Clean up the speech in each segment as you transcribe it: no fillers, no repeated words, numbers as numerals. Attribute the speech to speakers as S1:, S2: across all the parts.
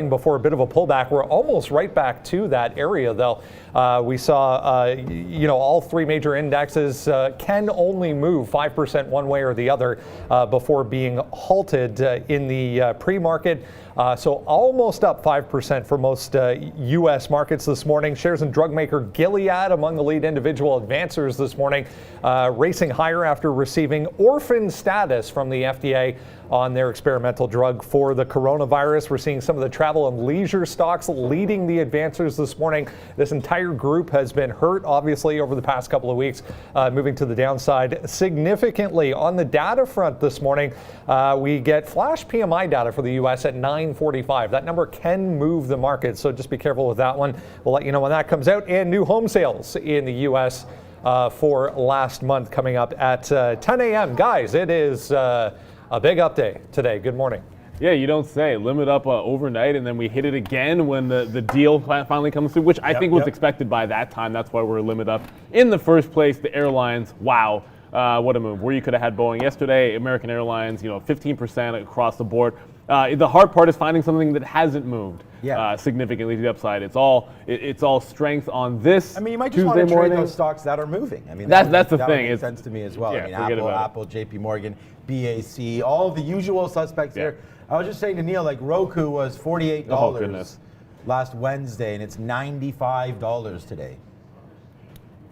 S1: before a bit of a pullback. We're almost right back to that area, though. We saw, all three major indexes can only move 5% one way or the other before being halted in the pre-market. So almost up 5% for most U.S. markets this morning. Shares in drug maker Gilead among the lead individual advancers this morning, racing higher after receiving orphan status from the FDA on their experimental drug for the coronavirus. We're seeing some of the travel and leisure stocks leading the advancers this morning. This entire group has been hurt, obviously, over the past couple of weeks, moving to the downside significantly. On the data front this morning, we get flash PMI data for the U.S. at 945. That number can move the market, so just be careful with that one. We'll let you know when that comes out. And new home sales in the U.S. For last month coming up at 10 a.m. Guys, it is a big update today. Good morning.
S2: Yeah, you don't say. Limit up overnight, and then we hit it again when the deal finally comes through, which I think was expected by that time. That's why we're limit up in the first place. The airlines, wow, what a move. Where you could have had Boeing yesterday, American Airlines, 15% across the board. The hard part is finding something that hasn't moved significantly to the upside. It's all strength on this.
S3: I mean, you might just want to trade those stocks that are moving. I mean,
S2: that's the thing.
S3: Makes sense to me as well.
S2: Yeah,
S3: I mean, Apple,
S2: it.
S3: JP Morgan, BAC, all of the usual suspects here. I was just saying to Neil, like Roku was $48 last Wednesday, and it's $95 today.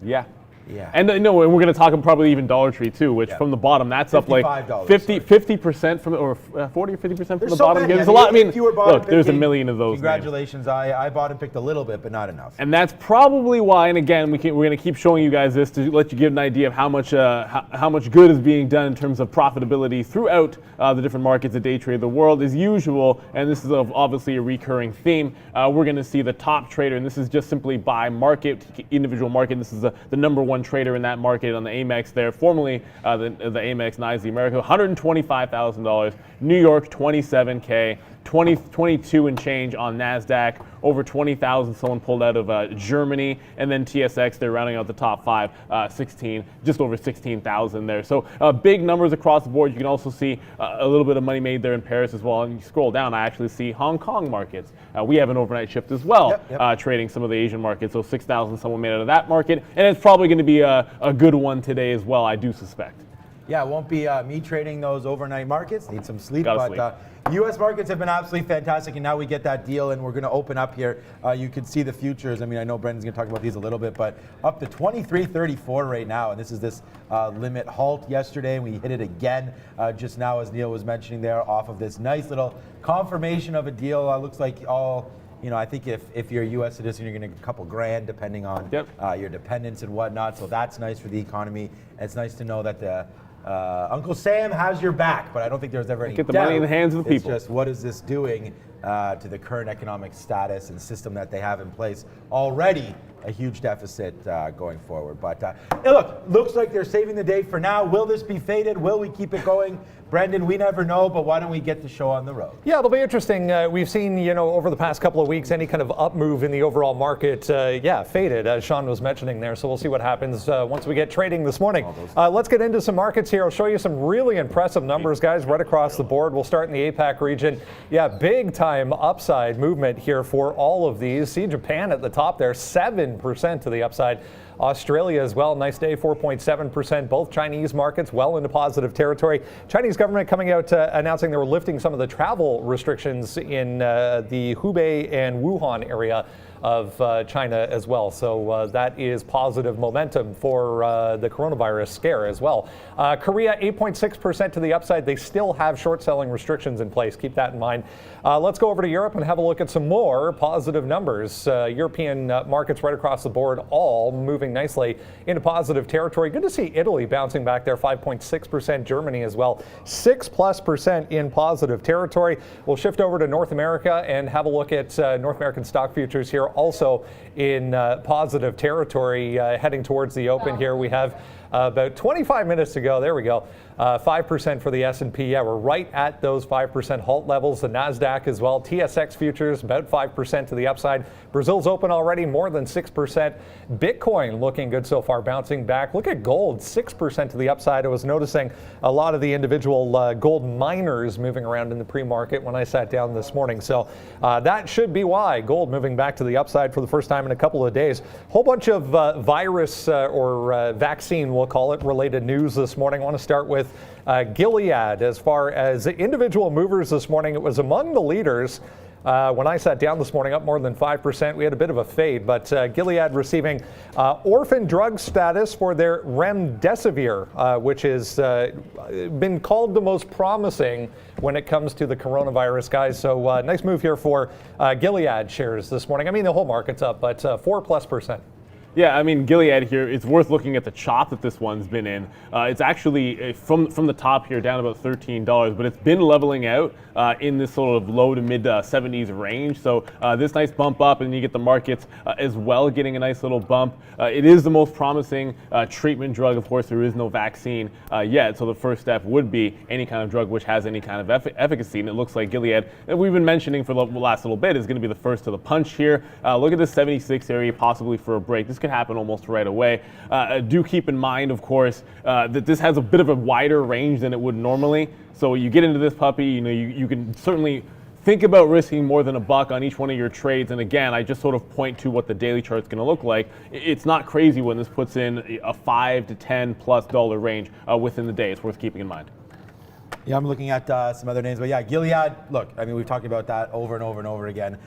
S2: Yeah. Yeah. And and we're going to talk probably even Dollar Tree too, which from the bottom, that's up like 50% from, or 40 or 50% from the bottom.
S3: Many.
S2: There's a lot. I mean,
S3: look,
S2: there's a million of those.
S3: Congratulations. I bought and picked a little bit, but not enough.
S2: And that's probably why, and again, we're going to keep showing you guys this to let you get an idea of how much good is being done in terms of profitability throughout the different markets that day trade the world as usual. And this is obviously a recurring theme. We're going to see the top trader, and this is just simply by market, individual market. This is the number one trader in that market on the Amex there, formerly the Amex NYSE America, $125,000. New York, $27K. 22 and change on NASDAQ, over 20,000 someone pulled out of Germany, and then TSX, they're rounding out the top five, just over 16,000 there. So big numbers across the board. You can also see a little bit of money made there in Paris as well, and you scroll down, I actually see Hong Kong markets. We have an overnight shift as well, trading some of the Asian markets, so 6,000 someone made out of that market, and it's probably going to be a good one today as well, I do suspect.
S3: Yeah, it won't be me trading those overnight markets. Need some sleep, but U.S. markets have been absolutely fantastic, and now we get that deal, and we're going to open up here. You can see the futures. I mean, I know Brendan's going to talk about these a little bit, but up to 23.34 right now, and this is this limit halt yesterday, and we hit it again just now, as Neil was mentioning there, off of this nice little confirmation of a deal. Looks like all. I think if you're a U.S. citizen, you're going to get a couple grand depending on your dependents and whatnot. So that's nice for the economy. And it's nice to know that Uncle Sam has your back, but I don't think there's ever any
S2: Get the
S3: doubt.
S2: money in the hands of the people.
S3: It's just, what is this doing to the current economic status and system that they have in place? Already a huge deficit going forward. But looks like they're saving the day for now. Will this be faded? Will we keep it going? Brendan, we never know, but why don't we get the show on the road?
S1: Yeah, it'll be interesting. We've seen, over the past couple of weeks, any kind of up move in the overall market, faded, as Sean was mentioning there. So we'll see what happens once we get trading this morning. Let's get into some markets here. I'll show you some really impressive numbers, guys, right across the board. We'll start in the APAC region. Yeah, big time upside movement here for all of these. See Japan at the top there, 7% to the upside. Australia as well, nice day, 4.7%. Both Chinese markets well into positive territory. Chinese government coming out announcing they were lifting some of the travel restrictions in the Hubei and Wuhan area of China as well. So that is positive momentum for the coronavirus scare as well. Korea, 8.6% to the upside. They still have short selling restrictions in place. Keep that in mind. Let's go over to Europe and have a look at some more positive numbers. European markets right across the board, all moving nicely into positive territory. Good to see Italy bouncing back there, 5.6%. Germany as well, 6+% in positive territory. We'll shift over to North America and have a look at North American stock futures here, also in positive territory heading towards the open here. We have about 25 minutes ago. There we go. 5% for the S&P. Yeah, we're right at those 5% halt levels. The NASDAQ as well. TSX futures about 5% to the upside. Brazil's open already, more than 6%. Bitcoin looking good so far, bouncing back. Look at gold, 6% to the upside. I was noticing a lot of the individual gold miners moving around in the pre-market when I sat down this morning. So that should be why gold moving back to the upside for the first time in a couple of days. Whole bunch of virus or vaccine, we'll call it, related news this morning. I want to start with Gilead. As far as individual movers this morning, it was among the leaders. When I sat down this morning, up more than 5%. We had a bit of a fade, but Gilead receiving orphan drug status for their remdesivir, which has been called the most promising when it comes to the coronavirus, guys. So nice move here for Gilead shares this morning. I mean, the whole market's up, but 4+%.
S2: Yeah, I mean, Gilead here, it's worth looking at the chop that this one's been in. It's actually from the top here down about $13, but it's been leveling out in this sort of low to mid 70s range. So this nice bump up, and you get the markets as well getting a nice little bump. It is the most promising treatment drug. Of course, there is no vaccine yet, so the first step would be any kind of drug which has any kind of efficacy, and it looks like Gilead, that we've been mentioning for the last little bit, is going to be the first to the punch here. Look at this 76 area, possibly for a break. This could happen almost right away. Do keep in mind, of course, that this has a bit of a wider range than it would normally. So you get into this puppy, you can certainly think about risking more than $1 on each one of your trades. And again, I just sort of point to what the daily chart's going to look like. It's not crazy when this puts in a $5 to $10+ range within the day. It's worth keeping in mind.
S3: Yeah, I'm looking at some other names, but yeah, Gilead. Look, I mean, we've talked about that over and over and over again.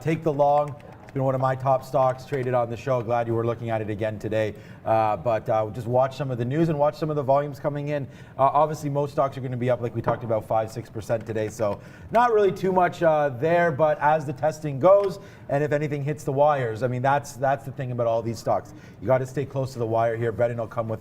S3: Take the long. It's been one of my top stocks traded on the show. Glad you were looking at it again today. But just watch some of the news and watch some of the volumes coming in. Obviously, most stocks are going to be up, like we talked about, 5-6% today. So not really too much there. But as the testing goes, and if anything hits the wires, I mean, that's the thing about all these stocks. You got to stay close to the wire here. Brendan will come with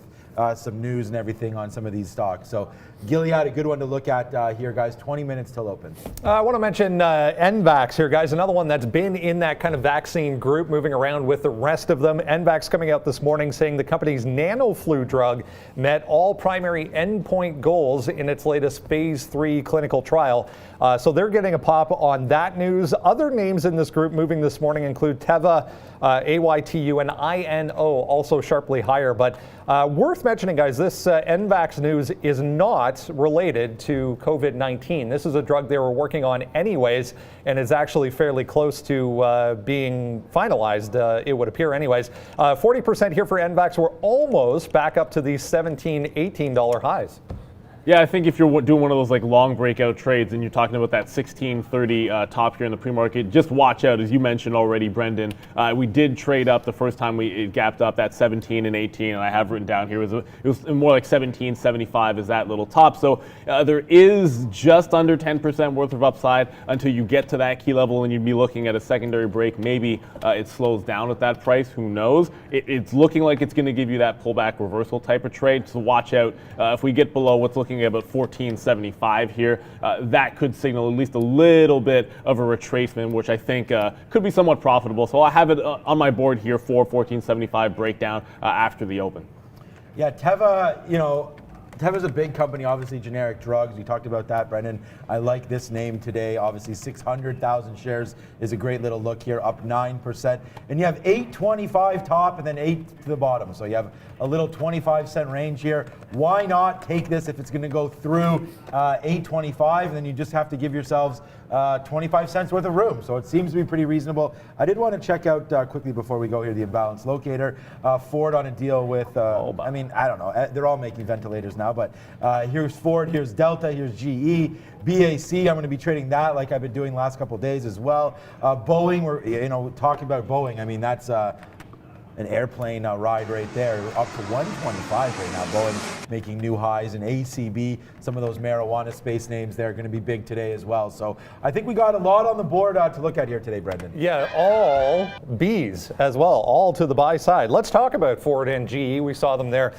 S3: some news and everything on some of these stocks. So Gilead, a good one to look at here, guys. 20 minutes till open. I
S1: want to mention NVAX here, guys. Another one that's been in that kind of vaccine group, moving around with the rest of them. NVAX coming out this morning saying the company's nano-flu drug met all primary endpoint goals in its latest phase 3 clinical trial. So they're getting a pop on that news. Other names in this group moving this morning include Teva, AYTU, and INO, also sharply higher. But worth mentioning, guys, this NVAX news is not related to COVID-19. This is a drug they were working on anyways, and is actually fairly close to being finalized, it would appear anyways. 40% here for NVAX. We're almost back up to these $17, $18 highs.
S2: Yeah, I think if you're doing one of those like long breakout trades and you're talking about that 16.30 top here in the pre-market, just watch out. As you mentioned already, Brendan, we did trade up the first time it gapped up that 17 and 18, and I have written down here it was more like 17.75 is that little top. So there is just under 10% worth of upside until you get to that key level, and you'd be looking at a secondary break. Maybe it slows down at that price. Who knows? It's looking like it's going to give you that pullback reversal type of trade. So watch out. If we get below what's looking at about 14.75 here, that could signal at least a little bit of a retracement, which I think could be somewhat profitable. So I have it on my board here for 14.75 breakdown after the open. Yeah, Teva, Teva's a big company, obviously generic drugs. We talked about that, Brendan. I like this name today. Obviously 600,000 shares is a great little look here, up 9%. And you have 8.25 top and then 8 to the bottom. So you have a little 25-cent range here. Why not take this if it's going to go through 8.25? And then you just have to give yourselves 25 cents worth of room. So it seems to be pretty reasonable. I did want to check out quickly before we go here the imbalance locator. Ford on a deal with, I don't know. They're all making ventilators now, but here's Ford, here's Delta, here's GE. BAC, I'm going to be trading that like I've been doing last couple of days as well. Boeing, we're talking about Boeing. I mean, that's an airplane ride right there, up to 125 right now. Boeing making new highs, and ACB, some of those marijuana space names there are going to be big today as well. So I think we got a lot on the board to look at here today, Brendan.
S1: Yeah, all Bs as well, all to the buy side. Let's talk about Ford and GE. We saw them there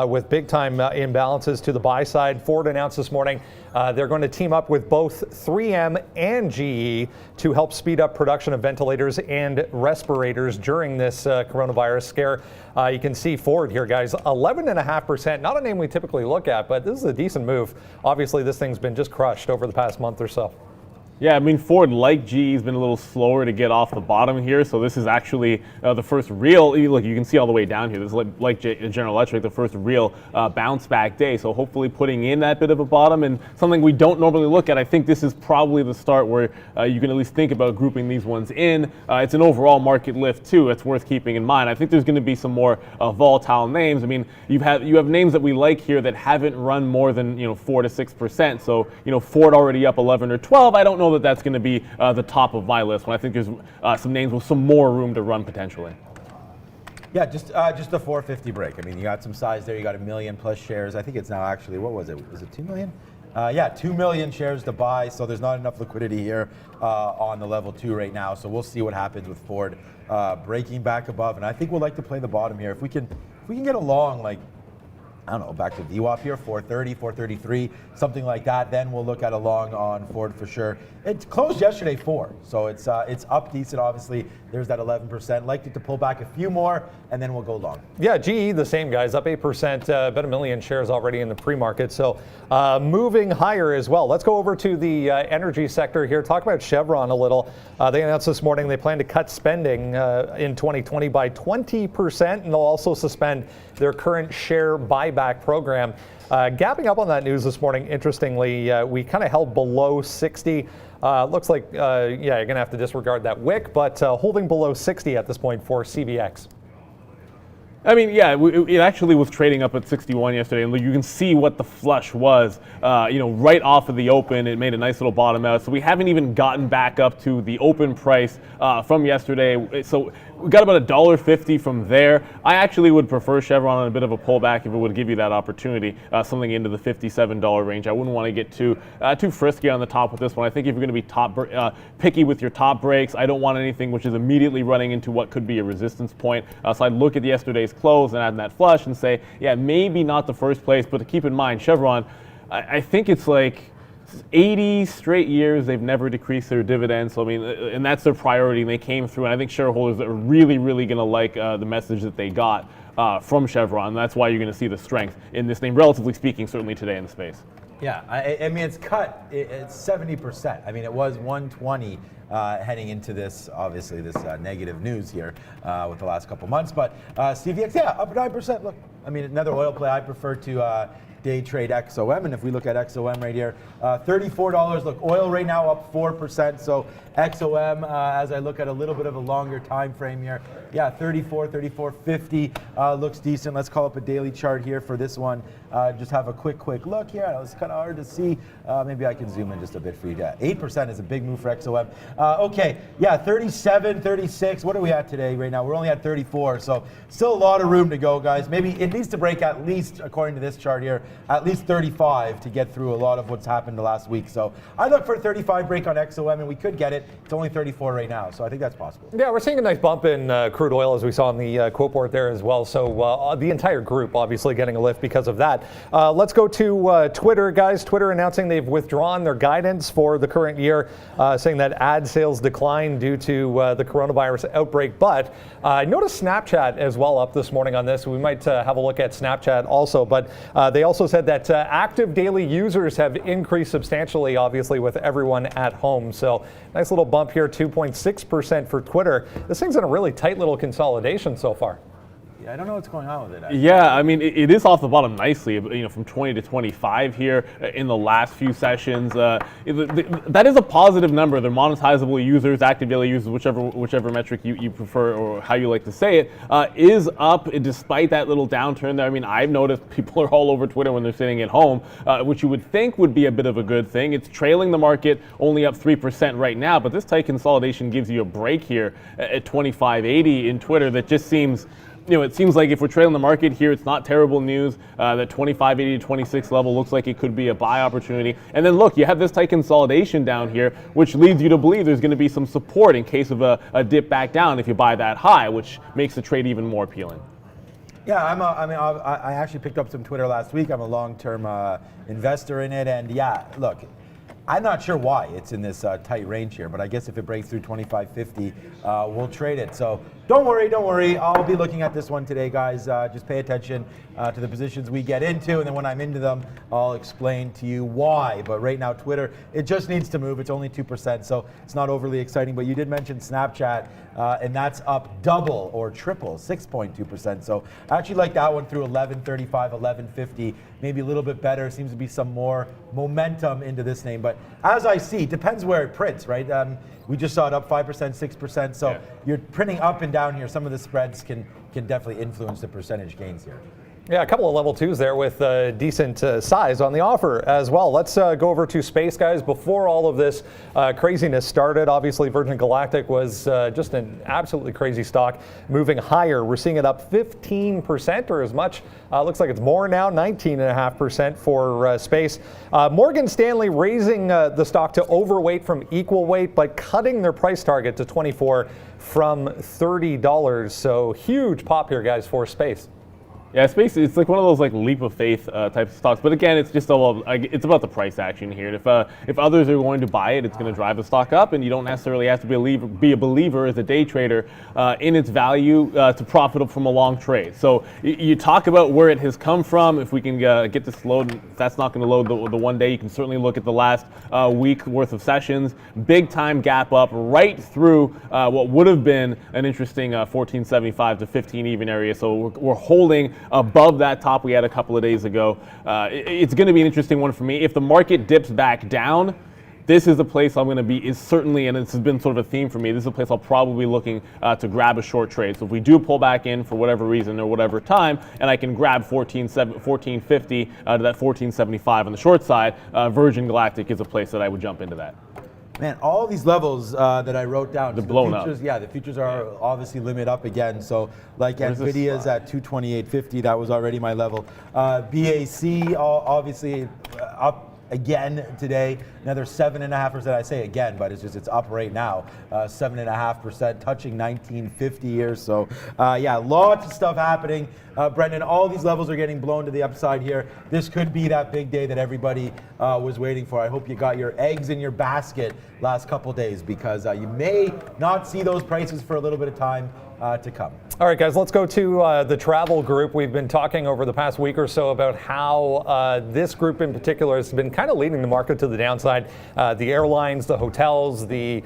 S1: with big time imbalances to the buy side. Ford announced this morning they're going to team up with both 3M and GE to help speed up production of ventilators and respirators during this coronavirus coronavirus scare. You can see Ford here, guys, 11.5%. Not a name we typically look at, but this is a decent move. Obviously, this thing's been just crushed over the past month or so.
S2: Yeah, I mean, Ford, like GE, has been a little slower to get off the bottom here. So this is actually the first real, look, you can see all the way down here. This is like General Electric, the first real bounce back day. So hopefully putting in that bit of a bottom and something we don't normally look at. I think this is probably the start where you can at least think about grouping these ones in. It's an overall market lift too. It's worth keeping in mind. I think there's going to be some more volatile names. I mean, you have names that we like here that haven't run more than 4 to 6%. So Ford already up 11 or 12. I don't know that that's going to be the top of my list, when I think there's some names with some more room to run potentially.
S3: Yeah, just a 450 break. I mean, you got some size there. You got 1 million plus shares. I think it's now actually, what was it? Was it 2 million? Yeah, 2 million shares to buy. So there's not enough liquidity here on the level 2 right now. So we'll see what happens with Ford breaking back above. And I think we'll like to play the bottom here. If we can get along, like, I don't know, back to VWAP here, 430, 433, something like that. Then we'll look at a long on Ford for sure. It closed yesterday 4, so it's up decent. Obviously, there's that 11%. Liked it to pull back a few more, and then we'll go long.
S1: Yeah, GE the same, guys, up 8%, about 1 million shares already in the pre-market. So moving higher as well. Let's go over to the energy sector here. Talk about Chevron a little. They announced this morning they plan to cut spending in 2020 by 20%, and they'll also suspend their current share buyback program. Gapping up on that news this morning, interestingly, we kind of held below 60. Looks like, yeah, you're going to have to disregard that wick, but holding below 60 at this point for CVX.
S2: I mean, yeah, it actually was trading up at 61 yesterday, and you can see what the flush was. Right off of the open, it made a nice little bottom out. So we haven't even gotten back up to the open price from yesterday. So we got about $1.50 from there. I actually would prefer Chevron on a bit of a pullback if it would give you that opportunity, something into the $57 range. I wouldn't want to get too frisky on the top with this one. I think if you're going to be picky with your top breaks, I don't want anything which is immediately running into what could be a resistance point. So I'd look at yesterday's close and add that flush and say, yeah, maybe not the first place, but to keep in mind, Chevron, I think it's like 80 straight years they've never decreased their dividends. So I mean, and that's their priority, and they came through. And I think shareholders are really, really going to like the message that they got from Chevron. And that's why you're going to see the strength in this name, relatively speaking, certainly today in the space.
S3: Yeah, I mean, it's cut. It's 70%. I mean, it was 120 heading into this, obviously, this negative news here with the last couple months. But CVX, yeah, up 9%. Look, I mean, another oil play. I prefer to day trade XOM. And if we look at XOM right here, $34. Look, oil right now up 4%. So XOM, as I look at a little bit of a longer time frame here, yeah, 34.50 looks decent. Let's call up a daily chart here for this one. Just have a quick look here. It's kind of hard to see. Maybe I can zoom in just a bit for you. Yeah, 8% is a big move for XOM. Okay, yeah, 37, 36. What are we at today right now? We're only at 34, so still a lot of room to go, guys. Maybe it needs to break at least, according to this chart here, at least 35 to get through a lot of what's happened the last week. So I look for a 35 break on XOM, and we could get it. It's only 34 right now, so I think that's possible.
S1: Yeah, we're seeing a nice bump in crude oil, as we saw on the quote board there as well. So the entire group obviously getting a lift because of that. Let's go to Twitter, guys. Twitter announcing they've withdrawn their guidance for the current year, saying that ad sales declined due to the coronavirus outbreak. But I noticed Snapchat as well up this morning on this. We might have a look at Snapchat also. But they also said that active daily users have increased substantially, obviously, with everyone at home. So nice little bump here, 2.6% for Twitter. This thing's in a really tight little consolidation so far.
S3: Yeah, I don't know what's going on with it. Actually.
S2: Yeah, I mean, it is off the bottom nicely, from 20 to 25 here in the last few sessions. That is a positive number. They're monetizable users, active daily users, whichever metric you prefer or how you like to say it, is up despite that little downturn there. I mean, I've noticed people are all over Twitter when they're sitting at home, which you would think would be a bit of a good thing. It's trailing the market, only up 3% right now, but this tight consolidation gives you a break here at 25.80 in Twitter that just seems... it seems like if we're trailing the market here, it's not terrible news. That 25.80 to 26 level looks like it could be a buy opportunity. And then look, you have this tight consolidation down here, which leads you to believe there's going to be some support in case of a dip back down if you buy that high, which makes the trade even more appealing.
S3: Yeah, I actually picked up some Twitter last week. I'm a long-term investor in it, and yeah, look. I'm not sure why it's in this tight range here, but I guess if it breaks through 25.50, we'll trade it. So don't worry. I'll be looking at this one today, guys. Just pay attention to the positions we get into, and then when I'm into them, I'll explain to you why. But right now, Twitter, it just needs to move. It's only 2%, so it's not overly exciting. But you did mention Snapchat, and that's up double or triple, 6.2%. So I actually like that one through 11.35, 11.50, maybe a little bit better. Seems to be some more momentum into this name. But as I see, depends where it prints, right? We just saw it up 5%, 6%. So you're printing up and down here. Some of the spreads can definitely influence the percentage gains here.
S1: Yeah, a couple of level twos there with decent size on the offer as well. Let's go over to space, guys. Before all of this craziness started, obviously Virgin Galactic was just an absolutely crazy stock, moving higher. We're seeing it up 15% or as much. Looks like it's more now, 19.5% for space. Morgan Stanley raising the stock to overweight from equal weight, but cutting their price target to $24 from $30. So huge pop here, guys, for space.
S2: Yeah, space, it's like one of those like leap of faith type of stocks. But again, it's just it's about the price action here. And if others are going to buy it, it's going to drive the stock up, and you don't necessarily have to be a believer as a day trader in its value to profit from a long trade. So you talk about where it has come from. If we can get this load, if that's not going to load the one day, you can certainly look at the last week worth of sessions. Big time gap up right through what would have been an interesting 14.75 to 15 even area. So we're holding above that top we had a couple of days ago. It's going to be an interesting one for me. If the market dips back down, this is the place I'm going to be, is certainly, and this has been sort of a theme for me, this is a place I'll probably be looking to grab a short trade. So if we do pull back in for whatever reason or whatever time, and I can grab 14.50 to that 14.75 on the short side, Virgin Galactic is a place that I would jump into that.
S3: Man, all these levels that I wrote down.
S2: They're blown up.
S3: Yeah, the futures are obviously limit up again. So like NVIDIA's at 228.50, that was already my level. BAC obviously up again today, another 7.5%. I say again, but it's up right now, 7.5%, touching 19.50 here. So yeah, lots of stuff happening. Brendan, all these levels are getting blown to the upside here. This could be that big day that everybody was waiting for. I hope you got your eggs in your basket last couple days, because you may not see those prices for a little bit of time to come.
S1: All right, guys, let's go to the travel group. We've been talking over the past week or so about how this group in particular has been kind of leading the market to the downside. The airlines, the hotels, the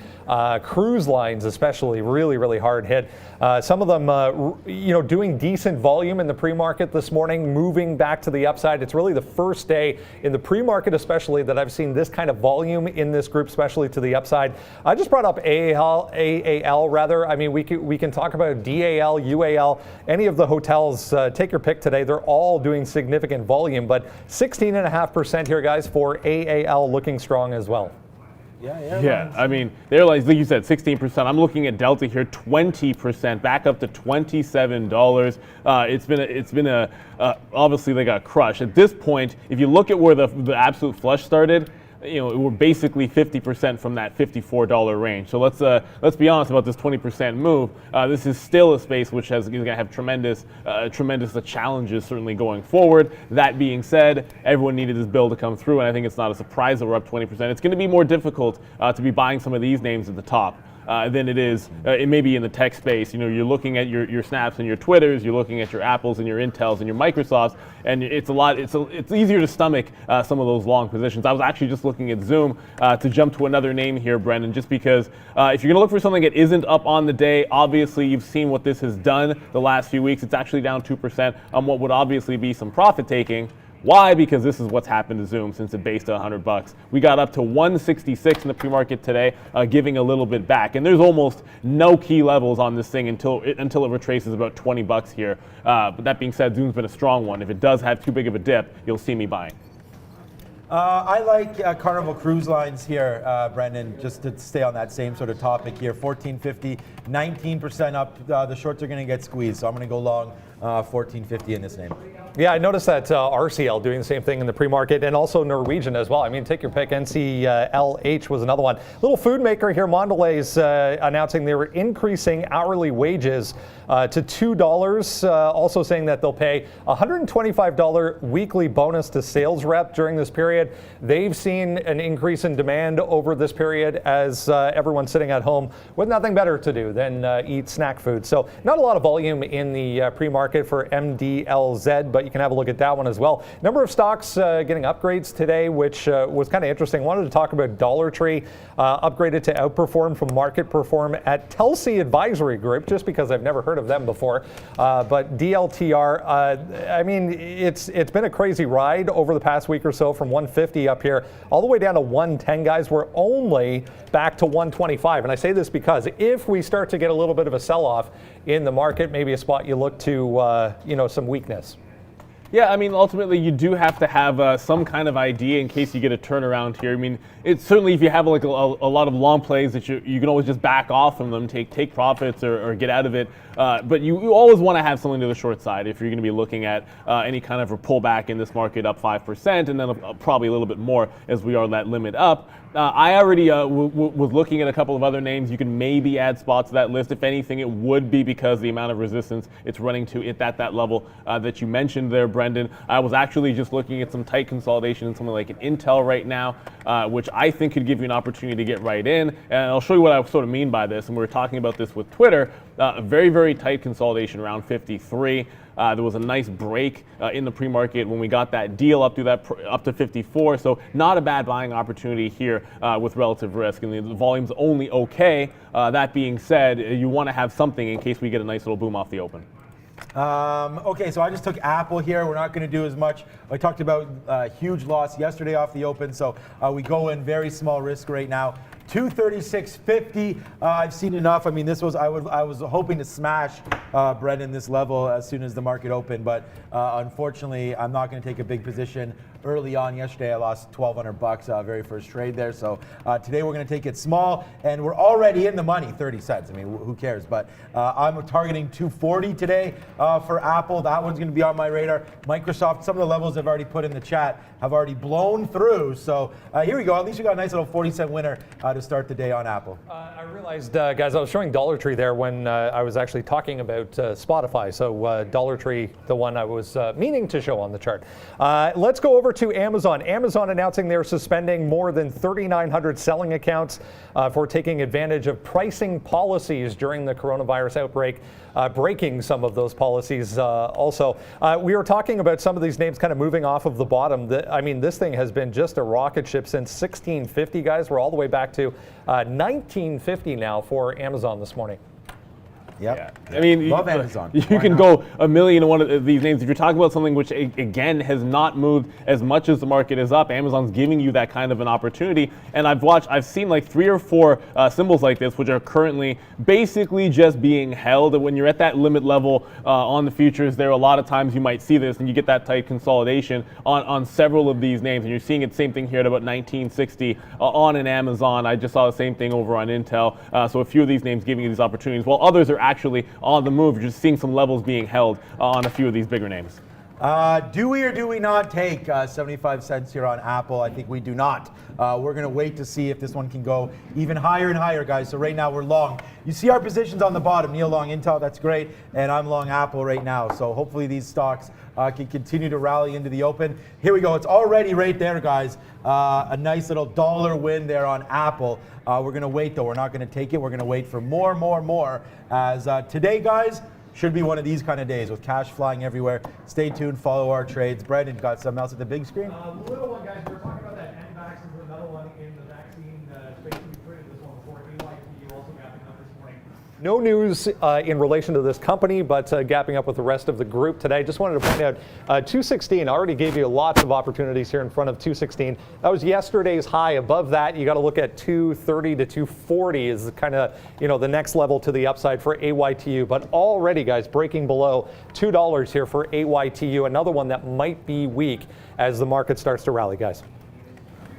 S1: cruise lines especially, really hard hit. Some of them, doing decent volume in the pre-market this morning, moving back to the upside. It's really the first day in the pre-market especially that I've seen this kind of volume in this group, especially to the upside. I just brought up AAL rather. I mean, we can talk about DAL, UAL, any of the hotels, take your pick today. They're all doing significant volume, but 16.5% here, guys, for AAL, looking strong as well.
S2: Yeah, I mean, the airlines, like you said, 16%. I'm looking at Delta here, 20%, back up to $27. It's been obviously they got crushed. At this point, if you look at where the absolute flush started, we're basically 50% from that $54 range. So let's be honest about this 20% move. This is still a space which is going to have tremendous challenges certainly going forward. That being said, everyone needed this bill to come through, and I think it's not a surprise that we're up 20%. It's going to be more difficult to be buying some of these names at the top. Than it is, it may be in the tech space. You're looking at your Snaps and your Twitters, you're looking at your Apples and your Intels and your Microsofts, and it's easier to stomach some of those long positions. I was actually just looking at Zoom to jump to another name here, Brendan, just because if you're going to look for something that isn't up on the day, obviously you've seen what this has done the last few weeks. It's actually down 2% on what would obviously be some profit taking. Why? Because this is what's happened to Zoom since it based at $100. We got up to 166 in the pre-market today, giving a little bit back. And there's almost no key levels on this thing until it retraces about $20 here. But that being said, Zoom's been a strong one. If it does have too big of a dip, you'll see me buying.
S3: I like Carnival Cruise Lines here, Brendan, just to stay on that same sort of topic here. 14.50, 19% up. The shorts are going to get squeezed, so I'm going to go long 14.50 in this name.
S1: Yeah, I noticed that RCL doing the same thing in the pre-market, and also Norwegian as well. I mean, take your pick. NCLH was another one. Little food maker here, Mondelez, announcing they were increasing hourly wages to $2. Also saying that they'll pay $125 weekly bonus to sales rep during this period. period. They've seen an increase in demand over this period as everyone's sitting at home with nothing better to do than eat snack food. So not a lot of volume in the pre-market for MDLZ, but you can have a look at that one as well. Number of stocks getting upgrades today, which was kind of interesting. Wanted to talk about Dollar Tree, upgraded to outperform from market perform at Telsey Advisory Group, just because I've never heard of them before. But DLTR, I mean, it's been a crazy ride over the past week or so from 150 up here all the way down to 110, guys. We're only back to 125. And I say this because if we start to get a little bit of a sell-off in the market, maybe a spot you look to, some weakness.
S2: Yeah, I mean, ultimately, you do have to have some kind of idea in case you get a turnaround here. I mean, it's certainly if you have like a lot of long plays that you can always just back off from them, take profits or get out of it. But you always want to have something to the short side if you're going to be looking at any kind of a pullback in this market up 5%, and then probably a little bit more as we are that limit up. I already was looking at a couple of other names. You can maybe add spots to that list. If anything, it would be because the amount of resistance it's running to at that level that you mentioned there, Brendan. I was actually just looking at some tight consolidation in something like an Intel right now, which I think could give you an opportunity to get right in. And I'll show you what I sort of mean by this. And we were talking about this with Twitter. A very, very tight consolidation around 53. There was a nice break in the pre-market when we got that deal up to 54. So not a bad buying opportunity here with relative risk, and the volume's only okay. That being said, you want to have something in case we get a nice little boom off the open.
S3: Okay, so I just took Apple here. We're not going to do as much. I talked about huge loss yesterday off the open, so we go in very small risk right now. 236.50. I've seen enough. I mean, I was hoping to smash Brendan this level as soon as the market opened, but unfortunately, I'm not going to take a big position. Early on yesterday, I lost $1,200 very first trade there. So today we're going to take it small, and we're already in the money, 30 cents. I mean, who cares? But I'm targeting 240 today for Apple. That one's going to be on my radar. Microsoft, some of the levels I've already put in the chat have already blown through. So here we go. At least we got a nice little 40-cent winner to start the day on Apple.
S1: I realized, guys, I was showing Dollar Tree there when I was actually talking about Spotify. So Dollar Tree, the one I was meaning to show on the chart. Let's go over to Amazon. Amazon announcing they're suspending more than 3,900 selling accounts for taking advantage of pricing policies during the coronavirus outbreak, breaking some of those policies also. We were talking about some of these names kind of moving off of the bottom. I mean, this thing has been just a rocket ship since 1650, guys. We're all the way back to 1950 now for Amazon this morning.
S3: Yep.
S2: Yeah. I mean,
S3: love Amazon.
S2: You can go a million in one of these names. If you're talking about something which, again, has not moved as much as the market is up, Amazon's giving you that kind of an opportunity. And I've seen like 3 or 4 symbols like this, which are currently basically just being held. And when you're at that limit level on the futures, there are a lot of times you might see this and you get that tight consolidation on several of these names. And you're seeing it, same thing here at about 1960 on an Amazon. I just saw the same thing over on Intel. So a few of these names giving you these opportunities, while others are actually on the move. You're just seeing some levels being held on a few of these bigger names.
S3: Do we or do we not take 75 cents here on Apple? I think we do not. We're going to wait to see if this one can go even higher and higher, guys. So right now we're long. You see our positions on the bottom. Neil long Intel, that's great. And I'm long Apple right now. So hopefully these stocks can continue to rally into the open. Here we go. It's already right there, guys. A nice little dollar win there on Apple. We're going to wait, though. We're not going to take it. We're going to wait for more. As today, guys, should be one of these kind of days with cash flying everywhere. Stay tuned. Follow our trades. Brendan, got something else at the big screen?
S1: Little one, guys. We're talking about that NVAX is another one in the vaccine space. We printed this one before. NYSE also gapping up this morning. No news in relation to this company, but gapping up with the rest of the group today. Just wanted to point out 216. I already gave you lots of opportunities here in front of 216. That was yesterday's high. Above that, you got to look at 230 to 240 is kind of the next level to the upside for AYTU. But already, guys, breaking below $2 here for AYTU. Another one that might be weak as the market starts to rally, guys.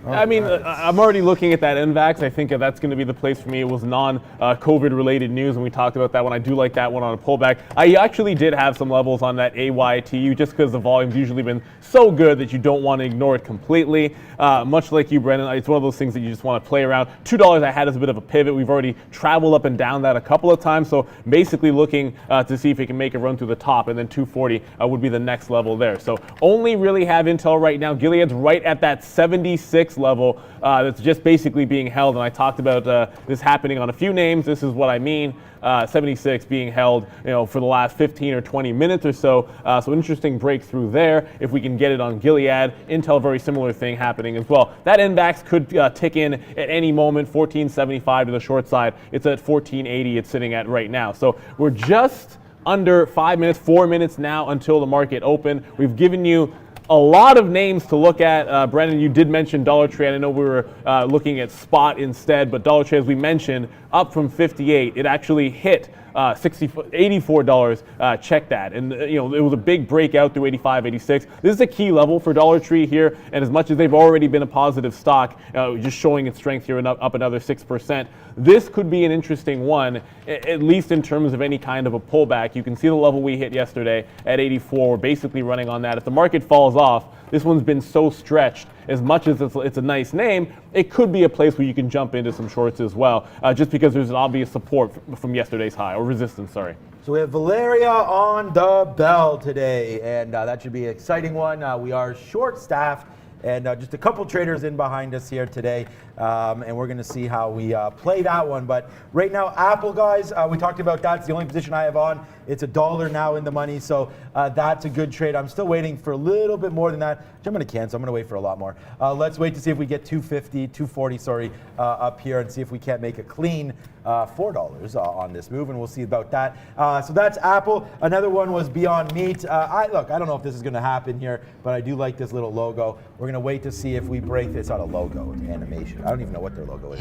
S2: I mean, I'm already looking at that NVAX. I think that's going to be the place for me. It was non-COVID related news, and we talked about that one. I do like that one on a pullback. I actually did have some levels on that AYTU just because the volume's usually been so good that you don't want to ignore it completely. Much like you, Brendan, it's one of those things that you just want to play around. $2 I had as a bit of a pivot. We've already traveled up and down that a couple of times, so basically looking to see if it can make a run through the top, and then 240 would be the next level there. So only really have Intel right now. Gilead's right at that 76 level that's just basically being held, and I talked about this happening on a few names. This is what I mean. 76 being held, for the last 15 or 20 minutes or so. So interesting breakthrough there. If we can get it on Gilead, Intel, very similar thing happening as well. That NVAX could tick in at any moment. 1475 to the short side. It's at 1480. It's sitting at right now. So we're just under 5 minutes, 4 minutes now until the market open. We've given you a lot of names to look at. Brendan, you did mention Dollar Tree. I know we were looking at spot instead, but Dollar Tree, as we mentioned, up from 58. It actually hit $84. Check that. And it was a big breakout through 85, 86. This is a key level for Dollar Tree here, and as much as they've already been a positive stock, just showing its strength here and up another 6%. This could be an interesting one, at least in terms of any kind of a pullback. You can see the level we hit yesterday at 84. We're basically running on that. If the market falls off, this one's been so stretched. As much as it's a nice name, it could be a place where you can jump into some shorts as well, just because there's an obvious support from yesterday's high, or resistance, sorry.
S3: So we have Valeria on the bell today, and that should be an exciting one. We are short-staffed, and just a couple traders in behind us here today, and we're going to see how we play that one. But right now, Apple, guys, we talked about that. It's the only position I have on. It's $1 now in the money, so that's a good trade. I'm still waiting for a little bit more than that, which I'm going to cancel. I'm going to wait for a lot more. Let's wait to see if we get 240, up here, and see if we can't make a clean $4 on this move, and we'll see about that. So that's Apple. Another one was Beyond Meat. I don't know if this is going to happen here, but I do like this little logo. We're going to wait to see if we break this. Not a logo, it's animation. I don't even know what their logo is.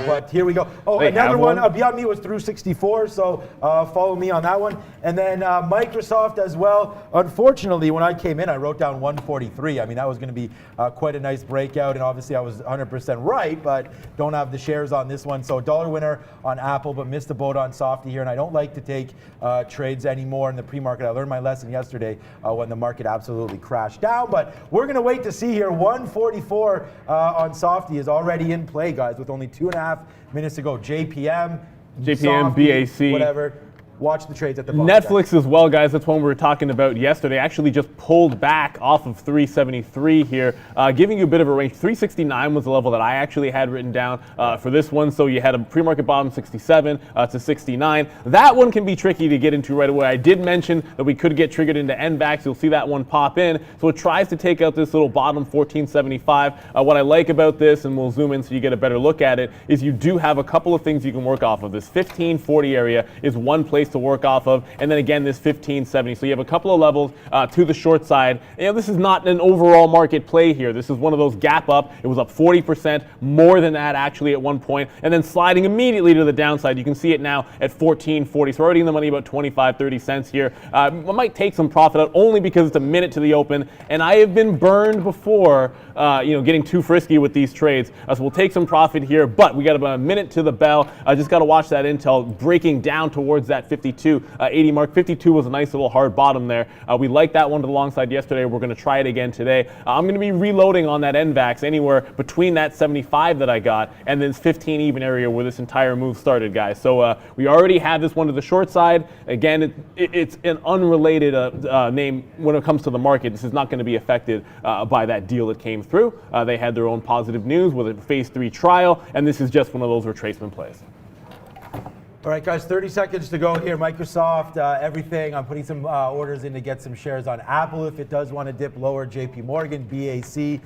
S3: But here we go. Oh, another one. Beyond Meat was through 64, so follow me on that one. And then Microsoft as well. Unfortunately, when I came in, I wrote down 143. I mean, that was going to be quite a nice breakout, and obviously I was 100% right, but don't have the shares on this one. So dollar winner on Apple, but missed the boat on Softy here, and I don't like to take trades anymore in the pre-market. I learned my lesson yesterday when the market absolutely crashed down, but we're going to wait to see here. 144 on Softy is already in play, guys, with only 2.5 minutes to go. JPM, Softy,
S2: BAC,
S3: whatever. Watch the trades at the bottom.
S2: Netflix as well, guys. That's one we were talking about yesterday. Actually just pulled back off of 373 here, giving you a bit of a range. 369 was the level that I actually had written down for this one. So you had a pre-market bottom 67 to 69. That one can be tricky to get into right away. I did mention that we could get triggered into NVAX. You'll see that one pop in. So it tries to take out this little bottom 1475. What I like about this, and we'll zoom in so you get a better look at it, is you do have a couple of things you can work off of. This 1540 area is one place to work off of, and then again this 1570. So you have a couple of levels to the short side. This is not an overall market play here. This is one of those gap up. It was up 40%, more than that actually at one point, and then sliding immediately to the downside. You can see it now at 1440. So we're already in the money about 25, 30 cents here. I might take some profit out only because it's a minute to the open, and I have been burned before getting too frisky with these trades. So we'll take some profit here, but we got about a minute to the bell. I just got to watch that Intel breaking down towards that 52.80 mark. 52 was a nice little hard bottom there. We liked that one to the long side yesterday. We're going to try it again today. I'm going to be reloading on that NVAX anywhere between that 75 that I got and this 15 even area where this entire move started, guys. So we already have this one to the short side. Again, it's an unrelated name when it comes to the market. This is not going to be affected by that deal that came through. They had their own positive news with a phase 3 trial, and this is just one of those retracement plays.
S3: All right, guys, 30 seconds to go here. Microsoft, everything. I'm putting some orders in to get some shares on Apple if it does want to dip lower. JP Morgan, BAC,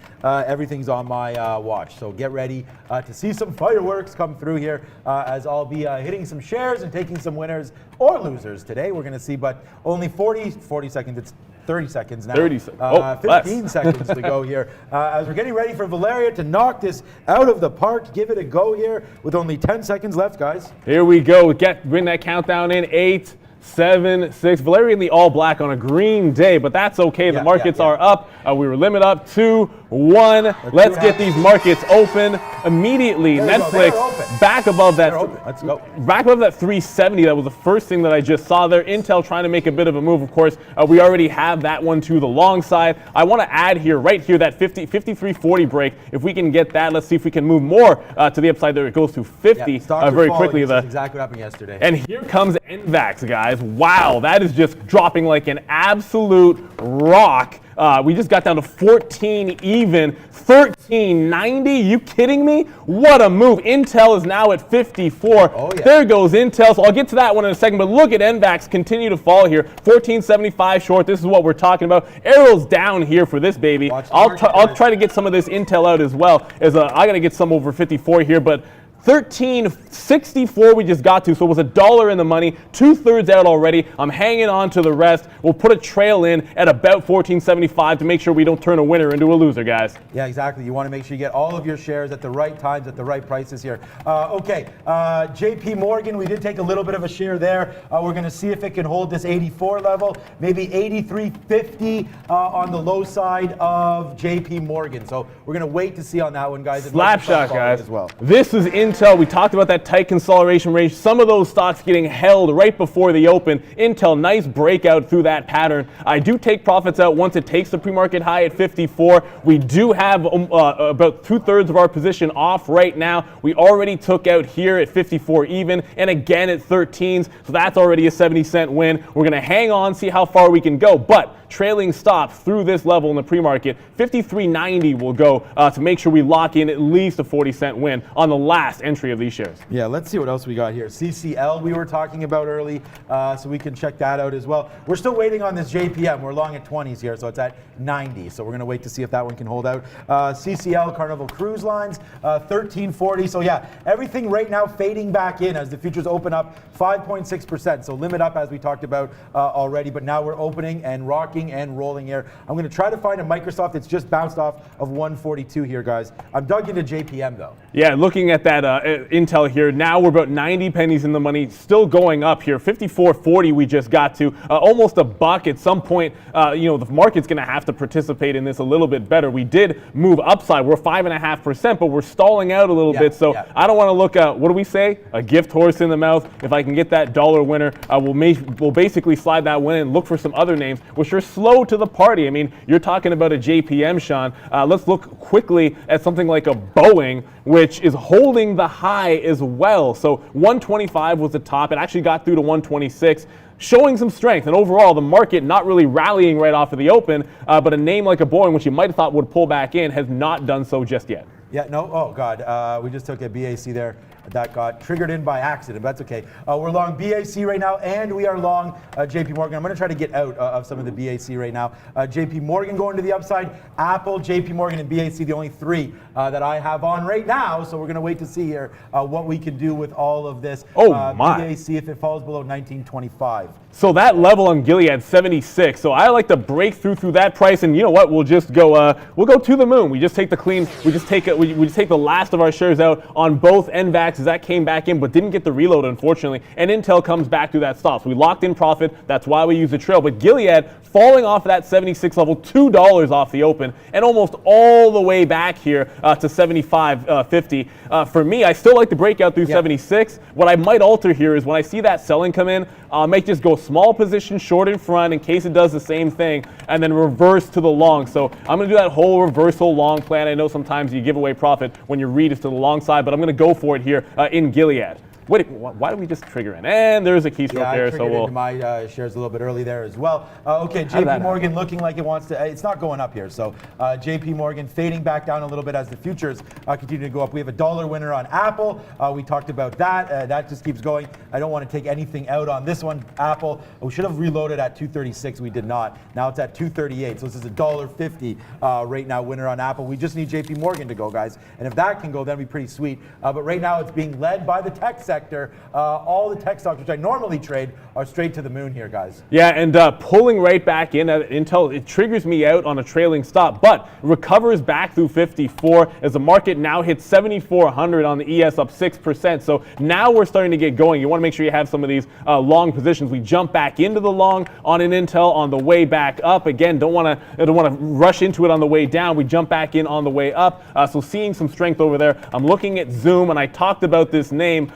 S3: everything's on my watch. So get ready to see some fireworks come through here as I'll be hitting some shares and taking some winners or losers today. We're going to see, but only 40 seconds. It's 30 seconds now. 15 seconds to go here. As we're getting ready for Valeria to knock this out of the park, give it a go here with only 10 seconds left, guys.
S2: Here we go. Bring that countdown in. 8, 7, 6. Valeria in the all black on a green day, but that's okay. The markets are up. We were limit up. 2, 1. Let's get these markets open immediately. Netflix back above that.
S3: Let's go.
S2: Back above that 370. That was the first thing that I just saw there. Intel trying to make a bit of a move. Of course, we already have that one to the long side. I want to add here, right here, that 53.40 break. If we can get that, let's see if we can move more to the upside there. It goes to 50 very quickly.
S3: That's exactly what happened yesterday.
S2: And here comes NVAX, guys. Wow, that is just dropping like an absolute rock. We just got down to 14 even, 13.90. You kidding me? What a move. Intel is now at 54.
S3: Oh, yeah.
S2: There goes Intel. So I'll get to that one in a second. But look at NVAX continue to fall here. 14.75 short. This is what we're talking about. Arrows down here for this baby. I'll try to get some of this Intel out as well. As I got to get some over 54 here, but 13.64 we just got to, so it was $1 in the money, 2/3 out already. I'm hanging on to the rest. We'll put a trail in at about 14.75 to make sure we don't turn a winner into a loser, guys.
S3: Yeah, exactly. You want to make sure you get all of your shares at the right times, at the right prices here. JP Morgan, we did take a little bit of a share there. We're going to see if it can hold this 84 level, maybe 83.50 on the low side of JP Morgan. So we're going to wait to see on that one, guys.
S2: Slapshot, guys.
S3: As well.
S2: This is Intel. We talked about that tight consolidation range. Some of those stocks getting held right before the open. Intel, nice breakout through that pattern. I do take profits out once it takes the pre-market high at 54. We do have about 2/3 of our position off right now. We already took out here at 54 even, and again at 13s. So that's already a 70-cent win. We're going to hang on, see how far we can go. But trailing stop through this level in the pre-market, 53.90 will go to make sure we lock in at least a 40-cent win on the last entry of these shares.
S3: Yeah, let's see what else we got here. CCL we were talking about early, so we can check that out as well. We're still waiting on this JPM. We're long at 20s here, so it's at 90. So we're going to wait to see if that one can hold out. CCL, Carnival Cruise Lines, 13.40. So yeah, everything right now fading back in as the futures open up 5.6%. So limit up as we talked about already, but now we're opening and rocking and rolling here. I'm going to try to find a Microsoft that's just bounced off of 142 here, guys. I'm dug into JPM though.
S2: Yeah, looking at that Intel here, now we're about 90 pennies in the money, still going up here. 54.40 we just got to, almost $1 at some point. The market's going to have to participate in this a little bit better. We did move upside. We're 5.5%, but we're stalling out a little bit. So I don't want to look at, what do we say? A gift horse in the mouth. If I can get that dollar winner, we'll basically slide that win and look for some other names, which are slow to the party. I mean, you're talking about a JPM, Sean. Let's look quickly at something like a Boeing, which is holding the high as well. So 125 was the top. It actually got through to 126. Showing some strength, and overall the market not really rallying right off of the open, but a name like a Boeing, which you might have thought would pull back in, has not done so just yet.
S3: Yeah, no, oh God, we just took a BAC there. That got triggered in by accident, but that's okay. We're long BAC right now, and we are long JP Morgan. I'm going to try to get out of some of the BAC right now. JP Morgan going to the upside, Apple, JP Morgan, and BAC, the only three that I have on right now. So we're going to wait to see here what we can do with all of this.
S2: Oh my!
S3: BAC if it falls below 1925.
S2: So that level on Gilead 76. So I like to break through that price, and you know what? We'll just go. We'll go to the moon. We just take the clean. We just take we just take the last of our shares out on both NVAX. That came back in, but didn't get the reload, unfortunately. And Intel comes back to that stop. So we locked in profit. That's why we use the trail. But Gilead falling off of that 76 level, $2 off the open, and almost all the way back here to 75.50. For me, I still like the breakout through 76. What I might alter here is when I see that selling come in, I might just go small position short in front in case it does the same thing, and then reverse to the long. So I'm going to do that whole reversal long plan. I know sometimes you give away profit when your read is to the long side, but I'm going to go for it here in Gilead. Wait, why did we just trigger in? And there's a keystroke there.
S3: So we'll into my shares a little bit early there as well. Okay, JP Morgan looking like it wants to, it's not going up here. So JP Morgan fading back down a little bit as the futures continue to go up. We have a dollar winner on Apple. We talked about that. That just keeps going. I don't want to take anything out on this one. Apple, we should have reloaded at 236. We did not. Now it's at 238. So this is $1.50 right now winner on Apple. We just need JP Morgan to go, guys. And if that can go, that'd be pretty sweet. But right now it's being led by the tech sector. sector, all the tech stocks, which I normally trade, are straight to the moon here, guys.
S2: Yeah, and pulling right back in at Intel, it triggers me out on a trailing stop, but recovers back through 54 as the market now hits 7,400 on the ES, up 6%. So now we're starting to get going. You want to make sure you have some of these long positions. We jump back into the long on an Intel on the way back up. Again, don't want to rush into it on the way down. We jump back in on the way up. So seeing some strength over there. I'm looking at Zoom, and I talked about this name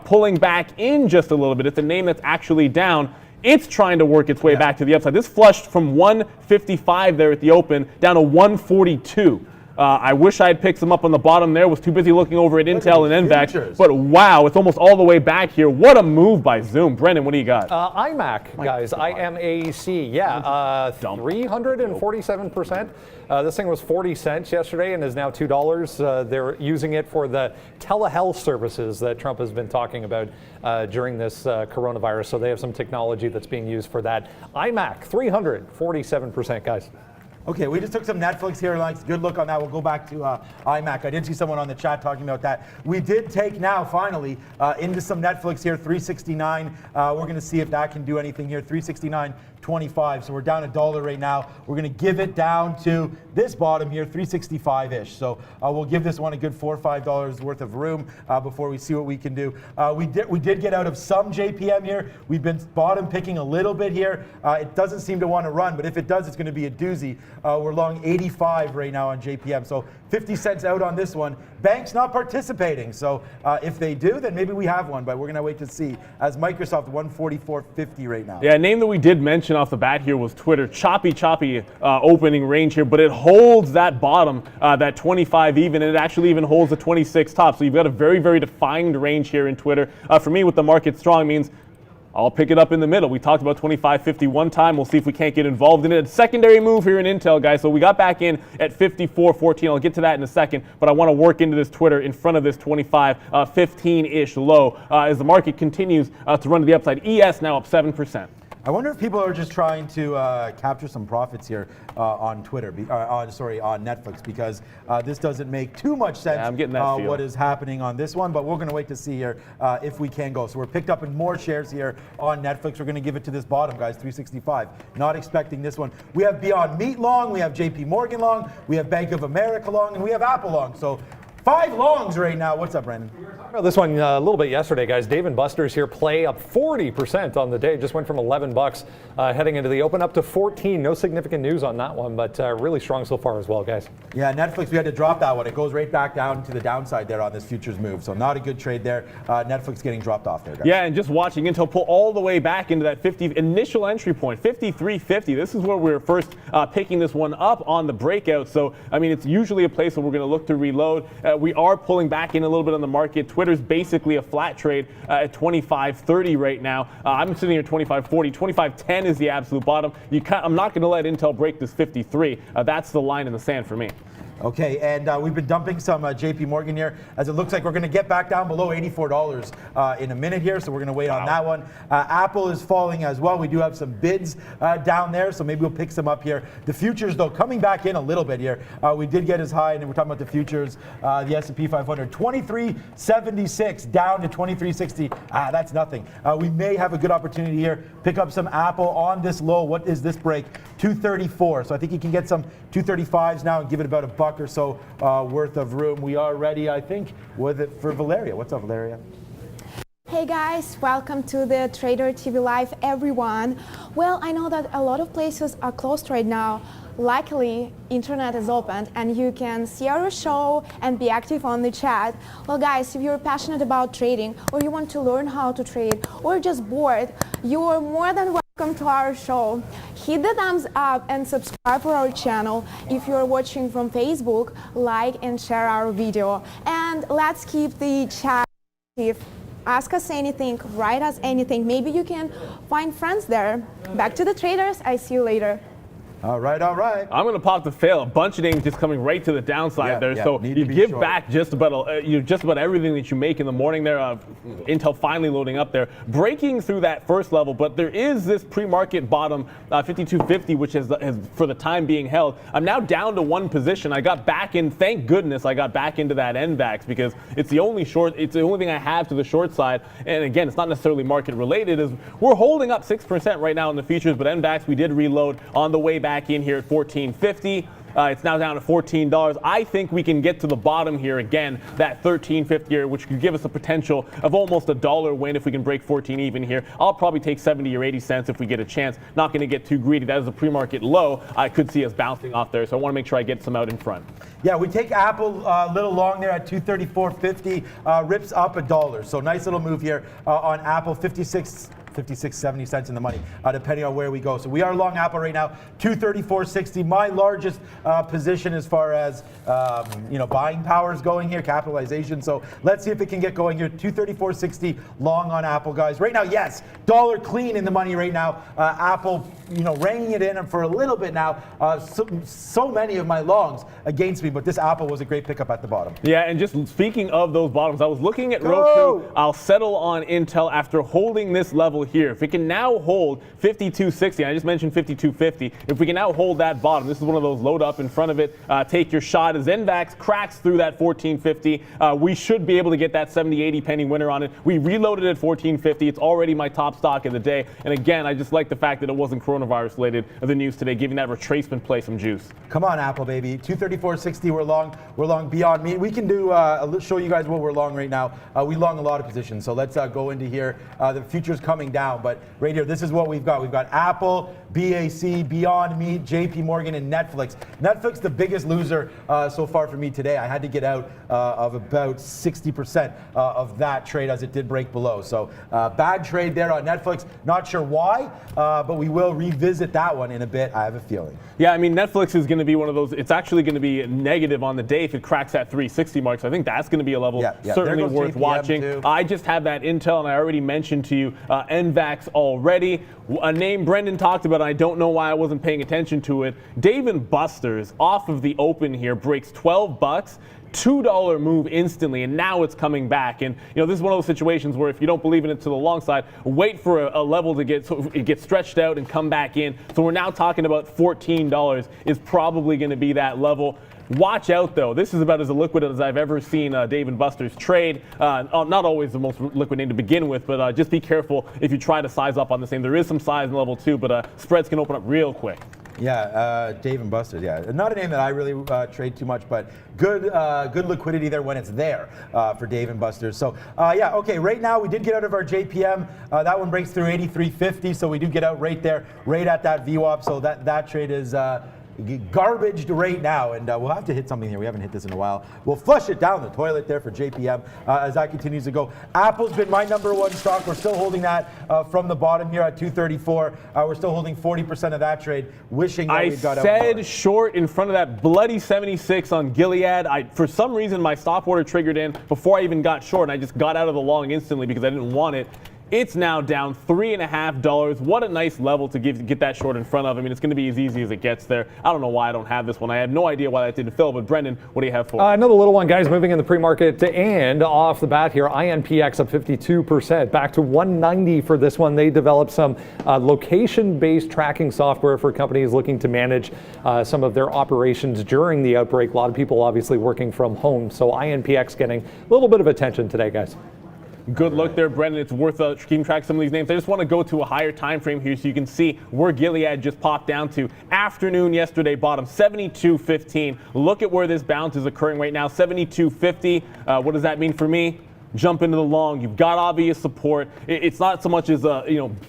S2: pulling back in just a little bit. It's a name that's actually down. It's trying to work its way back to the upside. This flushed from 155 there at the open down to 142. I wish I had picked some up on the bottom there. Was too busy looking over at Intel and NVAX. But wow, it's almost all the way back here. What a move by Zoom. Brendan, what do you got?
S1: IMAC, guys. IMAC. Yeah, 347%. This thing was 40 cents yesterday and is now $2. They're using it for the telehealth services that Trump has been talking about during this coronavirus. So they have some technology that's being used for that. IMAC, 347%, guys.
S3: Okay, we just took some Netflix here. Like, good look on that. We'll go back to iMac. I did see someone on the chat talking about that. We did take now, finally, into some Netflix here, 369. We're going to see if that can do anything here. 369.25. So we're down $1 right now. We're going to give it down to this bottom here, 365-ish. So we'll give this one a good $4 or $5 worth of room before we see what we can do. We did get out of some JPM here. We've been bottom picking a little bit here. It doesn't seem to want to run, but if it does, it's going to be a doozy. We're long 85 right now on JPM, so 50 cents out on this one. Bank's not participating, so if they do, then maybe we have one, but we're going to wait to see. As Microsoft, 144.50 right now.
S2: Yeah, a name that we did mention off the bat here was Twitter. Choppy opening range here, but it holds that bottom, that 25 even, and it actually even holds the 26 top. So you've got a very, very defined range here in Twitter. For me, with the market strong means I'll pick it up in the middle. We talked about 25.50 one time. We'll see if we can't get involved in it. Secondary move here in Intel, guys. So we got back in at 54.14. I'll get to that in a second, but I want to work into this Twitter in front of this 25.15-ish low as the market continues to run to the upside. ES now up 7%.
S3: I wonder if people are just trying to capture some profits here on Twitter, on Netflix, because this doesn't make too much sense.
S2: Yeah, I'm getting that feel.
S3: What is happening on this one, but we're going to wait to see here if we can go. So we're picked up in more shares here on Netflix. We're going to give it to this bottom, guys, 365. Not expecting this one. We have Beyond Meat long, we have JP Morgan long, we have Bank of America long, and we have Apple long. So 5 longs right now. What's up, Brandon?
S1: Well, this one a little bit yesterday, guys. Dave & Buster's here, play up 40% on the day. Just went from 11 bucks heading into the open up to 14. No significant news on that one, but really strong so far as well, guys.
S3: Yeah, Netflix, we had to drop that one. It goes right back down to the downside there on this futures move. So not a good trade there. Netflix getting dropped off there, guys.
S2: Yeah, and just watching Intel pull all the way back into that 50 initial entry point, 53.50. This is where we were first picking this one up on the breakout. So, I mean, it's usually a place where we're going to look to reload. We are pulling back in a little bit on the market. Twitter's basically a flat trade at 25.30 right now. I'm sitting here at 25.40. 25.10 is the absolute bottom. I'm not going to let Intel break this 53. That's the line in the sand for me.
S3: Okay, and we've been dumping some JP Morgan here, as it looks like we're going to get back down below $84 in a minute here, so we're going to wait on that one. Apple is falling as well. We do have some bids down there, so maybe we'll pick some up here. The futures, though, coming back in a little bit here. We did get as high, and we're talking about the futures, the S&P 500, 2376 down to 2360. That's nothing. We may have a good opportunity here. Pick up some Apple on this low. What is this break? 234. So I think you can get some 235s now and give it about a buck or so worth of room. We are ready, I think, with it for Valeria. What's up, Valeria?
S4: Hey guys, welcome to the Trader TV Live, everyone. Well, I know that a lot of places are closed right now. Luckily, internet is open and you can see our show and be active on the chat. Well guys, if you're passionate about trading or you want to learn how to trade or just bored, you are more than welcome to our show. Hit the thumbs up and subscribe for our channel. If you're watching from Facebook, like and share our video. And let's keep the chat active. Ask us anything, write us anything. Maybe you can find friends there. Back to the traders. I see you later.
S3: All right, all right.
S2: I'm going to pop the fail. A bunch of names just coming right to the downside there. So you give back just about everything that you make in the morning there. Intel finally loading up there, breaking through that first level. But there is this pre-market bottom, 5250, which has for the time being held. I'm now down to one position. I got back in. Thank goodness I got back into that NVAX because it's the only short. It's the only thing I have to the short side. And again, it's not necessarily market related. Is we're holding up 6% right now in the futures, but NVAX we did reload on the way back in here at 1450. It's now down to $14. I think we can get to the bottom here again, that $13.50, which could give us a potential of almost $1 win if we can break 14 even here. I'll probably take 70 or 80 cents if we get a chance. Not going to get too greedy. That is a pre-market low. I could see us bouncing off there, so I want to make sure I get some out in front.
S3: Yeah, we take Apple a little long there at 234.50, rips up $1. So nice little move here on Apple, 70 cents in the money, depending on where we go. So we are long Apple right now, 234.60. My largest position as far as buying power is going here, capitalization. So let's see if it can get going here. 234.60 long on Apple, guys. Right now, yes, dollar clean in the money right now. Apple, reining it in for a little bit now. So many of my longs against me, but this Apple was a great pickup at the bottom.
S2: Yeah, and just speaking of those bottoms, I was looking at Roku. I'll settle on Intel after holding this level here. If it can now hold 52.60, I just mentioned 52.50. If we can now hold that bottom, this is one of those load up in front of it, take your shot. As NVAX cracks through that 14.50, we should be able to get that 70, 80 penny winner on it. We reloaded at 14.50. It's already my top stock of the day. And again, I just like the fact that it wasn't coronavirus related of the news today, giving that retracement play some juice.
S3: Come on, Apple, baby. 234.60, we're long. We're long beyond me. We can do, show you guys what we're long right now. We long a lot of positions. So let's go into here. The future's coming down, but right here, this is what we've got. We've got Apple, BAC, Beyond Meat, JP Morgan, and Netflix. Netflix, the biggest loser so far for me today. I had to get out of about 60% of that trade as it did break below. So bad trade there on Netflix. Not sure why, but we will revisit that one in a bit, I have a feeling.
S2: Yeah, I mean, Netflix is going to be one of those, it's actually going to be negative on the day if it cracks that 360 mark. So I think that's going to be a level certainly worth JPM watching. Too. I just have that Intel, and I already mentioned to you NVAX already. A name Brendan talked about, I don't know why I wasn't paying attention to it. Dave & Buster's off of the open here breaks $12. $2 move instantly, and now it's coming back. And this is one of those situations where if you don't believe in it to the long side, wait for a level to get stretched out and come back in. So we're now talking about $14 is probably going to be that level. Watch out, though. This is about as liquid as I've ever seen Dave & Buster's trade. Not always the most liquid name to begin with, but just be careful if you try to size up on the same. There is some size in level 2, but spreads can open up real quick.
S3: Yeah, Dave & Buster's, yeah. Not a name that I really trade too much, but good liquidity there when it's there for Dave & Buster's. So, yeah, okay, right now we did get out of our JPM. That one breaks through 83.50, so we do get out right there, right at that VWAP. So that trade is garbaged right now, and we'll have to hit something here. We haven't hit this in a while. We'll flush it down the toilet there for JPM as that continues to go. Apple's been my number one stock. We're still holding that from the bottom here at 234. We're still holding 40% of that trade, wishing that we got out.
S2: I said short in front of that bloody 76 on Gilead. For some reason, my stop order triggered in before I even got short, and I just got out of the long instantly because I didn't want it. It's now down $3.50. What a nice level to get that short in front of. I mean, it's going to be as easy as it gets there. I don't know why I don't have this one. I have no idea why that didn't fill. But Brendan, what do you have for
S1: another little one, guys, moving in the pre-market and off the bat here. INPX up 52%, back to 190 for this one. They developed some location-based tracking software for companies looking to manage some of their operations during the outbreak. A lot of people obviously working from home. So INPX getting a little bit of attention today, guys.
S2: Good look there, Brendan. It's worth keeping track of some of these names. I just want to go to a higher time frame here so you can see where Gilead just popped down to. Afternoon yesterday, bottom 72.15. Look at where this bounce is occurring right now, 72.50. What does that mean for me? Jump into the long. You've got obvious support. It's not so much as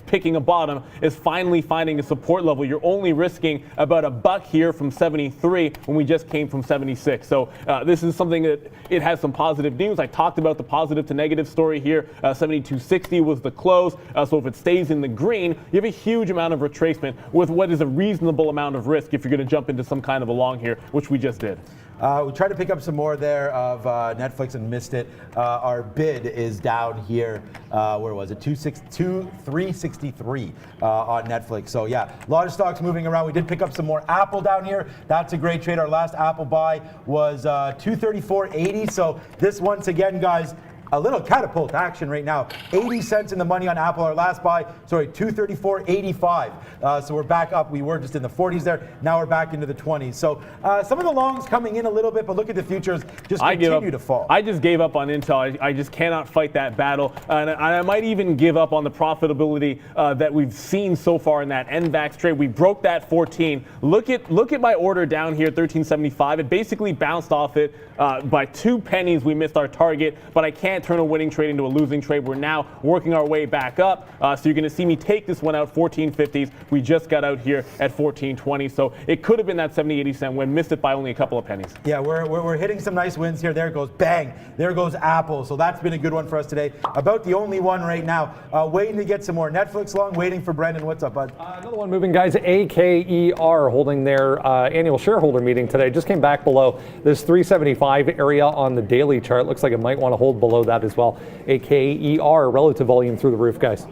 S2: picking a bottom as finally finding a support level. You're only risking about $1 here from 73 when we just came from 76. So this is something that it has some positive news. I talked about the positive to negative story here. 72.60 was the close. So if it stays in the green, you have a huge amount of retracement with what is a reasonable amount of risk if you're going to jump into some kind of a long here, which we just did.
S3: We tried to pick up some more there of Netflix and missed it. Our bid is down here. Where was it? 363 on Netflix. So yeah, a lot of stocks moving around. We did pick up some more Apple down here. That's a great trade. Our last Apple buy was 234.80. So this once again, guys, a little catapult action right now. 80 cents in the money on Apple. Our last buy, sorry, 234.85. So we're back up. We were just in the 40s there. Now we're back into the 20s. So some of the longs coming in a little bit, but look at the futures just continue to fall.
S2: I just gave up on Intel. I just cannot fight that battle. And I might even give up on the profitability that we've seen so far in that NVAX trade. We broke that 14. Look at my order down here, 1375. It basically bounced off it by 2 pennies. We missed our target, but I can't turn a winning trade into a losing trade. We're now working our way back up. So you're going to see me take this one out 1450s. We just got out here at 1420. So it could have been that 70-80 cent win. Missed it by only a couple of pennies.
S3: Yeah, we're hitting some nice wins here. There it goes. Bang. There goes Apple. So that's been a good one for us today. About the only one right now. Waiting to get some more Netflix long. Waiting for Brendan. What's up, bud?
S1: Another one moving, guys. AKER holding their annual shareholder meeting today. Just came back below this 375 area on the daily chart. Looks like it might want to hold below that as well. AKER, relative volume through the roof, guys.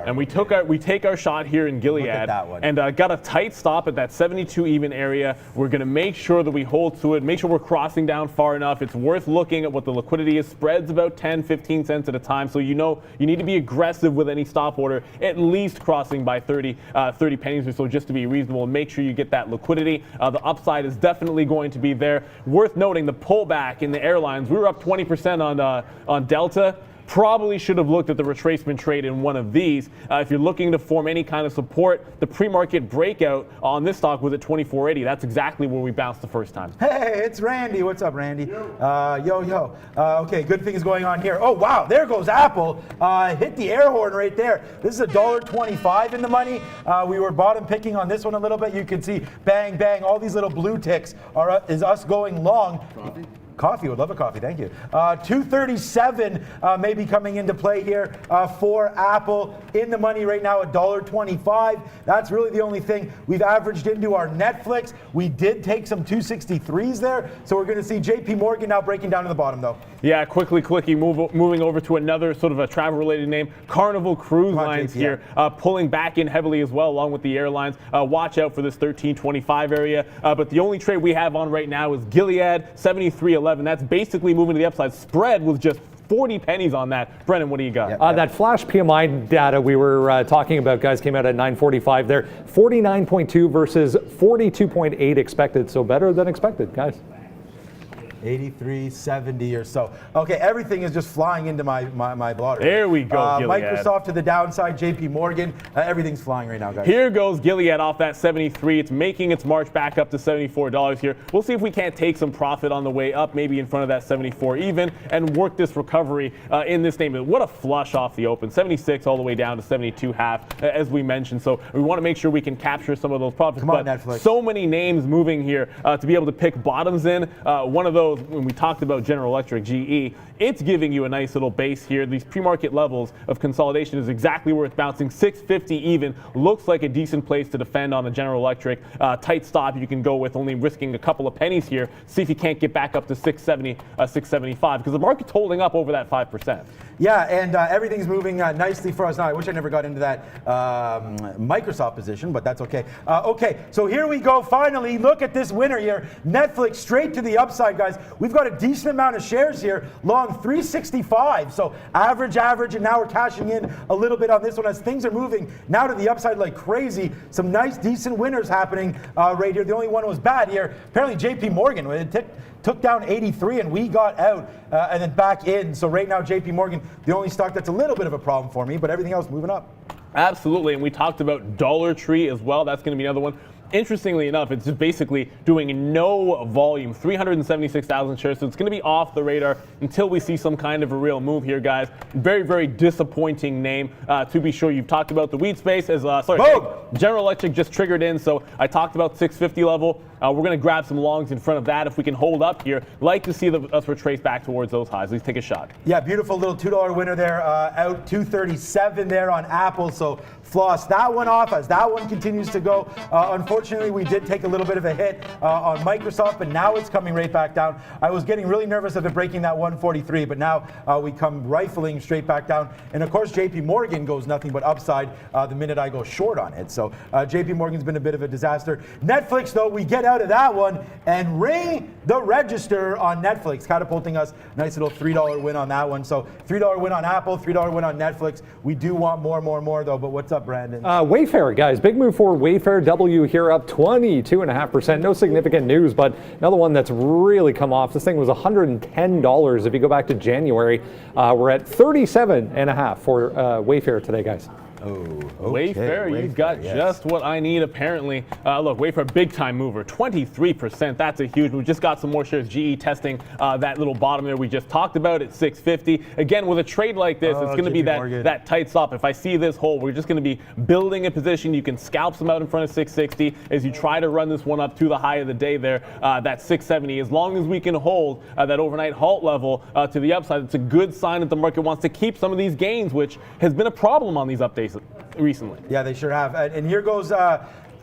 S2: And we take our shot here in Gilead and got a tight stop at that 72 even area. We're going to make sure that we hold to it, make sure we're crossing down far enough. It's worth looking at what the liquidity is. Spreads about 10, 15 cents at a time. So you know you need to be aggressive with any stop order, at least crossing by 30 pennies or so just to be reasonable and make sure you get that liquidity. The upside is definitely going to be there. Worth noting the pullback in the airlines. We were up 20% on Delta. Probably should have looked at the retracement trade in one of these. If you're looking to form any kind of support, the pre-market breakout on this stock was at 24.80. That's exactly where we bounced the first time.
S3: Hey, it's Randy. What's up, Randy? Yo. Okay, good things going on here. Oh, wow, there goes Apple. Hit the air horn right there. This is $1.25 in the money. We were bottom picking on this one a little bit. You can see bang, bang, all these little blue ticks is us going long. Coffee, would love a coffee, thank you. 237 may be coming into play here for Apple. In the money right now, $1.25. That's really the only thing we've averaged into our Netflix. We did take some 263s there, so we're going to see JP Morgan now breaking down to the bottom, though.
S2: Yeah, quickly, moving over to another sort of a travel-related name, Carnival Cruise Lines here, pulling back in heavily as well, along with the airlines. Watch out for this 1325 area. But the only trade we have on right now is Gilead, 73.11. That's basically moving to the upside. Spread with just 40 pennies on that. Brennan, what do you got?
S1: That flash PMI data we were talking about, guys, came out at 9:45 there. 49.2 versus 42.8 expected. So better than expected, guys.
S3: 83.70 or so. Okay, everything is just flying into my blotter.
S2: There we go, Gilead.
S3: Microsoft to the downside, JP Morgan. Everything's flying right now, guys.
S2: Here goes Gilead off that 73. It's making its march back up to $74 here. We'll see if we can't take some profit on the way up, maybe in front of that 74 even, and work this recovery in this name. What a flush off the open. 76 all the way down to 72 half, as we mentioned. So we want to make sure we can capture some of those profits.
S3: Come on, Netflix.
S2: So many names moving here to be able to pick bottoms in. One of those, when we talked about General Electric, GE, it's giving you a nice little base here. These pre-market levels of consolidation is exactly where it's bouncing. 650 even looks like a decent place to defend on the General Electric. Tight stop you can go with, only risking a couple of pennies here. See if you can't get back up to 670, 675, because the market's holding up over that 5%.
S3: Yeah, and everything's moving nicely for us now. I wish I never got into that Microsoft position, but that's okay. Okay, so here we go. Finally, look at this winner here. Netflix straight to the upside, guys. We've got a decent amount of shares here, long 365. So average, and now we're cashing in a little bit on this one as things are moving now to the upside like crazy. Some nice, decent winners happening right here. The only one was bad here. Apparently, JP Morgan. It took down 83 and we got out and then back in. So right now, JP Morgan, the only stock that's a little bit of a problem for me, but everything else moving up.
S2: Absolutely, and we talked about Dollar Tree as well. That's going to be another one. Interestingly enough, it's just basically doing no volume, 376,000 shares, so it's going to be off the radar until we see some kind of a real move here, guys. Very, very disappointing name, to be sure. You've talked about the weed space as, General Electric just triggered in, so I talked about 650 level. We're going to grab some longs in front of that if we can hold up here. Like to see us retrace back towards those highs. Let's take a shot.
S3: Yeah, beautiful little $2 winner there, out 237 there on Apple. So floss that one off as that one continues to go. Unfortunately, we did take a little bit of a hit on Microsoft, but now it's coming right back down. I was getting really nervous of it breaking that 143, but now we come rifling straight back down. And of course, JP Morgan goes nothing but upside the minute I go short on it. So JP Morgan's been a bit of a disaster. Netflix, though, we get out of that one and ring the register on Netflix, catapulting us. Nice little $3 win on that one. So $3 win on Apple, $3 win on Netflix. We do want more though. But what's up, Brandon?
S1: Wayfair, guys, big move for Wayfair. W here up 22.5%. No significant news, but another one that's really come off. This thing was $110. If you go back to January, we're at 37.5 for Wayfair today, guys.
S3: Oh, okay.
S2: Wayfair, you got just what I need, apparently. Look, Wayfair, big time mover, 23%. That's a huge move. Just got some more shares. GE testing that little bottom there we just talked about at 650. Again, with a trade like this, it's going to be that tight stop. If I see this hold, we're just going to be building a position. You can scalp some out in front of 660 as you try to run this one up to the high of the day there, that 670. As long as we can hold that overnight halt level to the upside, it's a good sign that the market wants to keep some of these gains, which has been a problem on these updates recently.
S3: Yeah, they sure have. And here goes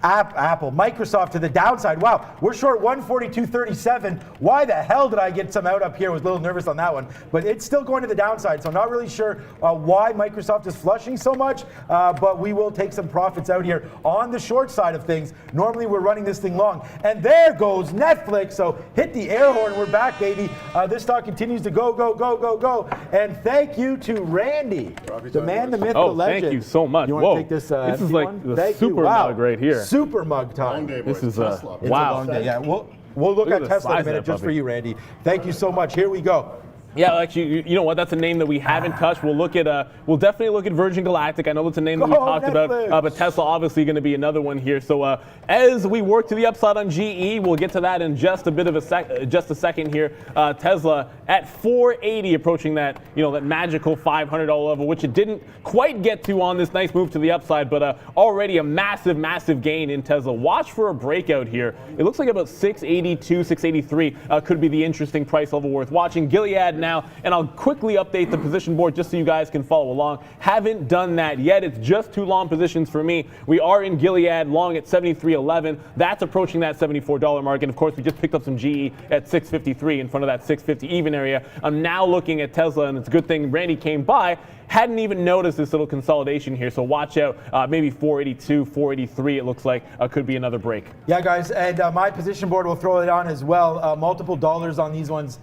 S3: Apple, Microsoft to the downside. Wow, we're short 142.37. Why the hell did I get some out up here? I was a little nervous on that one, but it's still going to the downside. So I'm not really sure why Microsoft is flushing so much, but we will take some profits out here on the short side of things. Normally we're running this thing long. And there goes Netflix. So hit the air horn. We're back, baby. This stock continues to go. And thank you to Randy, the man, the myth, the legend.
S2: Thank you so much.
S3: You want to take this?
S2: This is like the super mug right here.
S3: Super mug time.
S2: This is
S3: Tesla. It's
S2: wow.
S3: a long day. Yeah, we'll look at Tesla in a minute just for you, Randy. Thank you so much. Here we go.
S2: Yeah, actually, you know what? That's a name that we haven't touched. We'll look at, we'll definitely look at Virgin Galactic. I know that's a name that we talked about, but Tesla obviously going to be another one here. So as we work to the upside on GE, we'll get to that in just a bit of a second here. Tesla at 480, approaching that, that magical $500 level, which it didn't quite get to on this nice move to the upside, but already a massive gain in Tesla. Watch for a breakout here. It looks like about 682, 683 could be the interesting price level worth watching. Gilead now, and I'll quickly update the position board just so you guys can follow along. Haven't done that yet. It's just two long positions for me. We are in Gilead long at 73.11. That's approaching that $74 mark, and of course we just picked up some GE at 653 in front of that 650 even area. I'm now looking at Tesla, and it's a good thing Randy came by. Hadn't even noticed this little consolidation here, so watch out. Maybe 482, 483 it looks like could be another break.
S3: Yeah, guys, and my position board will throw it on as well. Multiple dollars on these ones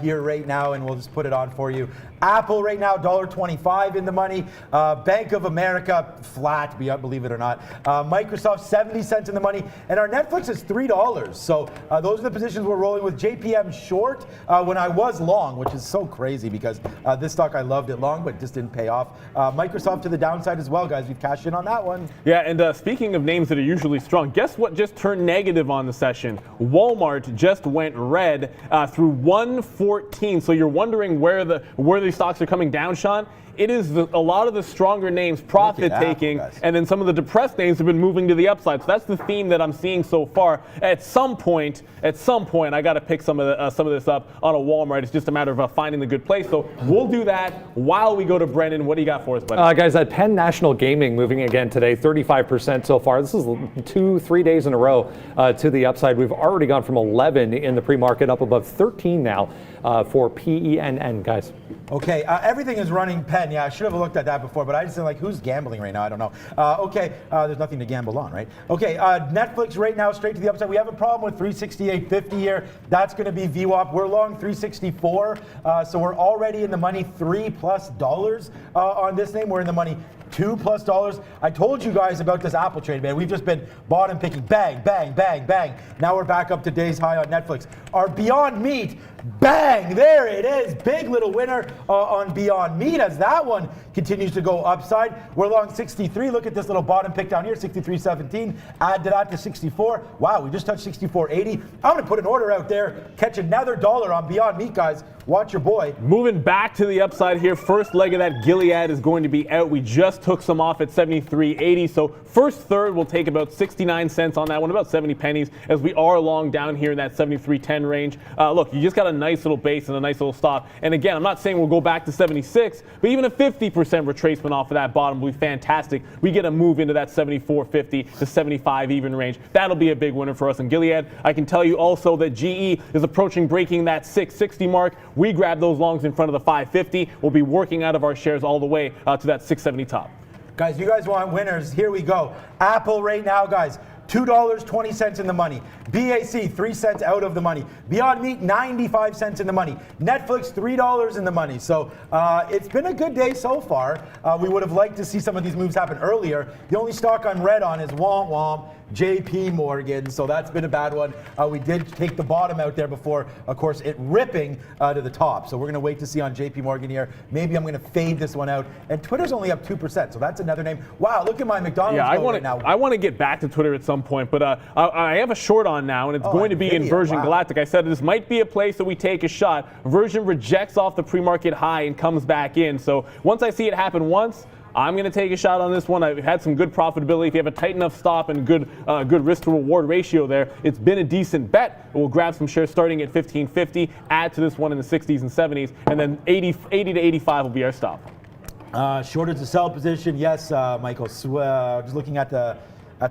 S3: here right now, and we'll just put it on for you. Apple right now, $1.25 in the money. Bank of America, flat, believe it or not. Microsoft, 70 cents in the money. And our Netflix is $3. So those are the positions we're rolling with. JPM short when I was long, which is so crazy because this stock, I loved it long, but just didn't pay off. Microsoft to the downside as well, guys. We've cashed in on that one.
S2: Yeah, and speaking of names that are usually strong, guess what just turned negative on the session? Walmart just went red through 114. So you're wondering where these stocks are coming down, Sean? It is a lot of the stronger names profit taking, and then some of the depressed names have been moving to the upside. So that's the theme that I'm seeing so far. At some point, I got to pick some of this up on a Walmart. It's just a matter of finding the good place. So we'll do that while we go to Brendan. What do you got for us, buddy?
S1: Guys, at Penn National Gaming moving again today, 35% so far. This is 2-3 days in a row to the upside. We've already gone from 11 in the pre-market up above 13 now for PENN, guys.
S3: Okay, everything is running Penn. Yeah, I should have looked at that before, but I just feel like who's gambling right now? I don't know. Okay, there's nothing to gamble on, right? Okay, Netflix right now straight to the upside. We have a problem with 368.50 here. That's going to be VWAP. We're long 364, so we're already in the money $3+ on this name. We're in the money $2+ I told you guys about this Apple trade, man. We've just been bottom picking, bang, bang, bang, bang. Now we're back up to day's high on Netflix. Our Beyond Meat, bang, there it is. Big little winner on Beyond Meat as that one continues to go upside. We're long 63. Look at this little bottom pick down here, 63.17. Add to that to 64. Wow, we just touched 64.80. I'm going to put an order out there, catch another dollar on Beyond Meat, guys. Watch your boy.
S2: Moving back to the upside here. First leg of that Gilead is going to be out. We just took some off at 73.80. So first third will take about 69 cents on that one, about 70 pennies, as we are long down here in that 73.10 range. Look, you just got a nice little base and a nice little stop. And again, I'm not saying we'll go back to 76, but even a 50% retracement off of that bottom will be fantastic. We get a move into that 74.50 to 75 even range. That'll be a big winner for us in Gilead. I can tell you also that GE is approaching breaking that 660 mark. We grab those longs in front of the 550. We'll be working out of our shares all the way to that 670 top.
S3: Guys, you guys want winners? Here we go. Apple right now, guys. $2.20 in the money. BAC, 3 cents out of the money. Beyond Meat, 95 cents in the money. Netflix, $3 in the money. So it's been a good day so far. We would have liked to see some of these moves happen earlier. The only stock I'm red on is Womp Womp, JP Morgan. So that's been a bad one. We did take the bottom out there before, of course, it ripping to the top. So we're going to wait to see on JP Morgan here. Maybe I'm going to fade this one out. And Twitter's only up 2%. So that's another name. Wow, look at my McDonald's right now.
S2: I want to get back to Twitter at some point, but I have a short on now, and it's going to be in Virgin Galactic. I said this might be a place that we take a shot. Virgin rejects off the pre-market high and comes back in. So once I see it happen once, I'm going to take a shot on this one. I've had some good profitability. If you have a tight enough stop and good risk to reward ratio there, it's been a decent bet. We'll grab some shares starting at 15.50, add to this one in the 60s and 70s, and then 80 to 85 will be our stop.
S3: Shorter to sell position, yes, Michael. Just looking at the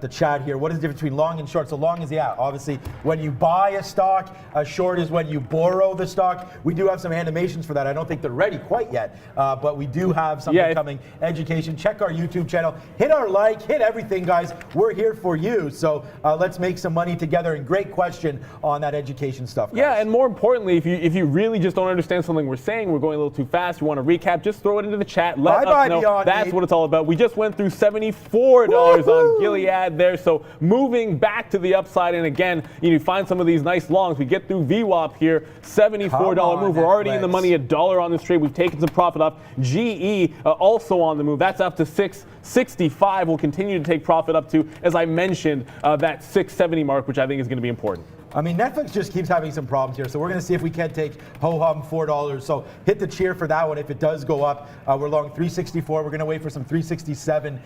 S3: chat here. What is the difference between long and short? So long is, obviously when you buy a stock. Short is when you borrow the stock. We do have some animations for that. I don't think they're ready quite yet, but we do have something coming. Education. Check our YouTube channel. Hit our like. Hit everything, guys. We're here for you. So let's make some money together. And great question on that education stuff, guys.
S2: Yeah, and more importantly, if you really just don't understand something we're saying, we're going a little too fast, you want to recap, just throw it into the chat. Let us know. That's what it's all about. We just went through $74 on Gilead there, so moving back to the upside. And again, you find some of these nice longs. We get through VWAP here, $74 move. We're already in the money, $1 on this trade. We've taken some profit off. GE also on the move. That's up to 665. We'll continue to take profit up to, as I mentioned, that 670 mark, which I think is going to be important.
S3: I mean, Netflix just keeps having some problems here, so we're going to see if we can take ho-hum $4. So hit the cheer for that one if it does go up. We're long 364. We're going to wait for some 367.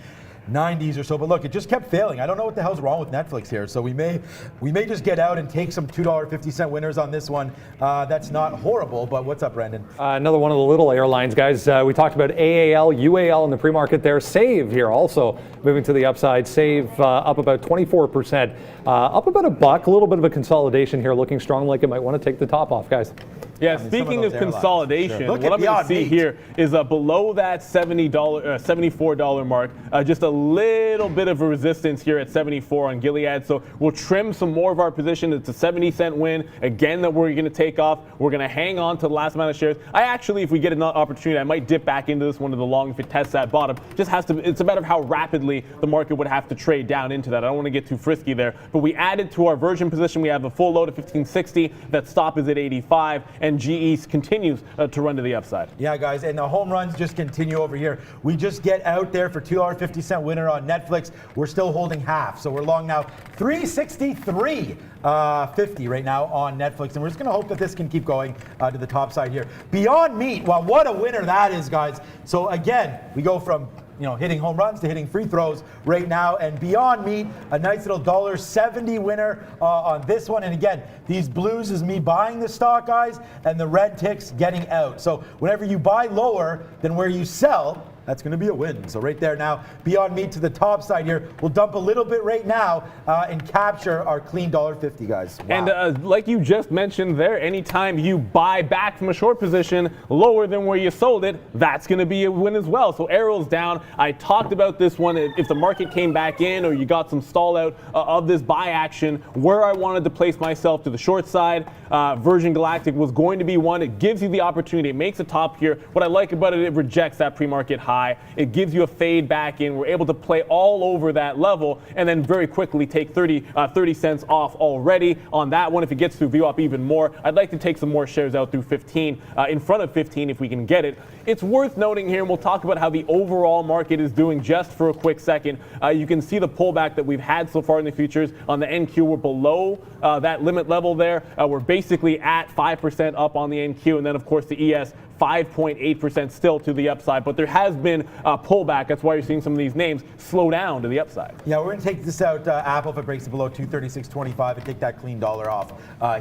S3: 90s or so, but look, it just kept failing. I don't know what the hell's wrong with Netflix here, so we may just get out and take some $2.50 winners on this one. That's not horrible, but what's up, Brandon?
S1: Another one of the little airlines, guys. We talked about AAL, UAL in the pre-market there. Save here also moving to the upside. Save up about 24%, up about $1. A little bit of a consolidation here, looking strong, like it might want to take the top off, guys.
S2: Yeah, speaking of consolidation, what I'm going to see here is below that $74 mark, just a little bit of a resistance here at 74 on Gilead. So we'll trim some more of our position. It's a 70-cent win, again, that we're going to take off. We're going to hang on to the last amount of shares. I actually, if we get an opportunity, I might dip back into this one to the long if it tests that bottom. Just has to. It's a matter of how rapidly the market would have to trade down into that. I don't want to get too frisky there. But we added to our Virgin position. We have a full load of 1560. That stop is at 85. And GE continues to run to the upside.
S3: Yeah, guys, and the home runs just continue over here. We just get out there for $2.50 winner on Netflix. We're still holding half, so we're long now 363.50 right now on Netflix, and we're just going to hope that this can keep going to the top side here. Beyond Meat, well, what a winner that is, guys. So again, we go from hitting home runs to hitting free throws right now. And Beyond Meat, a nice little $1.70 winner on this one. And again, these blues is me buying the stock, guys, and the red ticks getting out. So whenever you buy lower than where you sell, that's going to be a win. So right there now, Beyond Meat to the top side here. We'll dump a little bit right now and capture our clean $1.50, guys. Wow.
S2: And like you just mentioned there, anytime you buy back from a short position lower than where you sold it, that's going to be a win as well. So arrows down. I talked about this one. If the market came back in or you got some stall out of this buy action, where I wanted to place myself to the short side, Virgin Galactic was going to be one. It gives you the opportunity. It makes a top here. What I like about it, it rejects that pre-market high. It gives you a fade back in. We're able to play all over that level and then very quickly take 30 cents off already on that one. If it gets through VWAP even more, I'd like to take some more shares out through 15, in front of 15 if we can get it. It's worth noting here, and we'll talk about how the overall market is doing just for a quick second. You can see the pullback that we've had so far in the futures. On the NQ, we're below that limit level there. We're basically at 5% up on the NQ, and then of course the ES 5.8% still to the upside, but there has been a pullback. That's why you're seeing some of these names slow down to the upside.
S3: Yeah, we're going to take this out, Apple, if it breaks it below 236.25 and take that clean dollar off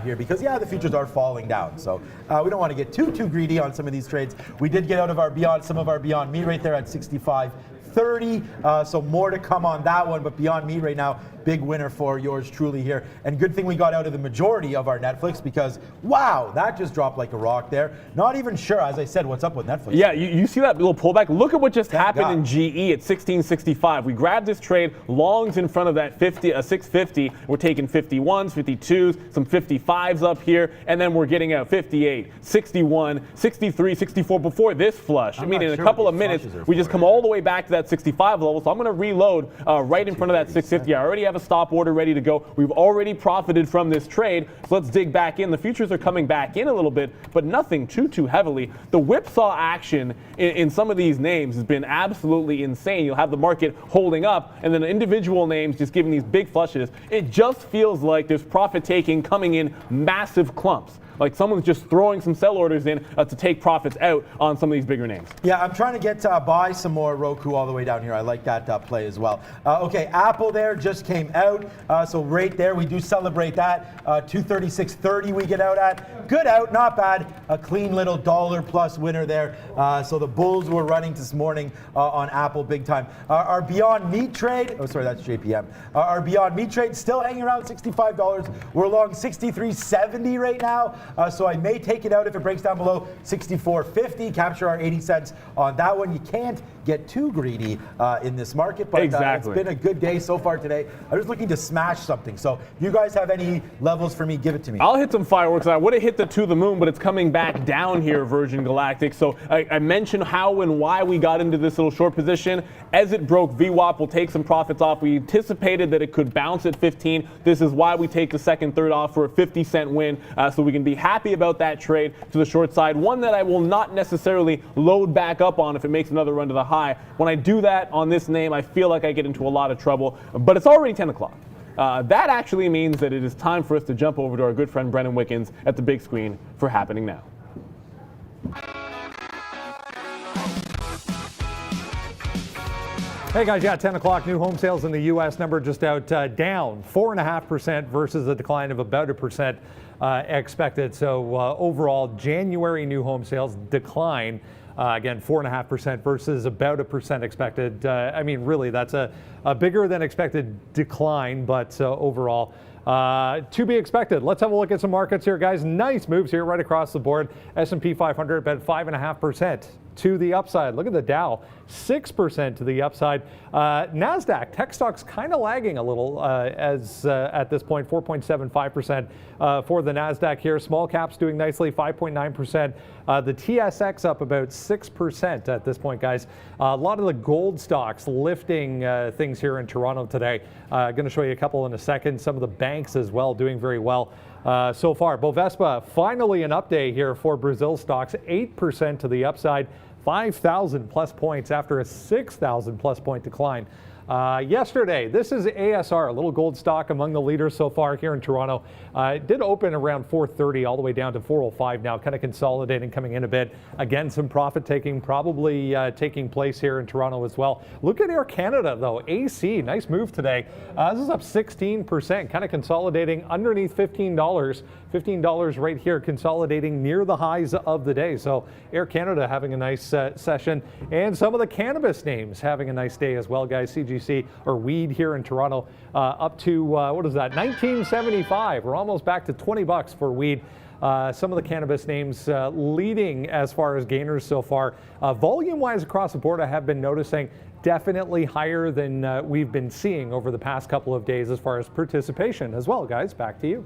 S3: here because, yeah, the futures are falling down. So we don't want to get too greedy on some of these trades. We did get out of some of our Beyond Meat right there at 65.30. So more to come on that one, but Beyond Meat right now, big winner for yours truly here. And good thing we got out of the majority of our Netflix because, wow, that just dropped like a rock there. Not even sure, as I said, what's up with Netflix.
S2: Yeah, you see that little pullback? Look at what just happened in GE at 1665. We grabbed this trade, longs in front of that 650. We're taking 51s, 52s, some 55s up here, and then we're getting out 58, 61, 63, 64 before this flush. I mean, in a couple of minutes, we just come all the way back to that 65 level. So I'm going to reload right in front of that 650. I already have a stop order ready to go. We've already profited from this trade, so let's dig back in. The futures are coming back in a little bit, but nothing too heavily. The whipsaw action in some of these names has been absolutely insane. You'll have the market holding up, and then individual names just giving these big flushes. It just feels like there's profit taking coming in massive clumps. Like someone's just throwing some sell orders in to take profits out on some of these bigger names.
S3: Yeah, I'm trying to get buy some more Roku all the way down here. I like that play as well. Okay, Apple there just came out. So right there, we do celebrate that. 236.30 we get out at. Good out, not bad. A clean little $1+ winner there. So the bulls were running this morning on Apple big time. Our Beyond Meat trade, oh sorry, that's JPM. Our Beyond Meat trade still hanging around $65. We're along 63.70 right now. So I may take it out if it breaks down below 64.50, capture our 80 cents on that one. You can't get too greedy in this market, but it's been a good day so far today. I'm just looking to smash something. So if you guys have any levels for me, give it to me.
S2: I'll hit some fireworks. I would have hit the to the moon, but it's coming back down here, Virgin Galactic. So I mentioned how and why we got into this little short position. As it broke VWAP, we'll take some profits off. We anticipated that it could bounce at 15. This is why we take the second, third off for a 50-cent win, so we can be happy about that trade to the short side. One that I will not necessarily load back up on if it makes another run to the high. When I do that on this name, I feel like I get into a lot of trouble, but it's already 10 o'clock. That actually means that it is time for us to jump over to our good friend Brendan Wickens at the big screen for Happening Now.
S1: Hey guys, yeah, 10 o'clock, new home sales in the U.S. number just out down 4.5% versus a decline of about 1% expected. So overall, January new home sales decline. Again, 4.5% versus about 1% expected. I mean, really, that's a bigger than expected decline, but overall, to be expected. Let's have a look at some markets here, guys. Nice moves here right across the board. S&P 500 about 5.5% to the upside. Look at the Dow, 6% to the upside. NASDAQ, tech stocks kind of lagging a little as at this point, 4.75% for the NASDAQ here. Small caps doing nicely, 5.9%. The TSX up about 6% at this point, guys. A lot of the gold stocks lifting things here in Toronto today. Going to show you a couple in a second. Some of the banks as well doing very well so far. BOVESPA, finally an update here for Brazil stocks, 8% to the upside, 5,000 plus points after a 6,000 plus point decline. Yesterday, this is ASR, a little gold stock among the leaders so far here in Toronto. It did open around 430 all the way down to 405 now, kind of consolidating, coming in a bit. Again, some profit taking probably taking place here in Toronto as well. Look at Air Canada though, AC, nice move today. This is up 16%, kind of consolidating underneath $15. $15 right here, consolidating near the highs of the day. So Air Canada having a nice session, and some of the cannabis names having a nice day as well, guys. CGC or weed here in Toronto up to what is that, $19.75. We're almost back to $20 for weed. Some of the cannabis names leading as far as gainers so far. Volume-wise across the board, I have been noticing definitely higher than we've been seeing over the past couple of days as far as participation as well, guys. Back to you.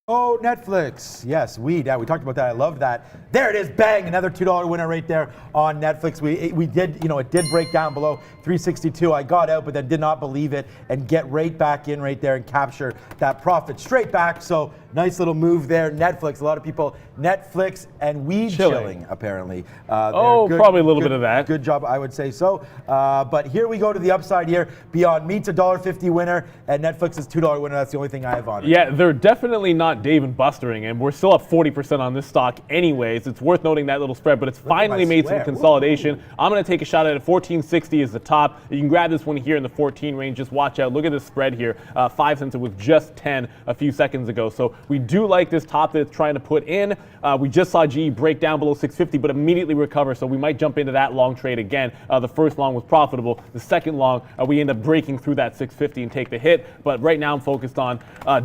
S3: Oh, Netflix. Yes, weed. Yeah, we talked about that. I love that. There it is. Bang. Another $2 winner right there on Netflix. We did, it did break down below 362. I got out, but then did not believe it and get right back in right there and capture that profit straight back. So Nice little move there. Netflix, a lot of people, Netflix and weed chilling apparently.
S2: Probably a little bit of that.
S3: Good job, I would say so. But here we go to the upside here. Beyond Meat's $1.50 winner, and Netflix is $2 winner. That's the only thing I have on it.
S2: Yeah, they're definitely not Dave and Bustering, and we're still up 40% on this stock anyways. It's worth noting that little spread, but it's finally made some consolidation. I'm going to take a shot at it. 1460 is the top. You can grab this one here in the 14 range. Just watch out. Look at this spread here. 5 cents. It was just 10 a few seconds ago. So we do like this top that it's trying to put in. We just saw GE break down below 650, but immediately recover. So we might jump into that long trade again. The first long was profitable. The second long, we end up breaking through that 650 and take the hit. But right now I'm focused on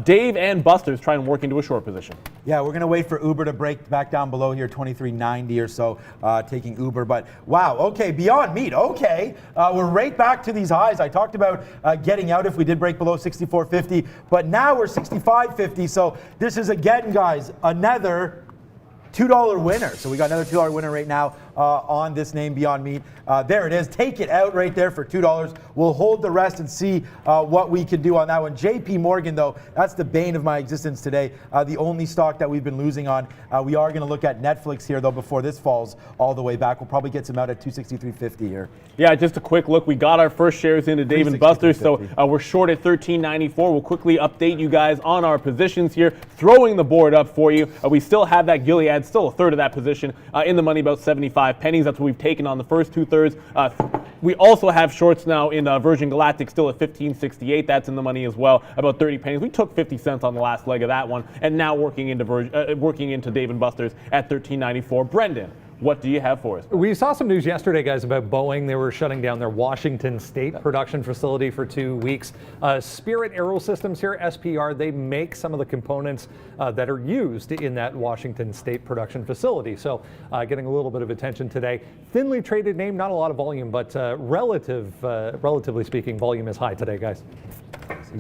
S2: Dave and Buster's trying to work into a short position.
S3: Yeah, we're going to wait for Uber to break back down below here, 23.90 or so, taking Uber. But wow, okay, Beyond Meat, okay. We're right back to these highs. I talked about getting out if we did break below 64.50, but now we're 65.50. So this is again, guys, another $2 winner. So we got another $2 winner right now on this name, Beyond Meat. There it is. Take it out right there for $2. We'll hold the rest and see what we can do on that one. JP Morgan, though, that's the bane of my existence today. The only stock that we've been losing on. We are going to look at Netflix here, though, before this falls all the way back. We'll probably get some out at 263.50 here.
S2: Yeah, just a quick look. We got our first shares into Dave & Buster's, so we're short at 13.94. We'll quickly update you guys on our positions here, throwing the board up for you. We still have that Gilead, still a third of that position in the money, about 75 pennies. That's what we've taken on the first 2/3. We also have shorts now in Virgin Galactic, still at 15.68. That's in the money as well, about 30 pennies. We took 50 cents on the last leg of that one, and now working into Dave & Buster's at 13.94. Brendan, what do you have for us?
S1: We saw some news yesterday, guys, about Boeing. They were shutting down their Washington State production facility for 2 weeks. Spirit Aerosystems here, SPR, they make some of the components that are used in that Washington State production facility. So getting a little bit of attention today. Thinly traded name, not a lot of volume, but relatively speaking, volume is high today, guys.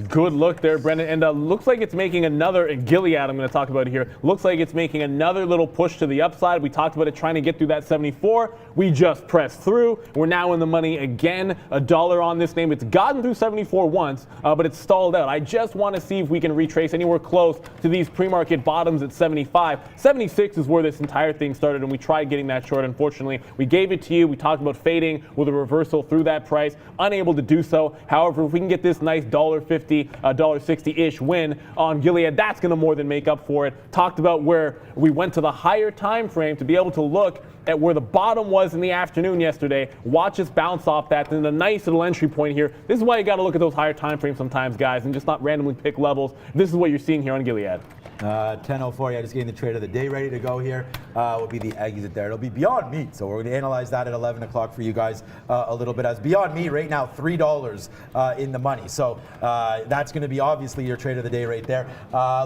S2: Good look there, Brendan. And looks like it's making another, Gilead I'm going to talk about here, looks like it's making another little push to the upside. We talked about it trying to get through that 74. We just pressed through. We're now in the money again. $1 on this name. It's gotten through 74 once, but it's stalled out. I just want to see if we can retrace anywhere close to these pre-market bottoms at 75. 76 is where this entire thing started, and we tried getting that short. Unfortunately, we gave it to you. We talked about fading with a reversal through that price. Unable to do so. However, if we can get this nice $1.50, $1.60-ish win on Gilead, that's going to more than make up for it. Talked about where we went to the higher time frame to be able to look at where the bottom was in the afternoon yesterday. Watch us bounce off that. Then a nice little entry point here. This is why you got to look at those higher time frames sometimes, guys, and just not randomly pick levels. This is what you're seeing here on Gilead.
S3: 10:04, yeah, just getting the trade of the day ready to go here. Will be the exit there. It'll be Beyond Meat, so we're going to analyze that at 11 o'clock for you guys a little bit. As Beyond Meat right now, $3 in the money. So that's going to be obviously your trade of the day right there.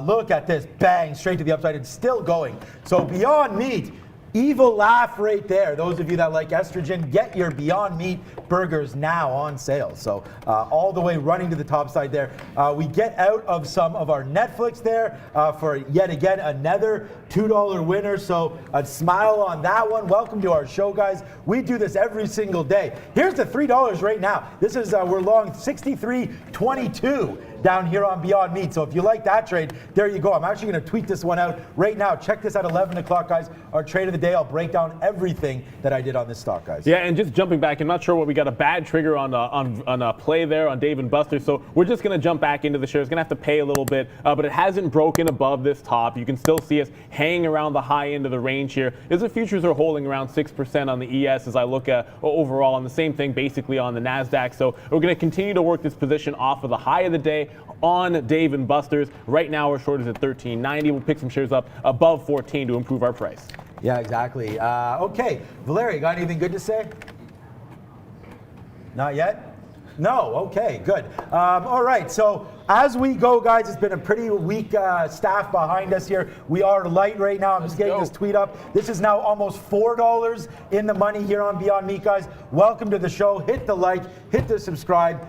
S3: Look at this, bang, straight to the upside. It's still going. So Beyond Meat, evil laugh right there. Those of you that like estrogen, get your Beyond Meat burgers now on sale. So all the way running to the top side there. We get out of some of our Netflix there for yet again another $2 winner. So a smile on that one. Welcome to our show, guys. We do this every single day. Here's the $3 right now. This is, we're long 63.22. down here on Beyond Meat. So if you like that trade, there you go. I'm actually going to tweet this one out right now. Check this at 11 o'clock, guys. Our trade of the day. I'll break down everything that I did on this stock, guys.
S2: Yeah, and just jumping back, I'm not sure what we got a bad trigger on a play there on Dave & Buster's. So we're just going to jump back into the shares. Going to have to pay a little bit, but it hasn't broken above this top. You can still see us hanging around the high end of the range here. As the futures are holding around 6% on the ES as I look at overall on the same thing basically on the NASDAQ. So we're going to continue to work this position off of the high of the day on Dave & Buster's. Right now our short is at 13.90. We'll pick some shares up above 14 to improve our price.
S3: Yeah, exactly. Okay, Valeria, got anything good to say? Not yet? No, okay, good. All right, so as we go, guys, it's been a pretty weak staff behind us here. We are light right now. I'm just getting this tweet up. This is now almost $4 in the money here on Beyond Meat, guys. Welcome to the show. Hit the like, hit the subscribe,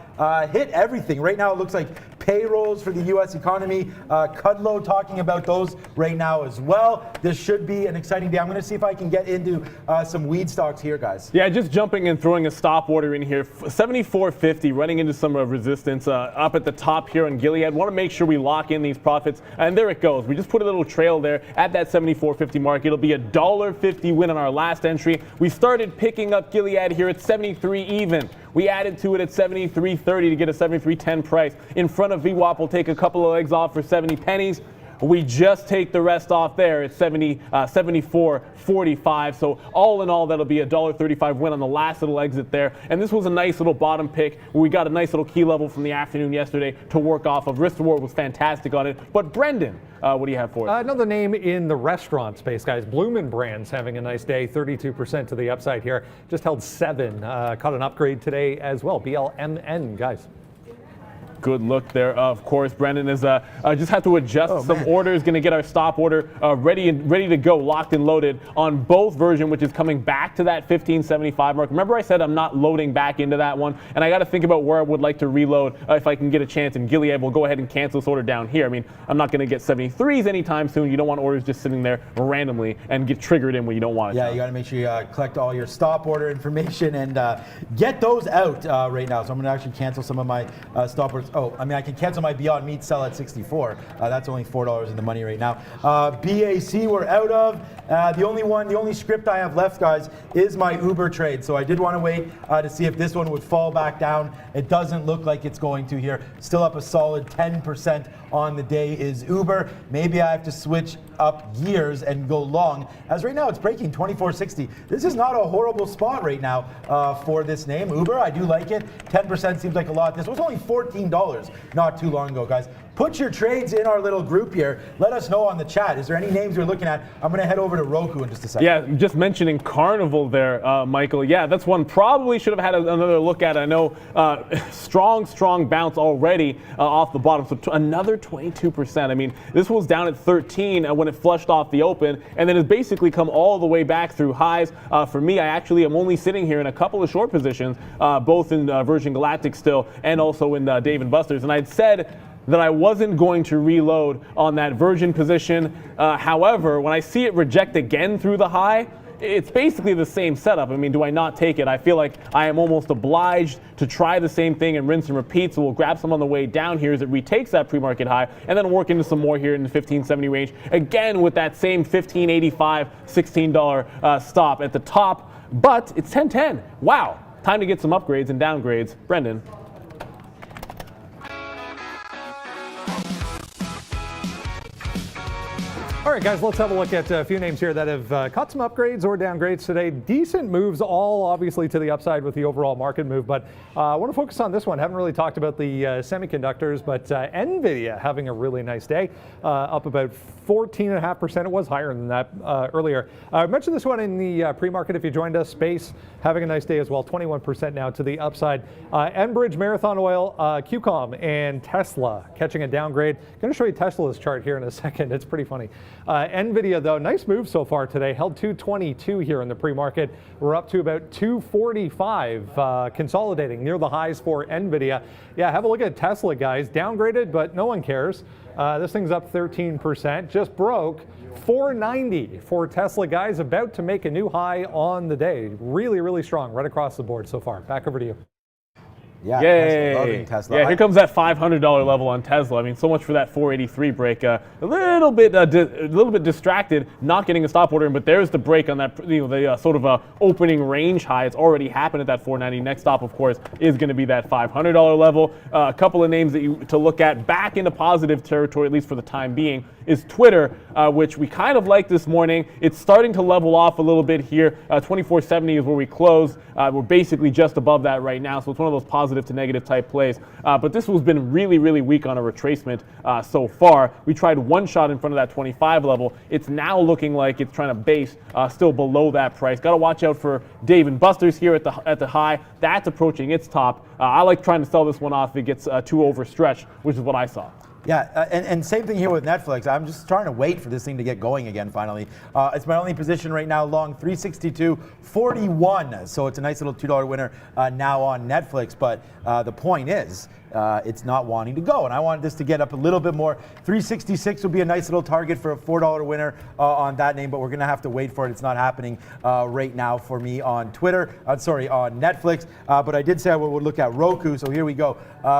S3: hit everything. Right now it looks like payrolls for the U.S. economy. Kudlow talking about those right now as well. This should be an exciting day. I'm going to see if I can get into some weed stocks here, guys.
S2: Yeah, just jumping and throwing a stop order in here. 74.50, running into some resistance up at the top here on Gilead. Want to make sure we lock in these profits. And there it goes. We just put a little trail there at that 74.50 mark. It'll be a $1.50 win on our last entry. We started picking up Gilead here at 73 even. We added to it at 73.30 to get a 73.10 price. In front of VWAP, we'll take a couple of legs off for 70 pennies. We just take the rest off there at 74.45. So all in all, that'll be a $1.35 win on the last little exit there. And this was a nice little bottom pick where we got a nice little key level from the afternoon yesterday to work off of. Risk reward was fantastic on it. But Brendan, what do you have for us?
S1: Another name in the restaurant space, guys. Bloomin' Brands having a nice day, 32% to the upside here. Just held 7. Caught an upgrade today as well. BLMN, guys.
S2: Good look there. Of course, Brendan is just have to adjust some orders. Going to get our stop order ready to go, locked and loaded on both version, which is coming back to that 1575 mark. Remember I said I'm not loading back into that one, and I got to think about where I would like to reload if I can get a chance. And Gilead will go ahead and cancel this order down here. I mean, I'm not going to get 73s anytime soon. You don't want orders just sitting there randomly and get triggered in when you don't want it.
S3: Yeah, you got to make sure you collect all your stop order information and get those out right now. So I'm going to actually cancel some of my stop orders. Oh, I mean, I can cancel my Beyond Meat sell at 64. That's only $4 in the money right now. BAC we're out of. The only script I have left, guys, is my Uber trade. So I did want to wait to see if this one would fall back down. It doesn't look like it's going to here. Still up a solid 10% on the day is Uber. Maybe I have to switch up gears and go long, as right now it's breaking 24.60. This is not a horrible spot right now for this name, Uber. I do like it. 10% seems like a lot. This was only $14 not too long ago, guys. Put your trades in our little group here. Let us know on the chat. Is there any names you're looking at? I'm going to head over to Roku in just a second.
S2: Yeah, just mentioning Carnival there, Michael. Yeah, that's one probably should have had another look at. I know strong bounce already off the bottom. So another 22%. I mean, this was down at 13 when it flushed off the open, and then it's basically come all the way back through highs. For me, I actually am only sitting here in a couple of short positions, both in Virgin Galactic still and also in Dave & Buster's. And I'd said that I wasn't going to reload on that Virgin position. However, when I see it reject again through the high, it's basically the same setup. I mean, do I not take it? I feel like I am almost obliged to try the same thing and rinse and repeat. So we'll grab some on the way down here as it retakes that pre-market high, and then work into some more here in the 1570 range. Again, with that same $15.85, $16 stop at the top, but it's 1010. Wow, time to get some upgrades and downgrades. Brendan.
S1: All right, guys, let's have a look at a few names here that have caught some upgrades or downgrades today. Decent moves, all obviously to the upside with the overall market move. But I want to focus on this one. Haven't really talked about the semiconductors, but NVIDIA having a really nice day, up about 14.5%. It was higher than that earlier. I mentioned this one in the pre-market if you joined us. Space having a nice day as well, 21% now to the upside. Enbridge, Marathon Oil, QCOM, and Tesla catching a downgrade. Going to show you Tesla's chart here in a second. It's pretty funny. NVIDIA, though, nice move so far today. Held 222 here in the pre-market. We're up to about 245, consolidating near the highs for NVIDIA. Yeah, have a look at Tesla, guys. Downgraded, but no one cares. This thing's up 13%. Just broke 490 for Tesla, guys. About to make a new high on the day. Really, really strong right across the board so far. Back over to you.
S3: Yeah,
S2: yay!
S3: Loving Tesla.
S2: Yeah, here comes that $500 level on Tesla. I mean, so much for that 483 break. A little bit distracted, not getting a stop order in, but there's the break on that, the sort of opening range high. It's already happened at that 490. Next stop, of course, is going to be that $500 level. A couple of names to look at back into positive territory, at least for the time being, is Twitter, which we kind of like this morning. It's starting to level off a little bit here. 2470 is where we closed. We're basically just above that right now, so it's one of those positive to negative type plays. But this has been really, really weak on a retracement so far. We tried one shot in front of that 25 level. It's now looking like it's trying to base still below that price. Got to watch out for Dave & Buster's here at the high. That's approaching its top. I like trying to sell this one off if it gets too overstretched, which is what I saw.
S3: Yeah, and same thing here with Netflix. I'm just trying to wait for this thing to get going again finally. It's my only position right now, long 362.41. So it's a nice little $2 winner now on Netflix. But the point is, it's not wanting to go. And I wanted this to get up a little bit more. 366 would be a nice little target for a $4 winner on that name, but we're going to have to wait for it. It's not happening right now for me on Twitter. On Netflix. But I did say I would look at Roku, so here we go.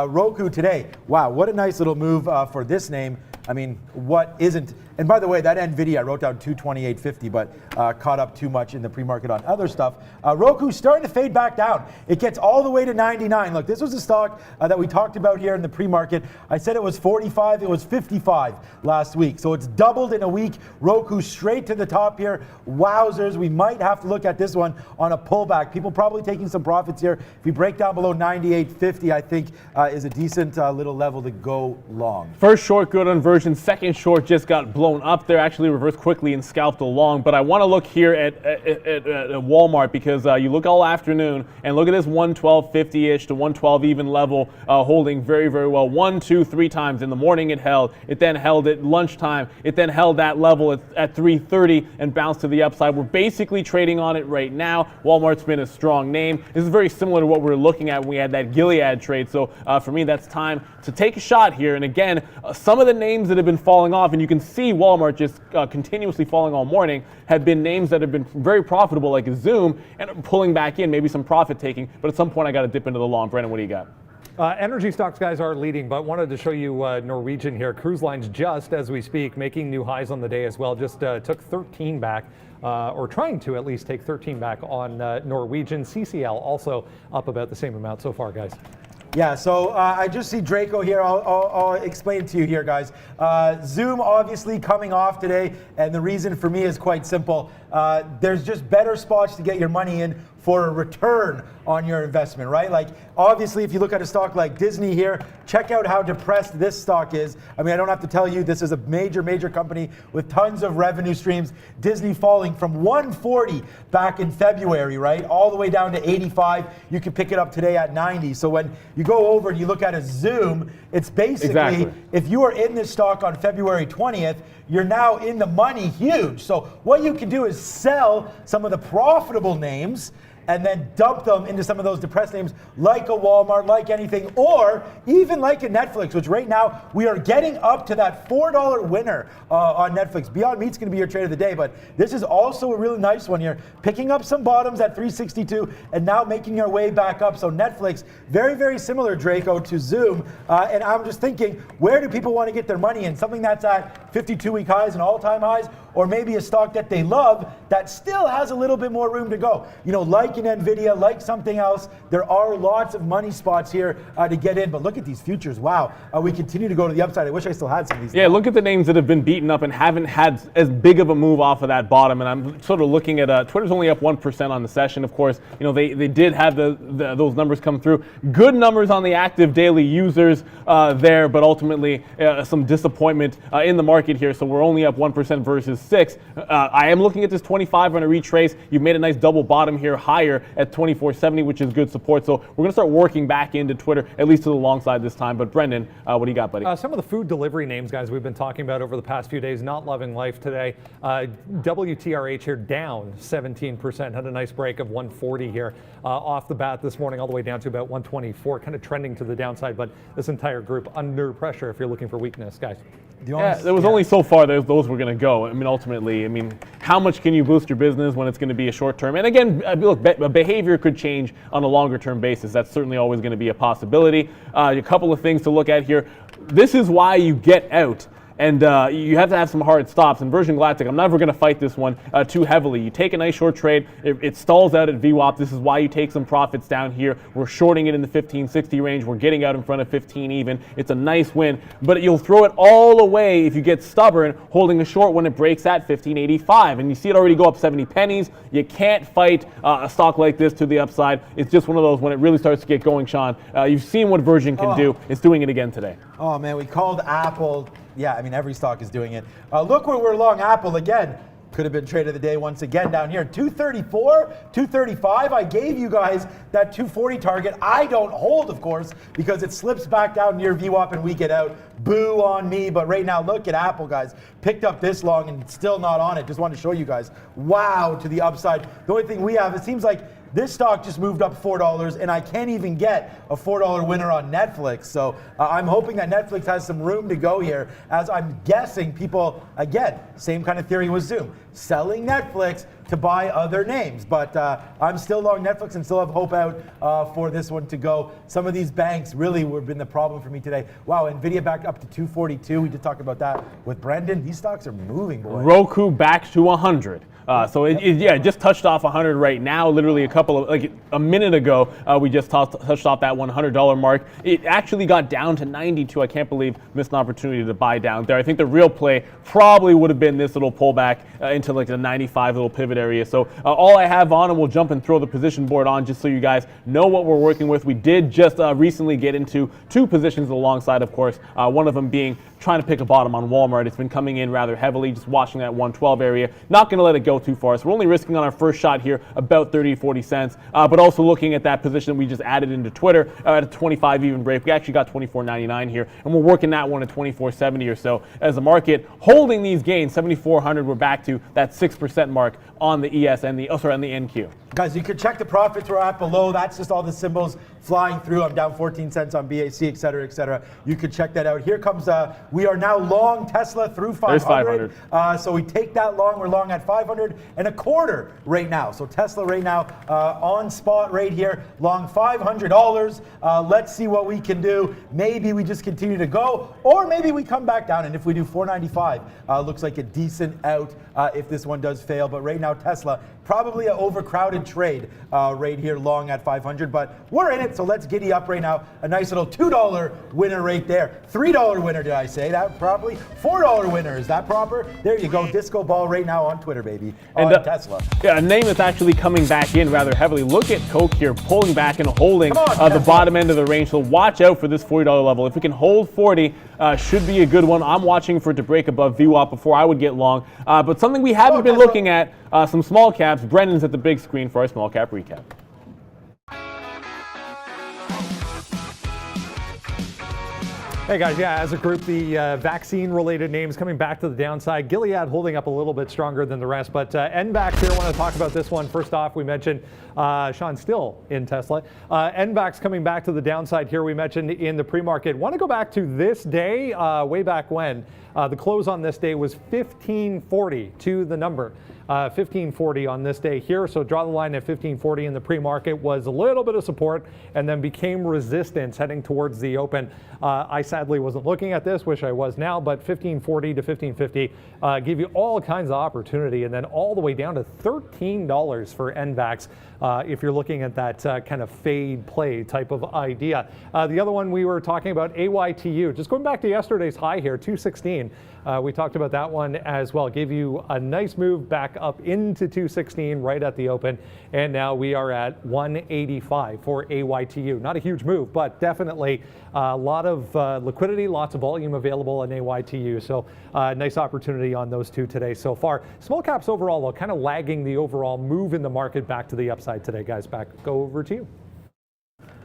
S3: Roku today. Wow, what a nice little move for this name. I mean, what isn't? And by the way, that NVIDIA, I wrote down 228.50, but caught up too much in the pre-market on other stuff. Roku's starting to fade back down. It gets all the way to 99. Look, this was a stock that we talked about here in the pre-market. I said it was 45. It was 55 last week. So it's doubled in a week. Roku straight to the top here. Wowzers. We might have to look at this one on a pullback. People probably taking some profits here. If you break down below 98.50, I think is a decent little level to go long.
S2: First short, good on version. Second short just got blown up there, actually reversed quickly and scalped along. But I want to look here at Walmart because you look all afternoon and look at this 112.50-ish to 112 even level holding very, very well. 1, 2, 3 times in the morning it held. It then held at lunchtime. It then held that level at 3:30 and bounced to the upside. We're basically trading on it right now. Walmart's been a strong name. This is very similar to what we were looking at when we had that Gilead trade. So for me, that's time to take a shot here. And again, some of the names that have been falling off, and you can see Walmart just continuously falling all morning, have been names that have been very profitable, like Zoom, and pulling back in, maybe some profit taking. But at some point, I got to dip into the long. Brendan, what do you got?
S1: Energy stocks, guys, are leading, but wanted to show you Norwegian here. Cruise lines just as we speak, making new highs on the day as well. Just took 13 back, or trying to at least take 13 back on Norwegian. CCL also up about the same amount so far, guys.
S3: Yeah, so I just see Draco here. I'll explain it to you here, guys. Zoom obviously coming off today, and the reason for me is quite simple. There's just better spots to get your money in for a return on your investment, right? Like, obviously, if you look at a stock like Disney here, check out how depressed this stock is. I mean, I don't have to tell you, this is a major, major company with tons of revenue streams. Disney falling from 140 back in February, right? All the way down to 85. You can pick it up today at 90. So when you go over and you look at a Zoom, it's basically, if you are in this stock on February 20th, you're now in the money huge. So what you can do is sell some of the profitable names and then dump them into some of those depressed names like a Walmart, like anything, or even like a Netflix, which right now we are getting up to that $4 winner on Netflix. Beyond Meat's going to be your trade of the day, but this is also a really nice one here. Picking up some bottoms at 362 and now making our way back up. So Netflix, very, very similar, Draco, to Zoom. And I'm just thinking, where do people want to get their money in? Something that's at 52-week highs and all-time highs, or maybe a stock that they love that still has a little bit more room to go. You know, like an NVIDIA, like something else, there are lots of money spots here to get in, but look at these futures. Wow, we continue to go to the upside. I wish I still had some of these.
S2: Yeah, look at the names that have been beaten up and haven't had as big of a move off of that bottom, and I'm sort of looking at, Twitter's only up 1% on the session, of course. You know, they did have those numbers come through. Good numbers on the active daily users there, but ultimately some disappointment in the market here, so we're only up 1% versus 6. I am looking at this 25 on a retrace. You've made a nice double bottom here higher at 24.70, which is good support. So we're going to start working back into Twitter, at least to the long side this time. But Brendan, what do you got, buddy?
S1: Some of the food delivery names, guys, we've been talking about over the past few days, not loving life today. WTRH here down 17%, had a nice break of 140 here off the bat this morning, all the way down to about 124, kind of trending to the downside. But this entire group under pressure if you're looking for weakness, guys.
S2: Yeah, there was only so far those were going to go. I mean, ultimately, how much can you boost your business when it's going to be a short term? And again, look, behavior could change on a longer term basis. That's certainly always going to be a possibility. A couple of things to look at here. This is why you get out. And you have to have some hard stops. And Virgin Galactic, I'm never going to fight this one too heavily. You take a nice short trade. It stalls out at VWAP. This is why you take some profits down here. We're shorting it in the 1560 range. We're getting out in front of 15 even. It's a nice win. But you'll throw it all away if you get stubborn holding a short when it breaks at 1585. And you see it already go up 70 pennies. You can't fight a stock like this to the upside. It's just one of those when it really starts to get going, Sean. You've seen what Virgin can do. It's doing it again today.
S3: Oh, man, we called Apple. Yeah, I mean, every stock is doing it. Look where we're long Apple again. Could have been trade of the day once again down here. 234, 235. I gave you guys that 240 target. I don't hold, of course, because it slips back down near VWAP and we get out. Boo on me. But right now, look at Apple, guys. Picked up this long and still not on it. Just wanted to show you guys. Wow, to the upside. The only thing we have, it seems like this stock just moved up $4, and I can't even get a $4 winner on Netflix. So I'm hoping that Netflix has some room to go here, as I'm guessing people, again, same kind of theory with Zoom, selling Netflix to buy other names. But I'm still long Netflix and still have hope out for this one to go. Some of these banks really have been the problem for me today. Wow, NVIDIA back up to 242. We did talk about that with Brendan. These stocks are moving, boy.
S2: Roku back to 100. So it just touched off 100 right now. Literally a minute ago, we just touched off that $100 mark. It actually got down to 92. I can't believe missed an opportunity to buy down there. I think the real play probably would have been this little pullback into like the 95 little pivot area. So all I have on, and we'll jump and throw the position board on just so you guys know what we're working with. We did just recently get into 2 positions alongside, of course, one of them being trying to pick a bottom on Walmart. It's been coming in rather heavily, just watching that 112 area. Not going to let it go too far. So we're only risking on our first shot here about 30, 40 cents. But also looking at that position we just added into Twitter at a 25 even break. We actually got 24.99 here, and we're working that one at 24.70 or so. As the market holding these gains, 7,400, we're back to that 6% mark on the ES and on the NQ.
S3: Guys, you can check the profits we're at below. That's just all the symbols flying through. I'm down 14 cents on BAC, et cetera, et cetera. You can check that out. Here comes, we are now long Tesla through 500.
S2: There's 500.
S3: So we take that long. We're long at 500.25 right now. So Tesla right now on spot right here, long $500. Let's see what we can do. Maybe we just continue to go, or maybe we come back down. And if we do 495, looks like a decent out if this one does fail. But right now, Tesla, probably an overcrowded trade right here, long at 500, but we're in it, so let's giddy up right now. A nice little $2 winner right there. $3 winner, did I say that properly? $4 winner, is that proper? There you go, disco ball right now on Twitter, baby, on Tesla.
S2: Yeah, a name that's actually coming back in rather heavily. Look at Coke here, pulling back and holding the bottom end of the range, so watch out for this $40 level. If we can hold 40, should be a good one. I'm watching for it to break above VWAP before I would get long, but something we haven't been looking at, some small caps. Brendan's at the big screen for our small cap recap.
S1: Hey guys, yeah, as a group, the vaccine-related names coming back to the downside. Gilead holding up a little bit stronger than the rest, but NBAX here, I want to talk about this one. First off, we mentioned Sean still in Tesla. NBAX coming back to the downside here, we mentioned in the pre-market. Want to go back to this day, way back when. The close on this day was 1540 to the number. 1540 on this day here. So draw the line at 1540 in the pre-market, was a little bit of support and then became resistance heading towards the open. I sadly wasn't looking at this, wish I was now, but 1540 to 1550 give you all kinds of opportunity, and then all the way down to $13 for NVAX if you're looking at that kind of fade play type of idea. The other one we were talking about, AYTU, just going back to yesterday's high here, 216. We talked about that one as well. Gave you a nice move back up into 216 right at the open, and now we are at 185 for AYTU. Not a huge move, but definitely a lot of liquidity, lots of volume available in AYTU. So nice opportunity on those two today so far. Small caps overall, though, kind of lagging the overall move in the market back to the upside today, guys. Back over to you.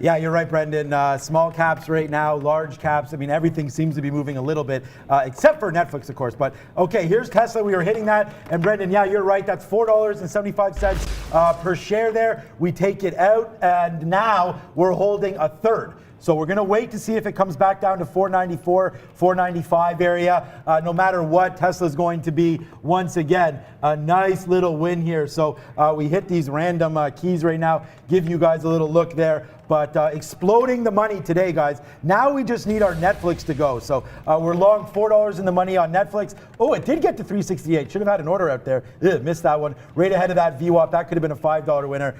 S3: Yeah, you're right, Brendan. Small caps right now, large caps. I mean, everything seems to be moving a little bit, except for Netflix, of course. But okay, here's Tesla. We were hitting that. And Brendan, yeah, you're right. That's $4.75 per share there. We take it out, and now we're holding a third. So we're going to wait to see if it comes back down to 494, 495 area. No matter what, Tesla's going to be, once again, a nice little win here. So we hit these random keys right now. Give you guys a little look there. But exploding the money today, guys. Now we just need our Netflix to go. So we're long $4 in the money on Netflix. Oh, it did get to 368. Should have had an order out there. Missed that one. Right ahead of that VWAP. That could have been a $5 winner.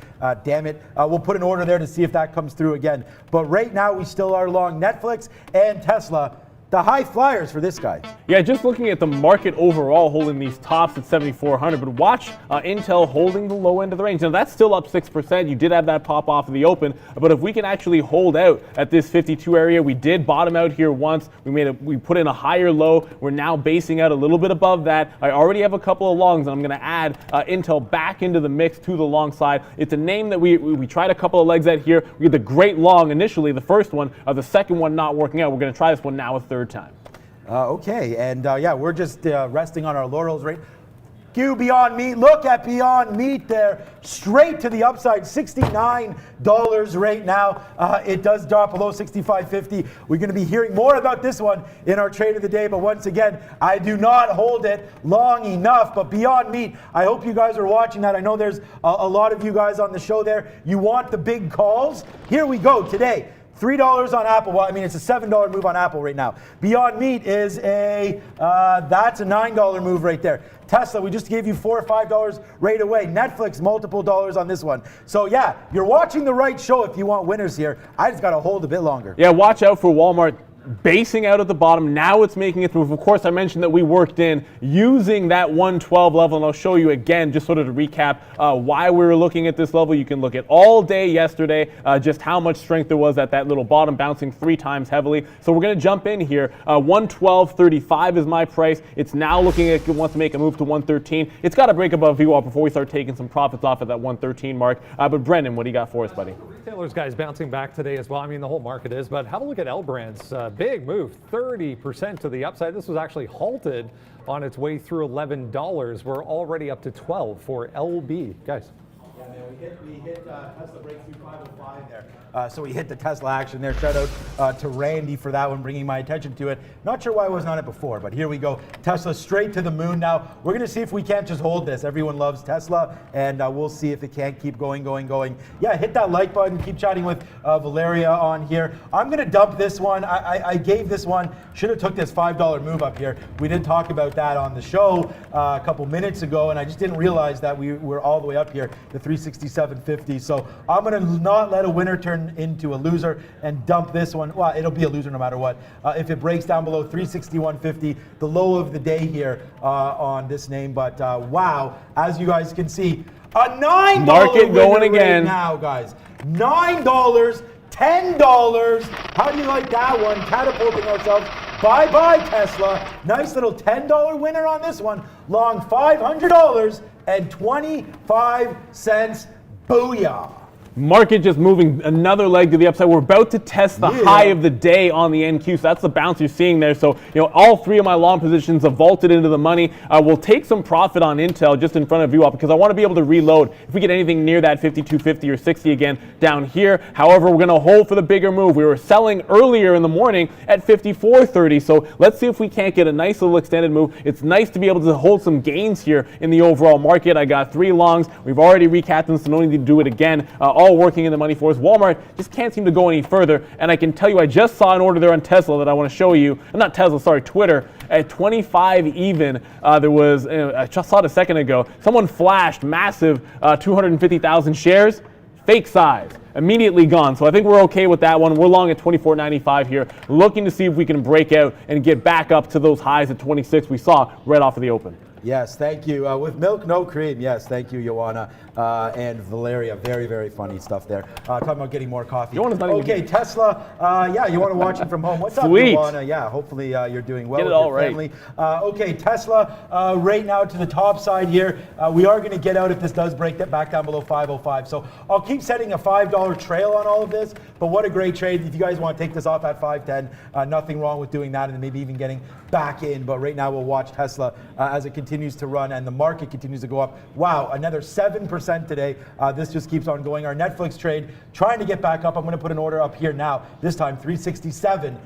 S3: Damn it. We'll put an order there to see if that comes through again. But right now we still are long Netflix and Tesla. the high flyers for this guy.
S2: Yeah, just looking at the market overall holding these tops at 7,400, but watch Intel holding the low end of the range. Now that's still up 6%. You did have that pop off of the open, but if we can actually hold out at this 52 area, we did bottom out here once. We put in a higher low. We're now basing out a little bit above that. I already have a couple of longs, and I'm going to add Intel back into the mix to the long side. It's a name that we tried a couple of legs at here. We had the great long initially, the first one, the second one not working out. We're going to try this one now a third time.
S3: Okay, and yeah, we're just resting on our laurels, right? Q Beyond Meat, look at Beyond Meat there, straight to the upside, $69 right now. It does drop below $65.50. We're going to be hearing more about this one in our trade of the day, but once again, I do not hold it long enough. But Beyond Meat, I hope you guys are watching that. I know there's a lot of you guys on the show there. You want the big calls? Here we go today. $3 on Apple. Well, I mean, it's a $7 move on Apple right now. Beyond Meat is that's a $9 move right there. Tesla, we just gave you $4 or $5 right away. Netflix, multiple dollars on this one. So yeah, you're watching the right show if you want winners here. I just got to hold a bit longer.
S2: Yeah, watch out for Walmart basing out at the bottom. Now it's making its move. Of course, I mentioned that we worked in using that 112 level, and I'll show you again, just sort of to recap why we were looking at this level. You can look at all day yesterday, just how much strength there was at that little bottom, bouncing 3 times heavily. So we're going to jump in here. 112.35 is my price. It's now looking like it wants to make a move to 113. It's got to break above VWAP before we start taking some profits off at that 113 mark. But Brendan, what do you got for us, buddy?
S1: Retailers, guys, bouncing back today as well. I mean, the whole market is, but have a look at L Brands. Big move, 30% to the upside. This was actually halted on its way through $11. We're already up to 12 for LB. Guys.
S3: Yeah, man, we hit Tesla breakthrough 505 there. So we hit the Tesla action there. Shout out to Randy for that one, bringing my attention to it. Not sure why I wasn't on it before, but here we go. Tesla straight to the moon now. We're going to see if we can't just hold this. Everyone loves Tesla, and we'll see if it can't keep going. Yeah, hit that like button. Keep chatting with Valeria on here. I'm going to dump this one. I gave this one, should have took this $5 move up here. We did talk about that on the show a couple minutes ago, and I just didn't realize that we were all the way up here, the 367.50. So I'm going to not let a winner turn into a loser and dump this one. Well, it'll be a loser no matter what. If it breaks down below 361.50, the low of the day here on this name. But wow, as you guys can see, a $9
S2: market going again
S3: right now, guys. $9, $10. How do you like that one? Catapulting ourselves. Bye-bye, Tesla. Nice little $10 winner on this one. Long $500 and 25 cents. Booyah.
S2: Market just moving another leg to the upside. We're about to test the high of the day on the NQ, so that's the bounce you're seeing there. So, you know, all 3 of my long positions have vaulted into the money. We'll take some profit on Intel just in front of VWAP because I want to be able to reload if we get anything near that 52.50 or 60 again down here. However, we're going to hold for the bigger move. We were selling earlier in the morning at 54.30, so let's see if we can't get a nice little extended move. It's nice to be able to hold some gains here in the overall market. I got 3 longs. We've already recapped them, so no need to do it again. All working in the money for us. Walmart just can't seem to go any further, and I can tell you I just saw an order there on Tesla that I want to show you. Not Tesla, sorry, Twitter. At 25 even, there was, I just saw it a second ago, someone flashed massive 250,000 shares, fake size, immediately gone. So I think we're okay with that one. We're long at 24.95 here, looking to see if we can break out and get back up to those highs at 26 we saw right off of the open.
S3: Yes, thank you. With milk, no cream. Yes, thank you, Joanna and Valeria. Very, very funny stuff there. Talking about getting more coffee. Okay, Tesla. Yeah, you want to watch it from home. What's up, Joanna? Yeah, hopefully you're doing well with your family. Okay, Tesla right now to the top side here. We are going to get out if this does break that back down below 505. So I'll keep setting a $5 trail on all of this. But what a great trade. If you guys want to take this off at 510, nothing wrong with doing that and maybe even getting back in. But right now we'll watch Tesla as it continues to run and the market continues to go up. Wow, another 7% today. This just keeps on going. Our Netflix trade trying to get back up. I'm going to put an order up here now. This time 367.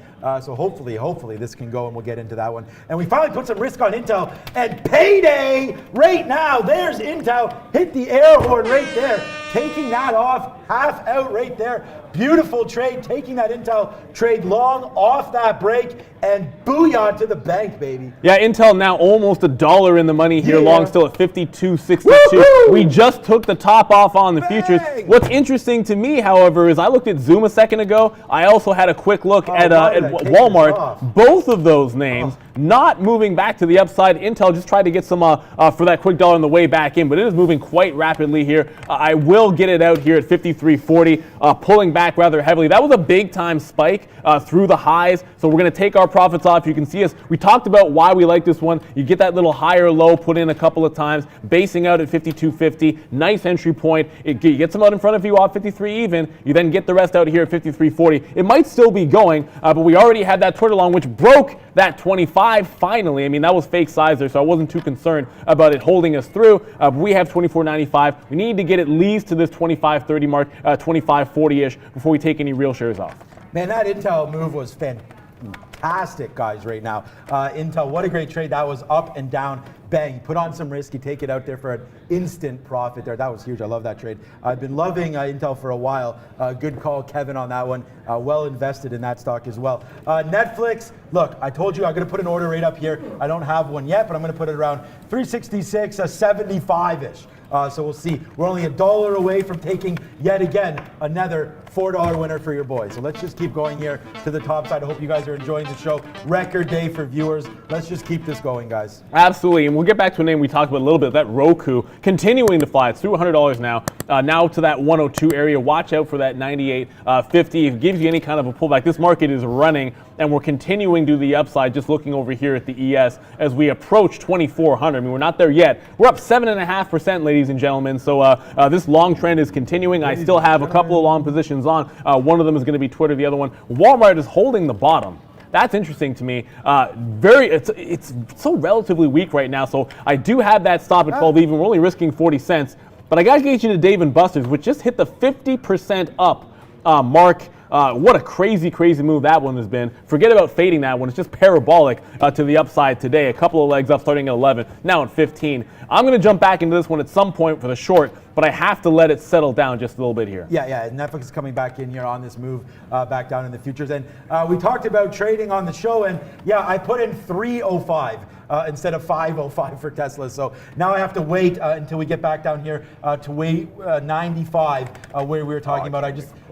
S3: So hopefully this can go and we'll get into that one. And we finally put some risk on Intel and payday right now. There's Intel. Hit the air horn right there. taking that off, half out right there. Beautiful trade, taking that Intel trade long off that break, and booyah to the bank, baby.
S2: Yeah, Intel now almost $1 in the money here, long still at 52.62.
S3: Woo-hoo!
S2: We just took the top off on the
S3: Bang!
S2: futures. What's interesting to me, however, is I looked at Zoom a second ago. I also had a quick look at Walmart. Both of those names not moving back to the upside. Intel just tried to get some for that quick dollar on the way back in, but it is moving quite rapidly here. I will get it out here at 53.40, pulling back rather heavily. That was a big time spike through the highs, so we're going to take our profits off. You can see us. We talked about why we like this one. You get that little higher low put in a couple of times, basing out at 52.50. Nice entry point. You get some out in front of you off 53 even. You then get the rest out here at 53.40. It might still be going, but we already had that Twitter long, which broke that 25 finally. I mean, that was fake size there, so I wasn't too concerned about it holding us through. We have 24.95. We need to get at least to this 25.30 mark, 25.40-ish before we take any real shares off.
S3: Man, that Intel move was fantastic, guys, right now. Intel, what a great trade. That was up and down. Bang, put on some risk, you take it out there for an instant profit there. That was huge. I love that trade. I've been loving Intel for a while. Good call, Kevin, on that one. Well invested in that stock as well. Netflix, look, I told you I'm going to put an order rate up here. I don't have one yet, but I'm going to put it around 366, 75-ish. So we'll see. We're only $1 away from taking, yet again, another $4 winner for your boy. So let's just keep going here to the top side. I hope you guys are enjoying the show. Record day for viewers. Let's just keep this going, guys.
S2: Absolutely, and we'll get back to a name we talked about a little bit, that Roku, continuing to fly. It's through $100 now. Now to that 102 area. Watch out for that 98.50. If it gives you any kind of a pullback, this market is running, and we're continuing to the upside, just looking over here at the ES as we approach 2,400. I mean, we're not there yet. We're up 7.5%, ladies and gentlemen. So this long trend is continuing. I still have a couple of long positions on. One of them is going to be Twitter. The other one, Walmart, is holding the bottom. That's interesting to me. It's so relatively weak right now. So I do have that stop at 12 even. We're only risking 40 cents. But I got to get you to Dave & Buster's, which just hit the 50% up mark. What a crazy, crazy move that one has been. Forget about fading that one. It's just parabolic to the upside today. A couple of legs up starting at 11, now at 15. I'm going to jump back into this one at some point for the short, but I have to let it settle down just a little bit here.
S3: Yeah, Netflix is coming back in here on this move back down in the futures. And we talked about trading on the show, and yeah, I put in 305 instead of 505 for Tesla. So now I have to wait until we get back down here to wait 95 where we were talking about.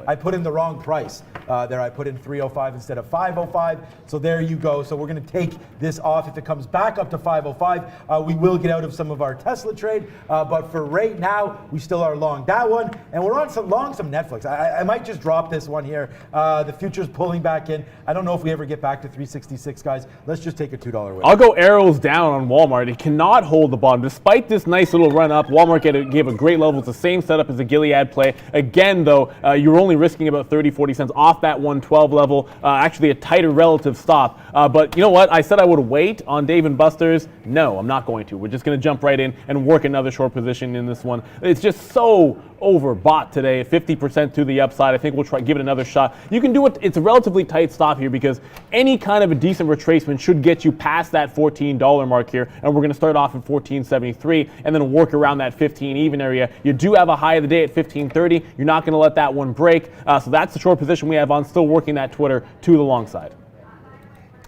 S3: I put in the wrong price there. I put in 305 instead of 505. So there you go. So we're going to take this off. If it comes back up to 505, we will get out of some of our Tesla trade. But for right now, we still are long that one. And we're on long some Netflix. I might just drop this one here. The future's pulling back in. I don't know if we ever get back to 366, guys. Let's just take a $2 win.
S2: I'll go arrows down on Walmart. It cannot hold the bottom. Despite this nice little run up, Walmart gave a great level. It's the same setup as the Gilead play. Again, though, you're only risking about 30, 40 cents off that 112 level. Actually, a tighter relative stop. But you know what? I said I would wait on Dave & Buster's. No, I'm not going to. We're just going to jump right in and work another short position in this one. It's just so overbought today, 50% to the upside. I think we'll give it another shot. You can do it. It's a relatively tight stop here because any kind of a decent retracement should get you past that $14 mark here, and we're going to start off at 14.73 and then work around that 15 even area. You do have a high of the day at 15.30. You're not going to let that one break. So that's the short position we have on, still working that Twitter to the long side.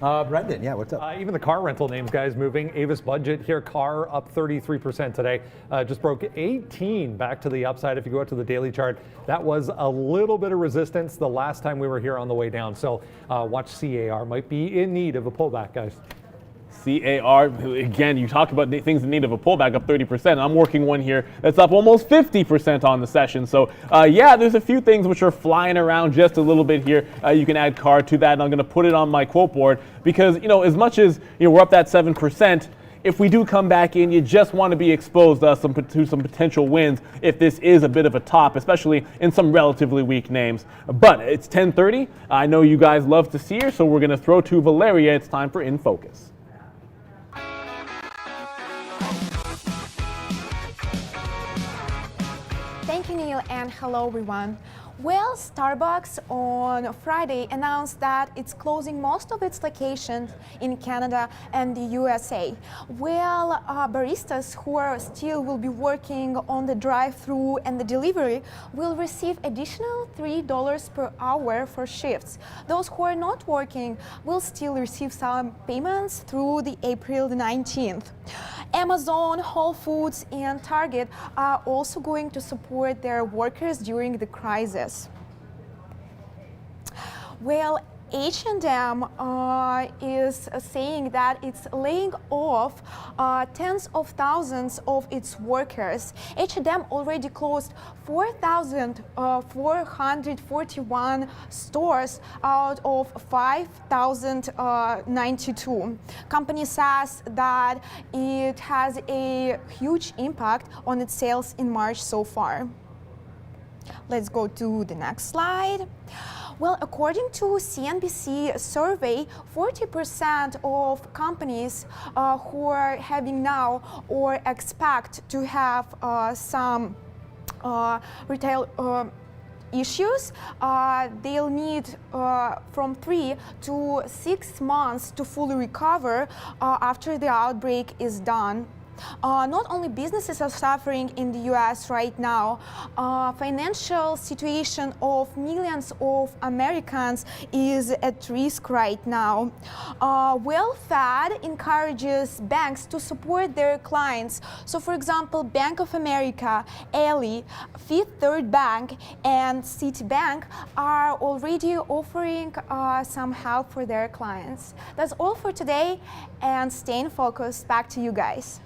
S3: Brendan, yeah, what's up?
S1: Even the car rental names, guys, moving. Avis Budget here, car up 33% today. Just broke 18 back to the upside. If you go out to the daily chart, that was a little bit of resistance the last time we were here on the way down. So watch CAR. Might be in need of a pullback, guys.
S2: CAR, again, you talk about things in need of a pullback, up 30%. I'm working one here that's up almost 50% on the session. So yeah, there's a few things which are flying around just a little bit here. You can add CAR to that, and I'm going to put it on my quote board because, you know, as much as we're up that 7%, if we do come back in, you just want to be exposed to some potential wins if this is a bit of a top, especially in some relatively weak names. But it's 10:30. I know you guys love to see her, so we're going to throw to Valeria. It's time for In Focus.
S4: Thank you, Neil, and hello, everyone. Well, Starbucks on Friday announced that it's closing most of its locations in Canada and the USA. Well, baristas who are still will be working on the drive-through and the delivery will receive additional $3 per hour for shifts. Those who are not working will still receive some payments through the April the 19th. Amazon, Whole Foods, and Target are also going to support their workers during the crisis. Well, H&M is saying that it's laying off tens of thousands of its workers. H&M already closed 4,441 stores out of 5,092. Company says that it has a huge impact on its sales in March so far. Let's go to the next slide. Well, according to CNBC survey, 40% of companies who are having now or expect to have some retail issues, they'll need from 3 to 6 months to fully recover after the outbreak is done. Not only businesses are suffering in the US right now, financial situation of millions of Americans is at risk right now. Well, Fed encourages banks to support their clients. So for example, Bank of America, Ally, Fifth Third Bank, and Citibank are already offering some help for their clients. That's all for today, and staying focused. Back to you guys.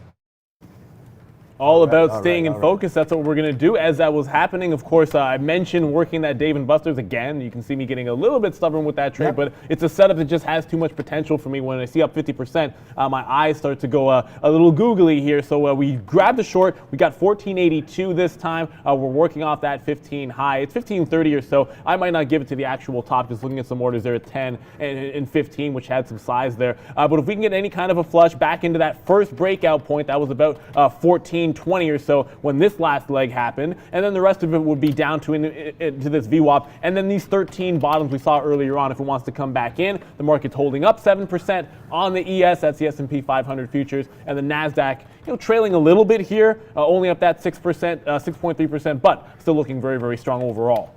S2: All about staying in focus. That's what we're going to do. As that was happening, of course, I mentioned working that Dave & Buster's again. You can see me getting a little bit stubborn with that trade, but it's a setup that just has too much potential for me. When I see up 50%, my eyes start to go a little googly here. So we grabbed the short. We got 1482 this time. We're working off that 15 high. It's 1530 or so. I might not give it to the actual top. Just looking at some orders there at 10 and 15, which had some size there. But if we can get any kind of a flush back into that first breakout point, that was about 1420 or so when this last leg happened, and then the rest of it would be down to this VWAP, and then these 13 bottoms we saw earlier on. If it wants to come back in, the market's holding up 7% on the ES, that's the S&P 500 futures, and the NASDAQ, trailing a little bit here, only up that 6%, 6.3%, but still looking very, very strong overall.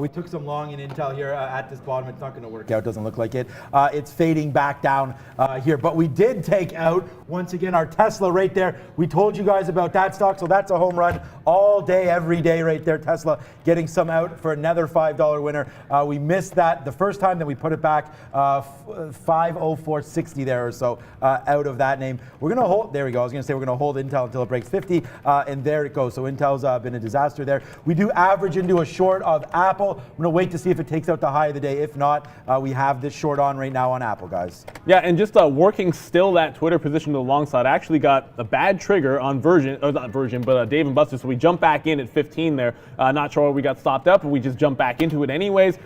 S3: We took some long in Intel here at this bottom. It's not going to work out. Doesn't look like it. It's fading back down here. But we did take out, once again, our Tesla right there. We told you guys about that stock, so that's a home run all day, every day right there. Tesla getting some out for another $5 winner. We missed that the first time, then we put it back 504.60 there or so out of that name. We're going to hold, there we go. I was going to say we're going to hold Intel until it breaks 50, and there it goes. So Intel's been a disaster there. We do average into a short of Apple. I'm going to wait to see if it takes out the high of the day. If not, we have this short on right now on Apple, guys.
S2: Yeah, and just working still that Twitter position to the long side. I actually got a bad trigger on Dave & Buster's. So we jumped back in at 15 there. Not sure why we got stopped up, but we just jumped back into it anyways.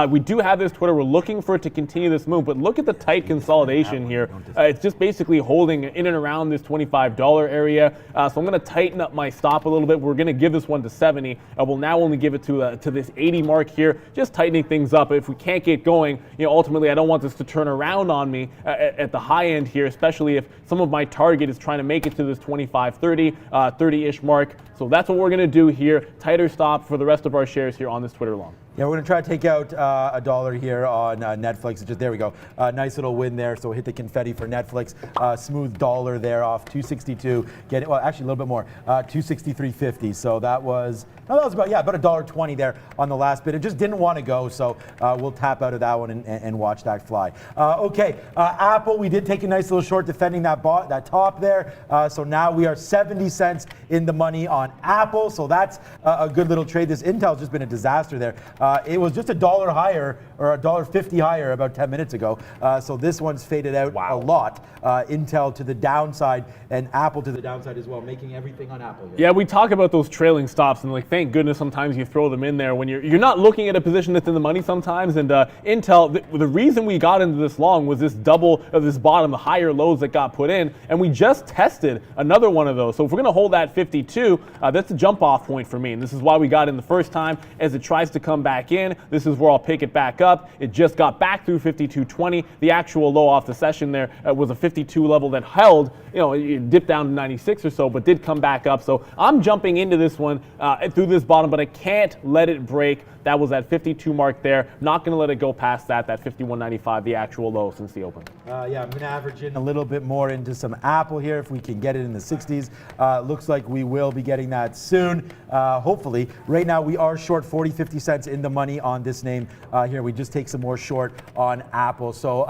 S2: We do have this Twitter. We're looking for it to continue this move, but look at the tight consolidation here. It's just basically holding in and around this $25 area. So I'm going to tighten up my stop a little bit. We're going to give this one to 70. We'll now only give it to this 80 mark here, just tightening things up. If we can't get going, ultimately I don't want this to turn around on me at the high end here, especially if some of my target is trying to make it to this 25, 30, 30-ish mark. So that's what we're going to do here. Tighter stop for the rest of our shares here on this Twitter long.
S3: Yeah, we're going to try to take out $1 here on Netflix. There we go. Nice little win there. So hit the confetti for Netflix. Smooth dollar there off 262. Get it. Well, actually a little bit more. 263.50. So that was about $1.20 there on the last bit. It just didn't want to go. So we'll tap out of that one and watch that fly. Okay. Apple, we did take a nice little short defending that top there. So now we are 70 cents in the money on Apple. So that's a good little trade. This Intel's just been a disaster there. It was just $1 higher or $1.50 higher about 10 minutes ago. So this one's faded out a lot. Intel to the downside and Apple to the downside as well, making everything on Apple here.
S2: Yeah, we talk about those trailing stops, and like, thank goodness sometimes you throw them in there when you're not looking at a position that's in the money sometimes. And Intel, the reason we got into this long was this double of this bottom, the higher lows that got put in, and we just tested another one of those. So if we're going to hold that 52, that's a jump off point for me, and this is why we got in the first time. As it tries to come back in, this is where I'll pick it back up. It just got back through 52.20. The actual low off the session there was a 52 level that held, it dipped down to 96 or so, but did come back up. So I'm jumping into this one through this bottom, but I can't let it break. That was that 52 mark there. Not going to let it go past that 51.95, the actual low since the open.
S3: Yeah, I'm going to average in a little bit more into some Apple here if we can get it in the 60s. Looks like we will be getting that soon, hopefully. Right now we are short 40-50 cents in the money on this name here. We just take some more short on Apple. So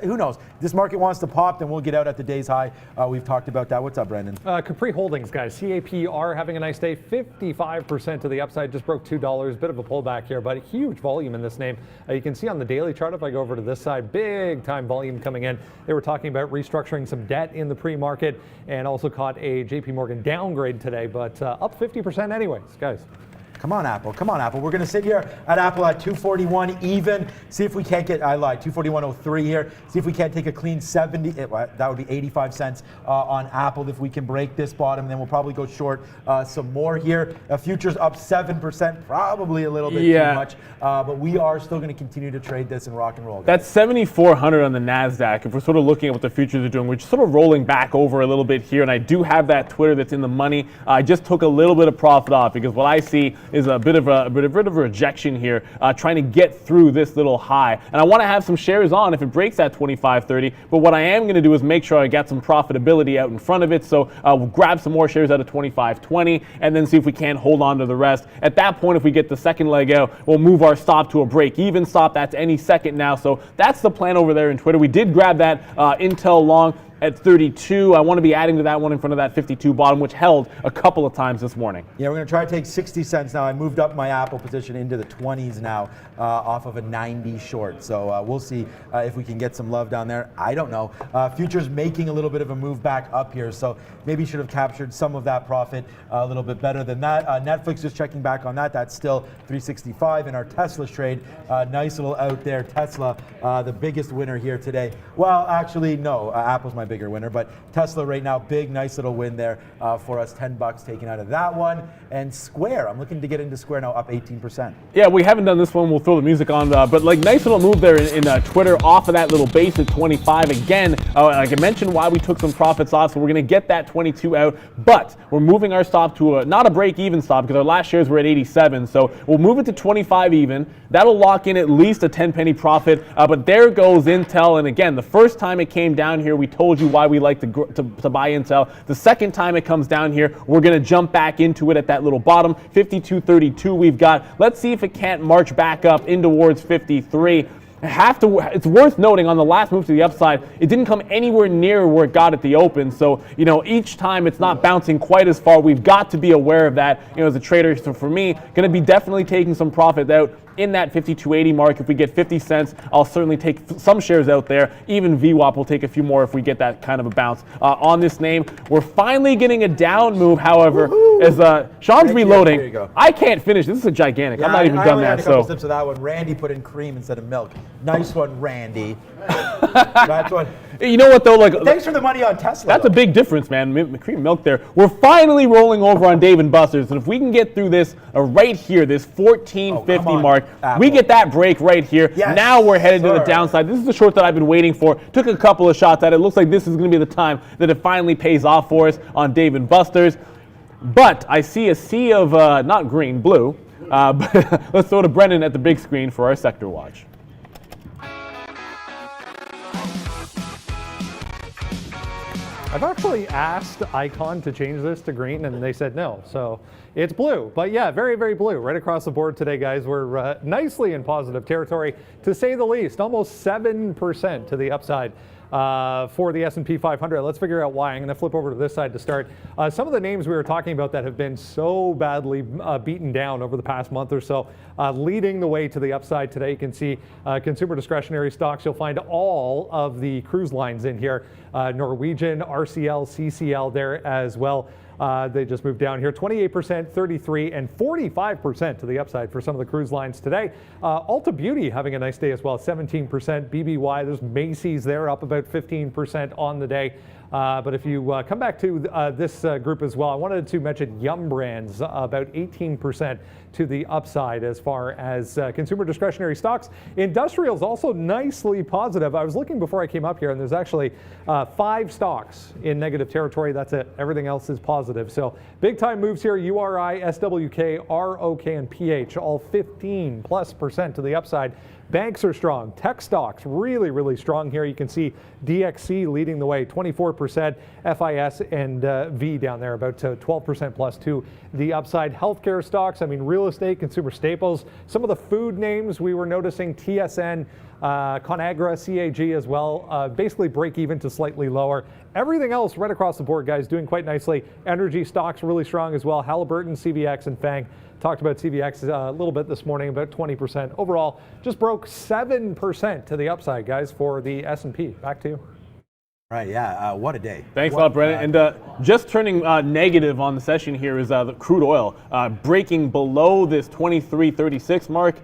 S3: who knows? This market wants to pop, then we'll get out at the day's high. We've talked about that. What's up, Brandon?
S1: Capri Holdings, guys. CAPR having a nice day. 55% to the upside. Just broke $2. Bit of a pullback here, but huge volume in this name. You can see on the daily chart, if I go over to this side, big time volume coming in. They were talking about restructuring some debt in the pre-market and also caught a JP Morgan downgrade today, but up 50% anyways, guys.
S3: Come on, Apple. Come on, Apple. We're going to sit here at Apple at 241 even. See if we can't get, I lied, 241.03 here. See if we can't take a clean 70. That would be 85 cents on Apple if we can break this bottom. Then we'll probably go short some more here. Futures up 7%, probably a little bit too much. But we are still going to continue to trade this and rock and roll, guys.
S2: That's 7,400 on the NASDAQ. If we're sort of looking at what the futures are doing, we're just sort of rolling back over a little bit here. And I do have that Twitter that's in the money. I just took a little bit of profit off because what I see is a bit of a rejection here, trying to get through this little high. And I want to have some shares on if it breaks that 25.30. But what I am going to do is make sure I get some profitability out in front of it. So we'll grab some more shares out of 25.20 and then see if we can't hold on to the rest. At that point, if we get the second leg out, we'll move our stop to a break-even stop. That's any second now. So that's the plan over there in Twitter. We did grab that Intel long at 32. I want to be adding to that one in front of that 52 bottom, which held a couple of times this morning.
S3: Yeah, we're going to try to take 60 cents now. I moved up my Apple position into the 20s now off of a 90 short. So we'll see if we can get some love down there. I don't know. Futures making a little bit of a move back up here. So maybe should have captured some of that profit a little bit better than that. Netflix just checking back on that. That's still 365 in our Tesla trade. Nice little out there. Tesla, the biggest winner here today. Well, actually, no. Apple's my bigger winner, but Tesla right now, big, nice little win there for us. $10 taken out of that one. And Square, I'm looking to get into Square now, up 18%.
S2: Yeah, we haven't done this one. We'll throw the music on, but like nice little move there in Twitter off of that little base at 25. Again, like I mentioned, why we took some profits off, so we're going to get that 22 out, but we're moving our stop to not a break-even stop because our last shares were at 87, so we'll move it to 25 even. That'll lock in at least a 10 penny profit, but there goes Intel, and again, the first time it came down here, we told you why we like to buy Intel. The second time it comes down here, we're going to jump back into it at that little bottom. 52.32 we've got. Let's see if it can't march back up in towards 53. It's worth noting on the last move to the upside, it didn't come anywhere near where it got at the open. So, each time it's not bouncing quite as far. We've got to be aware of that, as a trader. So for me, going to be definitely taking some profit out in that 52.80 mark. If we get 50 cents, I'll certainly take some shares out there. Even VWAP will take a few more if we get that kind of a bounce on this name. We're finally getting a down move, however, as Sean's reloading.
S3: There you go.
S2: I can't finish. This is a gigantic.
S3: Yeah,
S2: I'm not even done that.
S3: I had a couple sips of that one. Randy put in cream instead of milk. Nice one, Randy. That's what.
S2: You know what though?
S3: Thanks for the money on Tesla.
S2: That's a big difference, man. Cream milk there. We're finally rolling over on Dave & Buster's, and if we can get through this right here, this 14.50 mark,
S3: Apple.
S2: we get that break right here.
S3: Yes,
S2: now we're headed to the downside. This is the short that I've been waiting for. Took a couple of shots at it. Looks like this is going to be the time that it finally pays off for us on Dave & Buster's. But I see a sea of not green, blue. But let's throw to Brendan at the big screen for our sector watch.
S1: I've actually asked Icon to change this to green, and they said no. So it's blue. But yeah, very, very blue right across the board today, guys. We're nicely in positive territory, to say the least. Almost 7% to the upside. for the S&P 500. Let's figure out why. I'm going to flip over to this side to start. Some of the names we were talking about that have been so badly beaten down over the past month or so, leading the way to the upside today. You can see consumer discretionary stocks. You'll find all of the cruise lines in here. Norwegian, RCL, CCL there as well. They just moved down here 28%, 33%, and 45% to the upside for some of the cruise lines today. Ulta Beauty having a nice day as well, 17%. BBY, there's Macy's there up about 15% on the day. But if you come back to this group as well, I wanted to mention Yum Brands, about 18% to the upside as far as consumer discretionary stocks. Industrials also nicely positive. I was looking before I came up here, and there's actually 5 stocks in negative territory. That's it. Everything else is positive. So big time moves here. URI, SWK, ROK, and PH, all 15+% to the upside. Banks are strong. Tech stocks really, really strong here. You can see DXC leading the way, 24%. FIS and V down there, about 12% plus to the upside. Healthcare stocks, I mean, real estate, consumer staples. Some of the food names we were noticing, TSN, Conagra, CAG as well, basically break even to slightly lower. Everything else right across the board, guys, doing quite nicely. Energy stocks really strong as well. Halliburton, CVX, and FANG. Talked about CVX a little bit this morning, about 20%. Overall, just broke 7% to the upside, guys, for the S&P. Back to you.
S3: Right, yeah, what a day.
S2: Thanks a lot, Brendan. And just turning negative on the session here is the crude oil breaking below this 23.36 mark.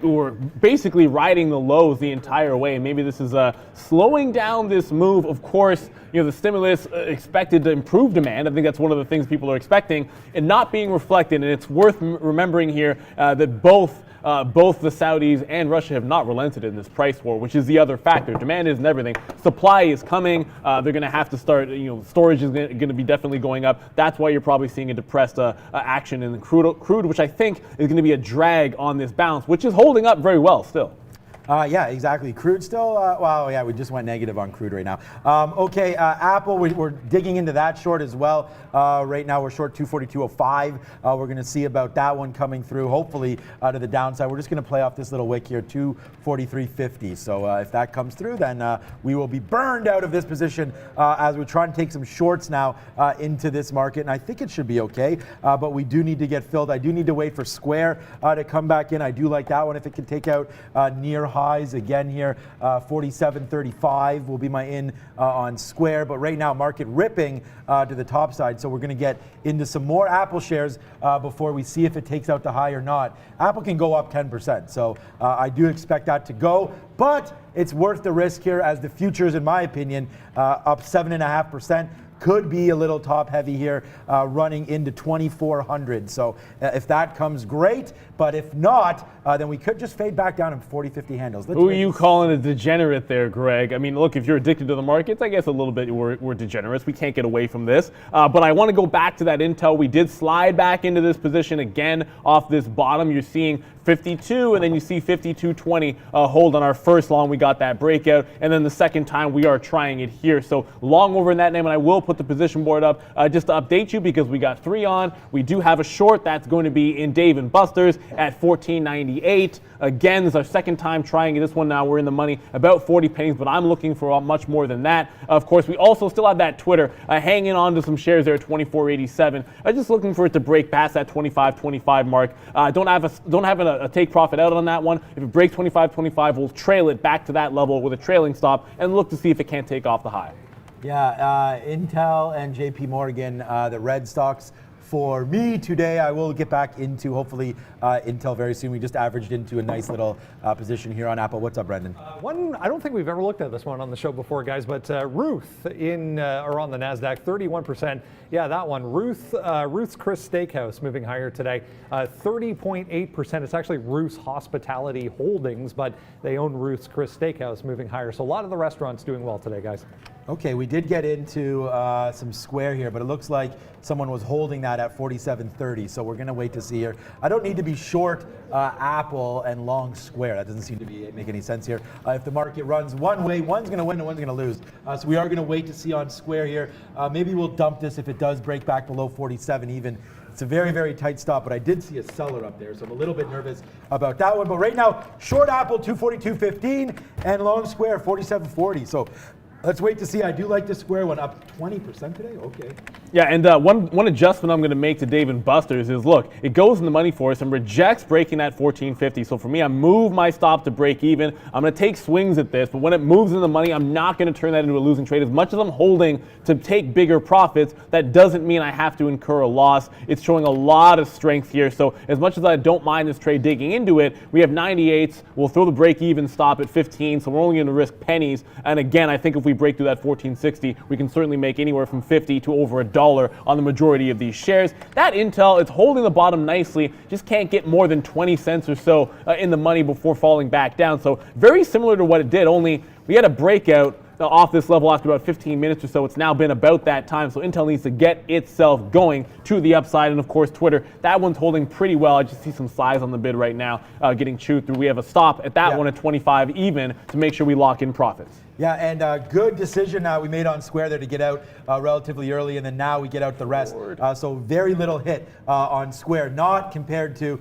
S2: We're basically riding the lows the entire way. Maybe this is slowing down this move. Of course, you know, the stimulus expected to improve demand. I think that's one of the things people are expecting and not being reflected. And it's worth remembering here that both the Saudis and Russia have not relented in this price war, which is the other factor. Demand isn't everything. Supply is coming. They're going to have to start, storage is going to be definitely going up. That's why you're probably seeing a depressed action in the crude, which I think is going to be a drag on this bounce, which is holding up very well still.
S3: Yeah, exactly. Crude still, wow, yeah, we just went negative on crude right now. Okay, Apple, we're digging into that short as well. Right now we're short 242.05. We're going to see about that one coming through, hopefully to the downside. We're just going to play off this little wick here, 243.50. So if that comes through, then we will be burned out of this position as we're trying to take some shorts now into this market. And I think it should be okay, but we do need to get filled. I do need to wait for Square to come back in. I do like that one if it can take out near highs again here. 47.35 will be my in on Square, but right now market ripping to the top side, so we're going to get into some more Apple shares before we see if it takes out the high or not. Apple can go up 10%, so I do expect that to go, but it's worth the risk here as the futures, in my opinion, up 7.5%. Could be a little top heavy here, running into 2,400. So if that comes, great. But if not, then we could just fade back down in 40, 50 handles.
S2: Who are you calling a degenerate there, Greg? I mean, look, if you're addicted to the markets, I guess a little bit we're degenerates. We can't get away from this. But I want to go back to that Intel. We did slide back into this position again off this bottom. You're seeing 52, and then you see 52.20 hold on our first long. We got that breakout, and then the second time we are trying it here. So long over in that name, and I will put the position board up just to update you because we got 3 on. We do have a short that's going to be in Dave & Buster's at 14.98. Again, this is our second time trying this one now. We're in the money about 40 pennies, but I'm looking for much more than that. Of course, we also still have that Twitter hanging on to some shares there at 24.87. I'm just looking for it to break past that 25.25 mark. Don't have a take profit out on that one. If it breaks 25.25, we'll trail it back to that level with a trailing stop and look to see if it can't take off the high.
S3: Yeah, Intel and JP Morgan, the red stocks. For me today, I will get back into hopefully Intel very soon. We just averaged into a nice little position here on Apple. What's up, Brendan?
S1: One, I don't think we've ever looked at this one on the show before, guys, but Ruth or on the NASDAQ, 31%. Yeah, that one. Ruth's Chris Steakhouse moving higher today, 30.8%. It's actually Ruth's Hospitality Holdings, but they own Ruth's Chris Steakhouse moving higher. So a lot of the restaurants doing well today, guys.
S3: Okay, we did get into some Square here, but it looks like someone was holding that at 47.30, so we're going to wait to see here. I don't need to be short Apple and long Square. That doesn't seem to make any sense here. If the market runs one way, one's going to win and one's going to lose. So we are going to wait to see on Square here. Maybe we'll dump this if it does break back below 47 even. It's a very, very tight stop, but I did see a seller up there, so I'm a little bit nervous about that one. But right now, short Apple 242.15 and long Square 47.40. So Let's wait to see. I do like the Square one, up 20% today. Okay.
S2: Yeah, and one adjustment I'm going to make to Dave & Buster's is, look, it goes in the money for us and rejects breaking that 1450. So for me, I move my stop to break even. I'm going to take swings at this, but when it moves in the money, I'm not going to turn that into a losing trade. As much as I'm holding to take bigger profits, that doesn't mean I have to incur a loss. It's showing a lot of strength here. So as much as I don't mind this trade digging into it, we have 98s. We'll throw the break even stop at 15, so we're only going to risk pennies. And again, I think if we break through that 1460, we can certainly make anywhere from 50 to over $1 on the majority of these shares. That Intel, it's holding the bottom nicely, just can't get more than 20 cents or so in the money before falling back down. So very similar to what it did, only we had a breakout off this level after about 15 minutes or so. It's now been about that time, so Intel needs to get itself going to the upside. And of course, Twitter, that one's holding pretty well. I just see some size on the bid right now getting chewed through. We have a stop at that one at 25 even to make sure we lock in profits.
S3: Yeah, and good decision we made on Square there to get out relatively early, and then now we get out the rest. So very little hit on Square, not compared to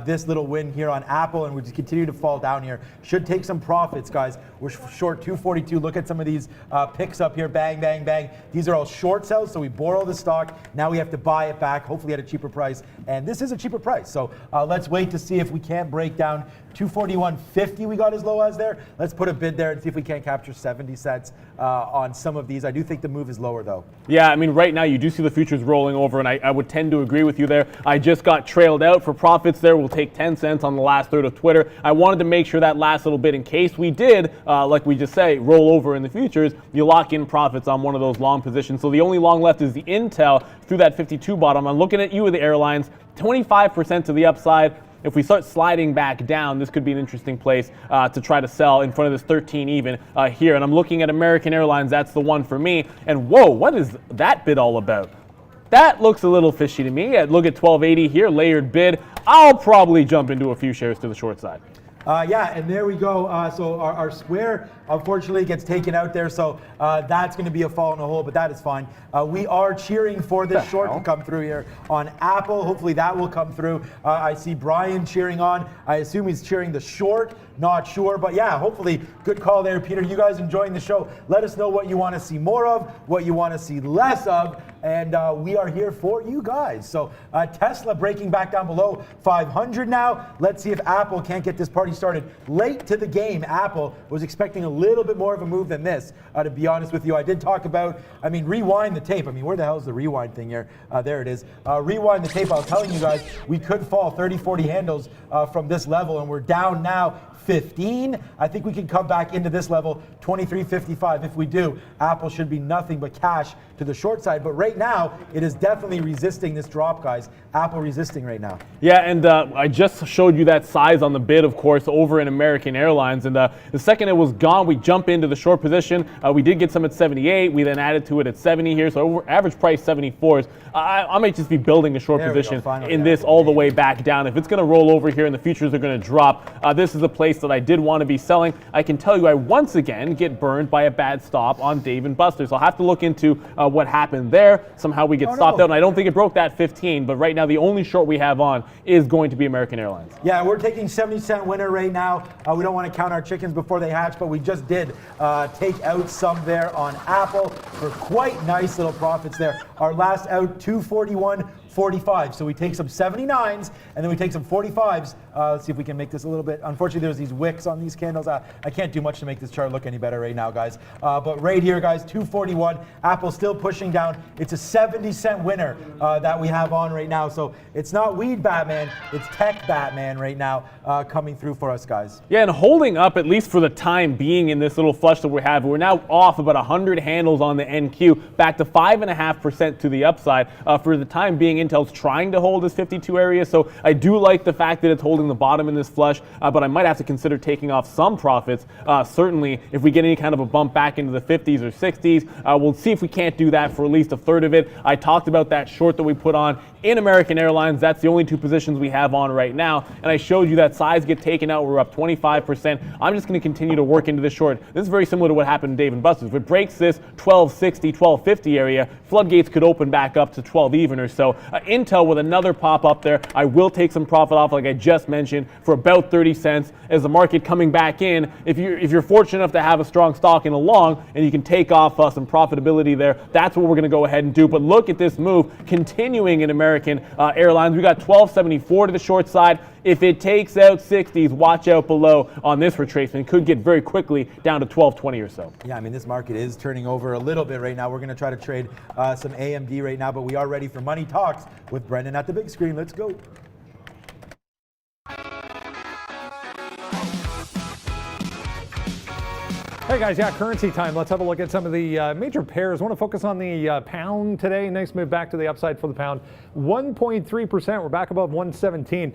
S3: this little win here on Apple, and we just continue to fall down here. Should take some profits, guys. We're short 242. Look at some of these picks up here. Bang, bang, bang. These are all short sells, so we borrow the stock. Now we have to buy it back, hopefully at a cheaper price, and this is a cheaper price. So let's wait to see if we can't break down 241.50 we got as low as there. Let's put a bid there and see if we can't capture 70 cents on some of these. I do think the move is lower though.
S2: Yeah, I mean, right now you do see the futures rolling over, and I would tend to agree with you there. I just got trailed out for profits there. We'll take 10 cents on the last third of Twitter. I wanted to make sure that last little bit, in case we did, like we just say, roll over in the futures, you lock in profits on one of those long positions. So the only long left is the Intel through that 52 bottom. I'm looking at you with the airlines, 25% to the upside. If we start sliding back down, this could be an interesting place to try to sell in front of this 13 even here. And I'm looking at American Airlines. That's the one for me. And whoa, what is that bid all about? That looks a little fishy to me. Look at 1280 here, layered bid. I'll probably jump into a few shares to the short side.
S3: Yeah, and there we go. So our Square, unfortunately, gets taken out there. So that's going to be a fall in the hole, but that is fine. We are cheering for this short to come through here on Apple. Hopefully that will come through. I see Brian cheering on. I assume he's cheering the short. Not sure, but yeah, hopefully good call there, Peter. You guys enjoying the show. Let us know what you want to see more of, what you want to see less of, and we are here for you guys. So Tesla breaking back down below 500 now. Let's see if Apple can't get this party started. Late to the game, Apple was expecting a little bit more of a move than this, to be honest with you. I did talk about, rewind the tape. Where the hell is the rewind thing here? There it is. Rewind the tape. I was telling you guys, we could fall 30, 40 handles from this level, and we're down now 15. I think we can come back into this level, 23.55. If we do, Apple should be nothing but cash to the short side. But right now, it is definitely resisting this drop, guys. Apple resisting right now. Yeah, and I just showed you that size on the bid, of course, over in American Airlines. And the second it was gone, we jump into the short position. We did get some at 78. We then added to it at 70 here. So average price 74s. I might just be building a short position in this all the way back down. If it's going to roll over here and the futures are going to drop, this is a place that I did want to be selling. I can tell you I once again get burned by a bad stop on Dave & Buster's. I'll have to look into what happened there. Somehow we get stopped out, and I don't think it broke that 15, but right now the only short we have on is going to be American Airlines. Yeah, we're taking 70-cent winner right now. We don't want to count our chickens before they hatch, but we just did take out some there on Apple for quite nice little profits there. Our last out, 241.45. So we take some 79s and then we take some 45s. Let's see if we can make this a little bit. Unfortunately, there's these wicks on these candles. I can't do much to make this chart look any better right now, guys. But right here, guys, 241. Apple still pushing down. It's a 70-cent winner that we have on right now. So it's not weed Batman, it's tech Batman right now coming through for us, guys. Yeah, and holding up at least for the time being in this little flush that we have. We're now off about 100 handles on the NQ, back to 5.5% to the upside. For the time being, Intel's trying to hold this 52 area, so I do like the fact that it's holding the bottom in this flush, but I might have to consider taking off some profits. Certainly, if we get any kind of a bump back into the 50s or 60s, we'll see if we can't do that for at least a third of it. I talked about that short that we put on in American Airlines. That's the only two positions we have on right now, and I showed you that size get taken out. We're up 25%. I'm just going to continue to work into this short. This is very similar to what happened in Dave & Buster's. If it breaks this 1260, 1250 area, floodgates could open back up to 12 even or so. Intel with another pop up there. I will take some profit off like I just
S2: just mentioned for about 30 cents as the market coming back in. If you're fortunate enough to have a strong stock in a long and you can take off some profitability there, that's what we're going to go ahead and do. But look at this move continuing in American Airlines. We got 12.74 to the short side. If it takes out 60s, watch out below on this retracement. It could get very quickly down to 12.20 or so.
S3: Yeah, I mean, this market is turning over a little bit right now. We're going to try to trade some AMD right now, but we are ready for Money Talks with Brendan at the big screen. Let's go.
S1: Hey guys, yeah, currency time. Let's have a look at some of the major pairs. I want to focus on the pound today. Nice move back to the upside for the pound. 1.3%. We're back above 117.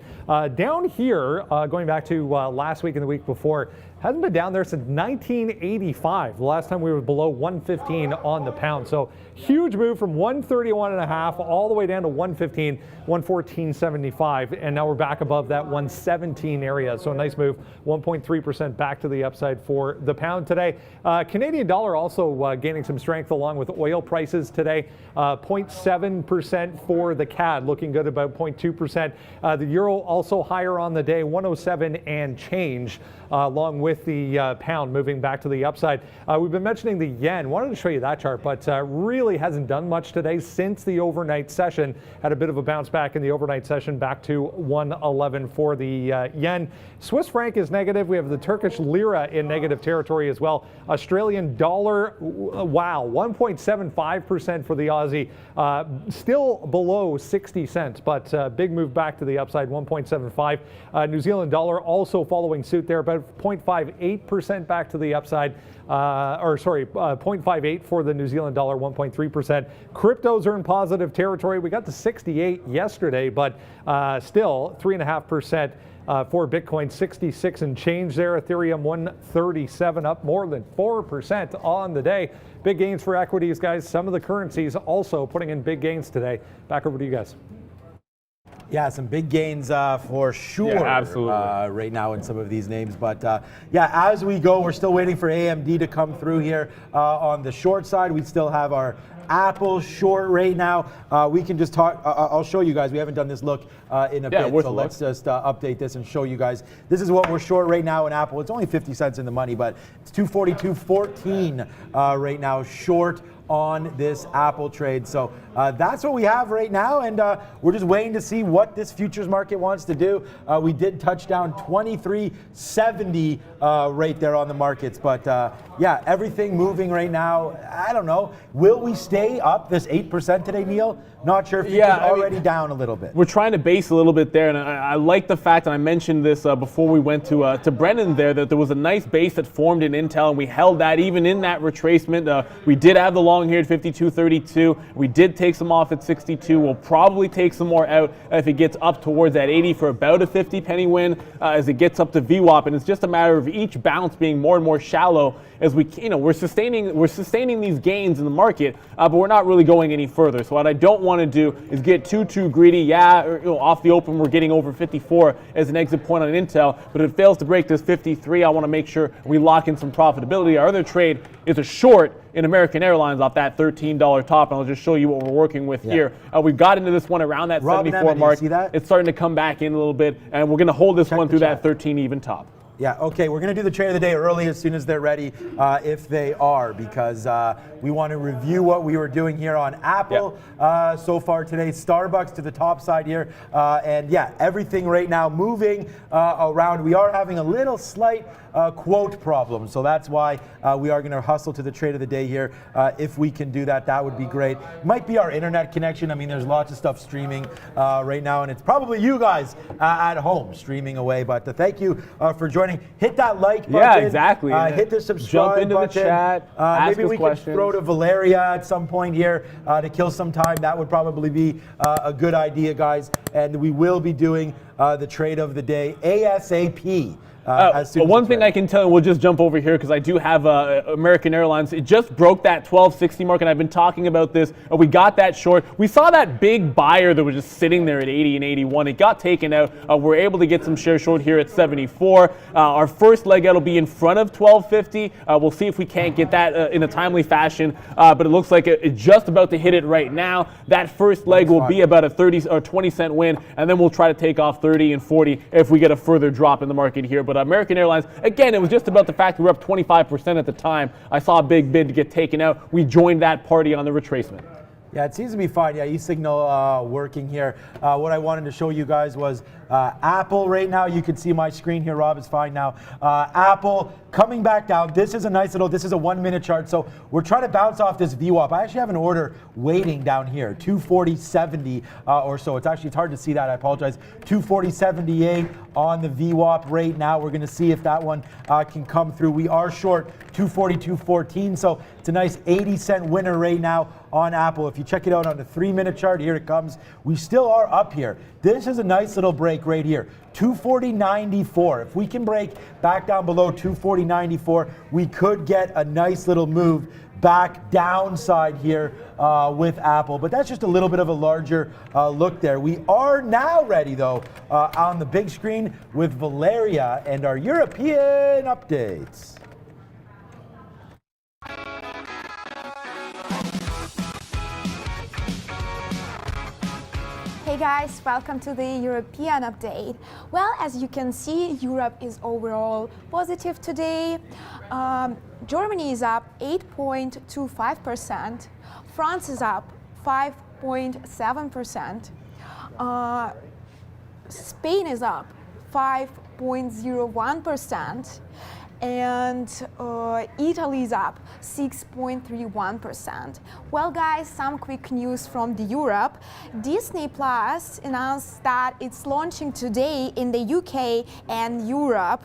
S1: Down here, going back to last week and the week before, hasn't been down there since 1985. The last time we were below 115 on the pound. So huge move from 131.5 all the way down to 115, 114.75, and now we're back above that 117 area. So a nice move, 1.3% back to the upside for the pound today. Canadian dollar also gaining some strength along with oil prices today. 0.7% for the CAD, looking good, about 0.2%. The euro also higher on the day, 107 and change, along with the pound moving back to the upside. We've been mentioning the yen. Wanted to show you that chart, but really hasn't done much today since the overnight session. Had a bit of a bounce back in the overnight session, back to 111 for the yen. Swiss franc is negative. We have the Turkish lira in negative territory as well. Australian dollar, wow, 1.75% for the Aussie. Still below 60 cents, but big move back to the upside, 1.75. New Zealand dollar also following suit there, about 0.58% back to the upside. 0.58 for the New Zealand dollar, 1.3%. Cryptos are in positive territory. We got to 68 yesterday, but still 3.5%. For Bitcoin, 66 and change there. Ethereum 137, up more than 4% on the day. Big gains for equities, guys. Some of the currencies also putting in big gains today. Back over to you guys.
S3: Yeah, some big gains for sure.
S2: Yeah, absolutely.
S3: Right now in some of these names. But yeah, as we go, we're still waiting for AMD to come through here on the short side. We still have our Apple short right now. We can just talk. I'll show you guys. We haven't done this look in a bit, so let's just update this and show you guys. This is what we're short right now in Apple. It's only 50 cents in the money, but it's 242.14 right now short on this Apple trade. So that's what we have right now, and we're just waiting to see what this futures market wants to do. We did touch down 23.70 right there on the markets, but yeah, everything moving right now. I don't know. Will we stay up this 8% today, Neil? Not sure if it's already down a little bit.
S2: We're trying to base a little bit there, and I like the fact, and I mentioned this before we went to Brendan there, that there was a nice base that formed in Intel, and we held that even in that retracement. We did have the long here at 52.32. We did take some off at 62. We'll probably take some more out if it gets up towards that 80 for about a 50 penny win as it gets up to VWAP, and it's just a matter of each bounce being more and more shallow as we're sustaining these gains in the market, but we're not really going any further. So what I don't want to do is get too greedy. Yeah, off the open we're getting over 54 as an exit point on Intel, but if it fails to break this 53, I want to make sure we lock in some profitability. Our other trade is a short in American Airlines off that $13 top, and I'll just show you what we're working with here. We got into this one around that 74 mark.
S3: See that?
S2: It's starting to come back in a little bit, and we're going to hold this one through that 13 even top.
S3: Yeah, okay, we're going to do the trade of the day early as soon as they're ready, if they are, because we want to review what we were doing here on Apple so far today. Starbucks to the top side here, and yeah, everything right now moving around. We are having a little slight quote problem, so that's why we are going to hustle to the trade of the day here. If we can do that, that would be great. Might be our internet connection. I mean, there's lots of stuff streaming right now, and it's probably you guys at home streaming away, but thank you for joining. Hit that like button.
S2: Yeah, exactly.
S3: Hit the subscribe
S2: Jump into
S3: button.
S2: the chat. Ask
S3: Maybe we
S2: questions.
S3: could throw to Valeria at some point here to kill some time. That would probably be a good idea, guys. And we will be doing the trade of the day ASAP. as soon as
S2: one
S3: it's
S2: thing
S3: ready.
S2: I can tell you, we'll just jump over here because I do have American Airlines. It just broke that 1260 mark, and I've been talking about this. We got that short. We saw that big buyer that was just sitting there at 80 and 81. It got taken out. We're able to get some share short here at 74. Our first leg out will be in front of 1250. We'll see if we can't get that in a timely fashion, but it looks like it's just about to hit it right now. That first leg will be about a 30 or 20 cent win, and then we'll try to take off 30 and 40 if we get a further drop in the market here. But American Airlines, again, it was just about the fact we were up 25% at the time. I saw a big bid to get taken out. We joined that party on the retracement.
S3: Yeah, it seems to be fine. Yeah, e-signal working here. What I wanted to show you guys was Apple right now. You can see my screen here, Rob. It's fine now. Apple coming back down. This is a nice little, this is a 1 minute chart. So we're trying to bounce off this VWAP. I actually have an order waiting down here, 240.70 or so. It's hard to see that. I apologize. 240.78 on the VWAP right now. We're going to see if that one can come through. We are short 242.14. So it's a nice 80-cent winner right now on Apple. If you check it out on the 3 minute chart, here it comes. We still are up here. This is a nice little break right here. 240.94. If we can break back down below 240.94, we could get a nice little move back downside here with Apple. But that's just a little bit of a larger look there. We are now ready, though, on the big screen with Valeria and our European updates.
S4: Hey guys, welcome to the European update. Well, as you can see, Europe is overall positive today. Germany is up 8.25%. France is up 5.7%. Spain is up 5.01%. And Italy is up 6.31%. Well, guys, some quick news from the Europe. Disney Plus announced that it's launching today in the UK and Europe.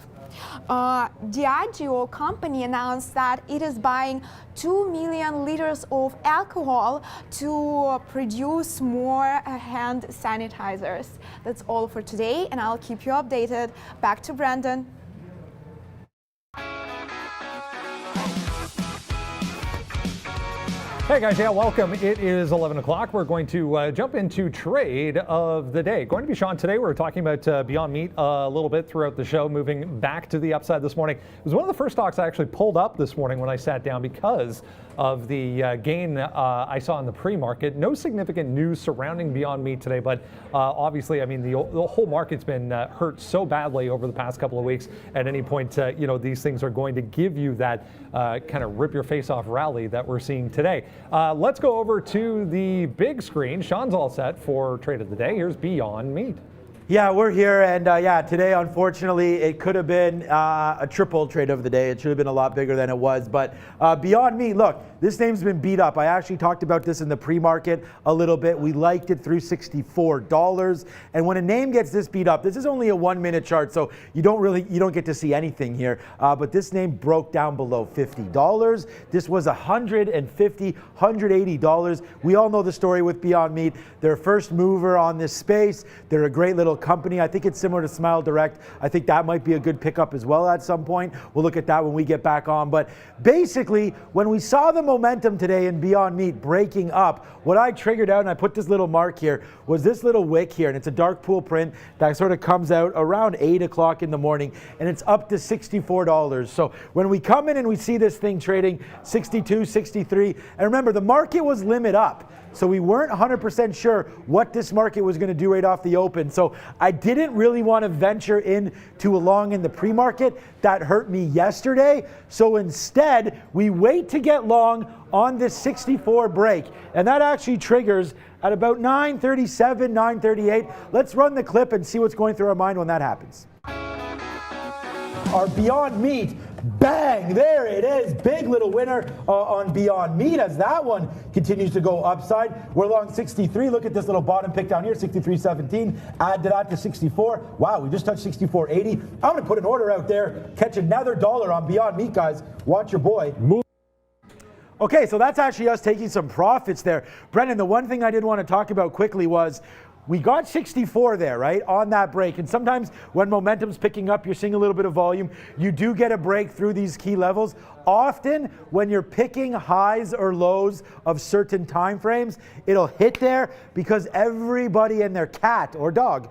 S4: Diageo company announced that it is buying 2 million liters of alcohol to produce more hand sanitizers. That's all for today, and I'll keep you updated. Back to Brandon.
S1: Hey guys, yeah, welcome. It is 11 o'clock. We're going to jump into trade of the day. Going to be Sean today. We're talking about Beyond Meat a little bit throughout the show, moving back to the upside this morning. It was one of the first stocks I actually pulled up this morning when I sat down because of the gain I saw in the pre-market. No significant news surrounding Beyond Meat today, but obviously, I mean, the whole market's been hurt so badly over the past couple of weeks. At any point, these things are going to give you that kind of rip your face off rally that we're seeing today. Let's go over to the big screen. Sean's all set for trade of the day. Here's Beyond Meat.
S3: Yeah, we're here, and today, unfortunately, it could have been a triple trade of the day. It should have been a lot bigger than it was, but Beyond Meat, look, this name's been beat up. I actually talked about this in the pre-market a little bit. We liked it through $64, and when a name gets this beat up, this is only a 1 minute chart, so you don't get to see anything here, but this name broke down below $50. This was $150, $180. We all know the story with Beyond Meat. They're first mover on this space. They're a great little company. I think it's similar to Smile Direct. I think that might be a good pickup as well at some point. We'll look at that when we get back on. But basically, when we saw the momentum today in Beyond Meat breaking up, what I triggered out, and I put this little mark here, was this little wick here, and it's a dark pool print that sort of comes out around 8 o'clock in the morning, and it's up to $64. So when we come in and we see this thing trading 62, 63, and remember, the market was limit up. So we weren't 100% sure what this market was going to do right off the open. So I didn't really want to venture into a long in the pre-market. That hurt me yesterday. So instead, we wait to get long on this 64 break. And that actually triggers at about 9:37, 9:38. Let's run the clip and see what's going through our mind when that happens. Our Beyond Meat, bang, there it is. Big little winner on Beyond Meat as that one continues to go upside. We're long 63. Look at this little bottom pick down here, 63.17. Add to that to 64. Wow, we just touched 64.80. I'm going to put an order out there, catch another dollar on Beyond Meat, guys. Watch your boy. Okay, so that's actually us taking some profits there. Brendan, the one thing I did want to talk about quickly was we got 64 there, right, on that break. And sometimes when momentum's picking up, you're seeing a little bit of volume. You do get a break through these key levels. Often when you're picking highs or lows of certain time frames, it'll hit there because everybody and their cat or dog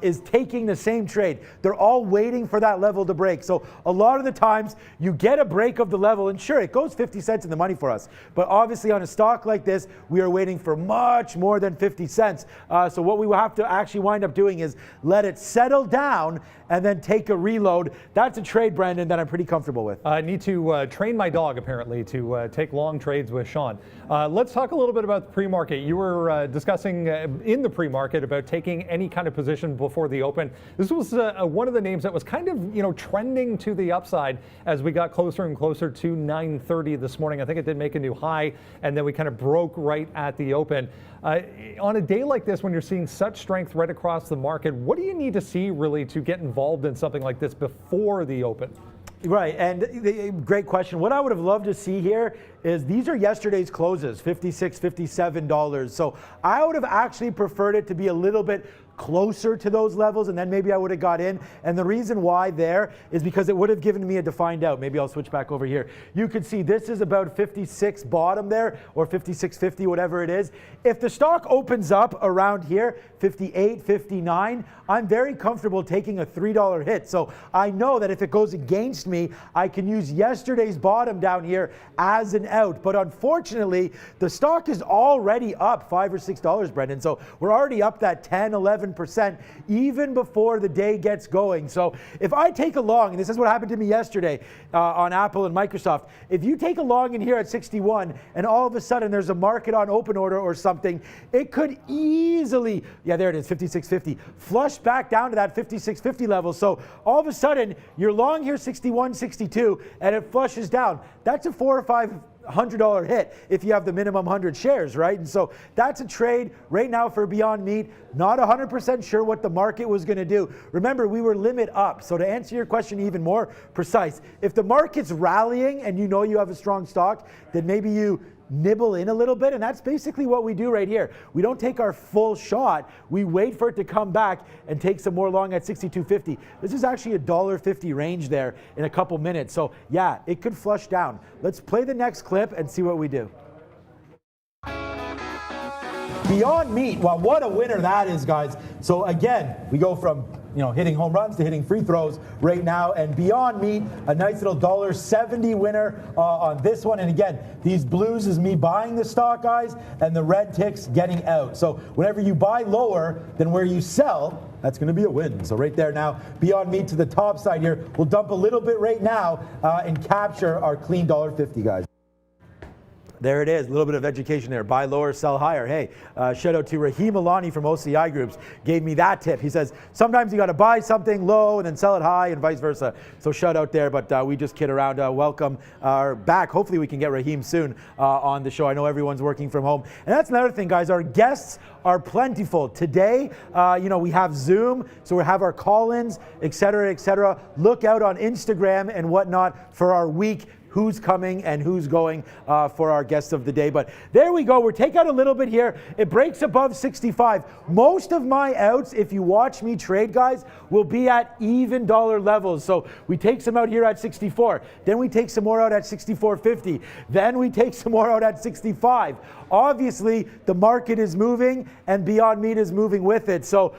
S3: is taking the same trade. They're all waiting for that level to break. So a lot of the times you get a break of the level, and sure, it goes 50 cents in the money for us. But obviously on a stock like this, we are waiting for much more than 50 cents. So what we will have to actually wind up doing is let it settle down and then take a reload. That's a trade, Brandon, that I'm pretty comfortable with.
S1: I need to train my dog, apparently, to take long trades with Sean. Let's talk a little bit about the pre-market. You were discussing in the pre-market about taking any kind of position before the open. This was one of the names that was kind of, trending to the upside as we got closer and closer to 9:30 this morning. I think it did make a new high, and then we kind of broke right at the open. On a day like this, when you're seeing such strength right across the market, what do you need to see really to get involved in something like this before the open?
S3: Right, and great question. What I would have loved to see here is these are yesterday's closes, $56, $57. So I would have actually preferred it to be a little bit closer to those levels, and then maybe I would have got in. And the reason why there is because it would have given me a defined out. Maybe I'll switch back over here. You could see this is about 56 bottom there, or 56.50, whatever it is. If the stock opens up around here, 58, 59, I'm very comfortable taking a $3 hit. So I know that if it goes against me, I can use yesterday's bottom down here as an out. But unfortunately, the stock is already up $5 or $6, Brendan. So we're already up that 10, 11% even before the day gets going. So if I take a long, and this is what happened to me yesterday on Apple and Microsoft, if you take a long in here at 61 and all of a sudden there's a market on open order or something, it could easily, yeah, there it is, 56.50, flush back down to that 56.50 level. So all of a sudden you're long here 61, 62, and it flushes down. That's a $400 or $500 hit if you have the minimum 100 shares, right? And so that's a trade right now for Beyond Meat. Not 100% sure what the market was going to do. Remember, we were limit up. So to answer your question even more precise, if the market's rallying and you know you have a strong stock, then maybe you nibble in a little bit, and that's basically what we do right here. We don't take our full shot. We wait for it to come back and take some more long at 62.50. This is actually a $1.50 range there in a couple minutes. So yeah, it could flush down. Let's play the next clip and see what we do. Beyond Meat, well, what a winner that is, guys. So again, we go from hitting home runs to hitting free throws right now, and Beyond Meat, a nice little $1.70 winner on this one. And again, these blues is me buying the stock, guys, and the red ticks getting out. So whenever you buy lower than where you sell, that's going to be a win. So right there now, Beyond Meat to the top side here. We'll dump a little bit right now and capture our clean $1.50, guys. There it is, a little bit of education there. Buy lower, sell higher. Hey, shout out to Rahim Alani from OCI Groups. Gave me that tip. He says, sometimes you got to buy something low and then sell it high and vice versa. So shout out there, but we just kid around. Welcome back. Hopefully we can get Rahim soon on the show. I know everyone's working from home. And that's another thing, guys. Our guests are plentiful. Today, we have Zoom, so we have our call-ins, et cetera, et cetera. Look out on Instagram and whatnot for our week. Who's coming and who's going for our guests of the day. But there we go. We're taking out a little bit here. It breaks above 65. Most of my outs, if you watch me trade, guys, will be at even dollar levels. So we take some out here at 64. Then we take some more out at 64.50. Then we take some more out at 65. Obviously, the market is moving and Beyond Meat is moving with it. So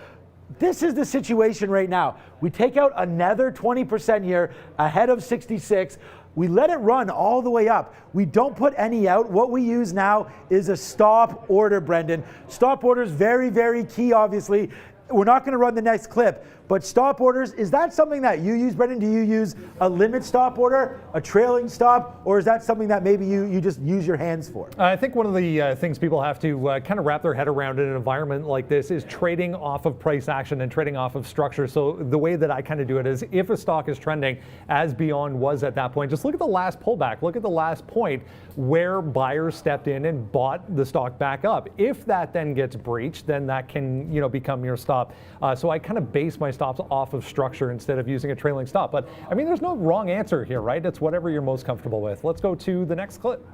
S3: this is the situation right now. We take out another 20% here ahead of 66. We let it run all the way up. We don't put any out. What we use now is a stop order, Brendan. Stop orders, very, very key, obviously. We're not going to run the next clip, but stop orders, is that something that you use, Brendan? Do you use a limit stop order, a trailing stop, or is that something that maybe you just use your hands for?
S1: I think one of the things people have to kind of wrap their head around in an environment like this is trading off of price action and trading off of structure. So the way that I kind of do it is if a stock is trending as Beyond was at that point, just look at the last pullback. Look at the last point where buyers stepped in and bought the stock back up. If that then gets breached, then that can become your stop. So I kind of base my stops off of structure instead of using a trailing stop. But I mean, there's no wrong answer here, right? It's whatever you're most comfortable with. Let's go to the next clip.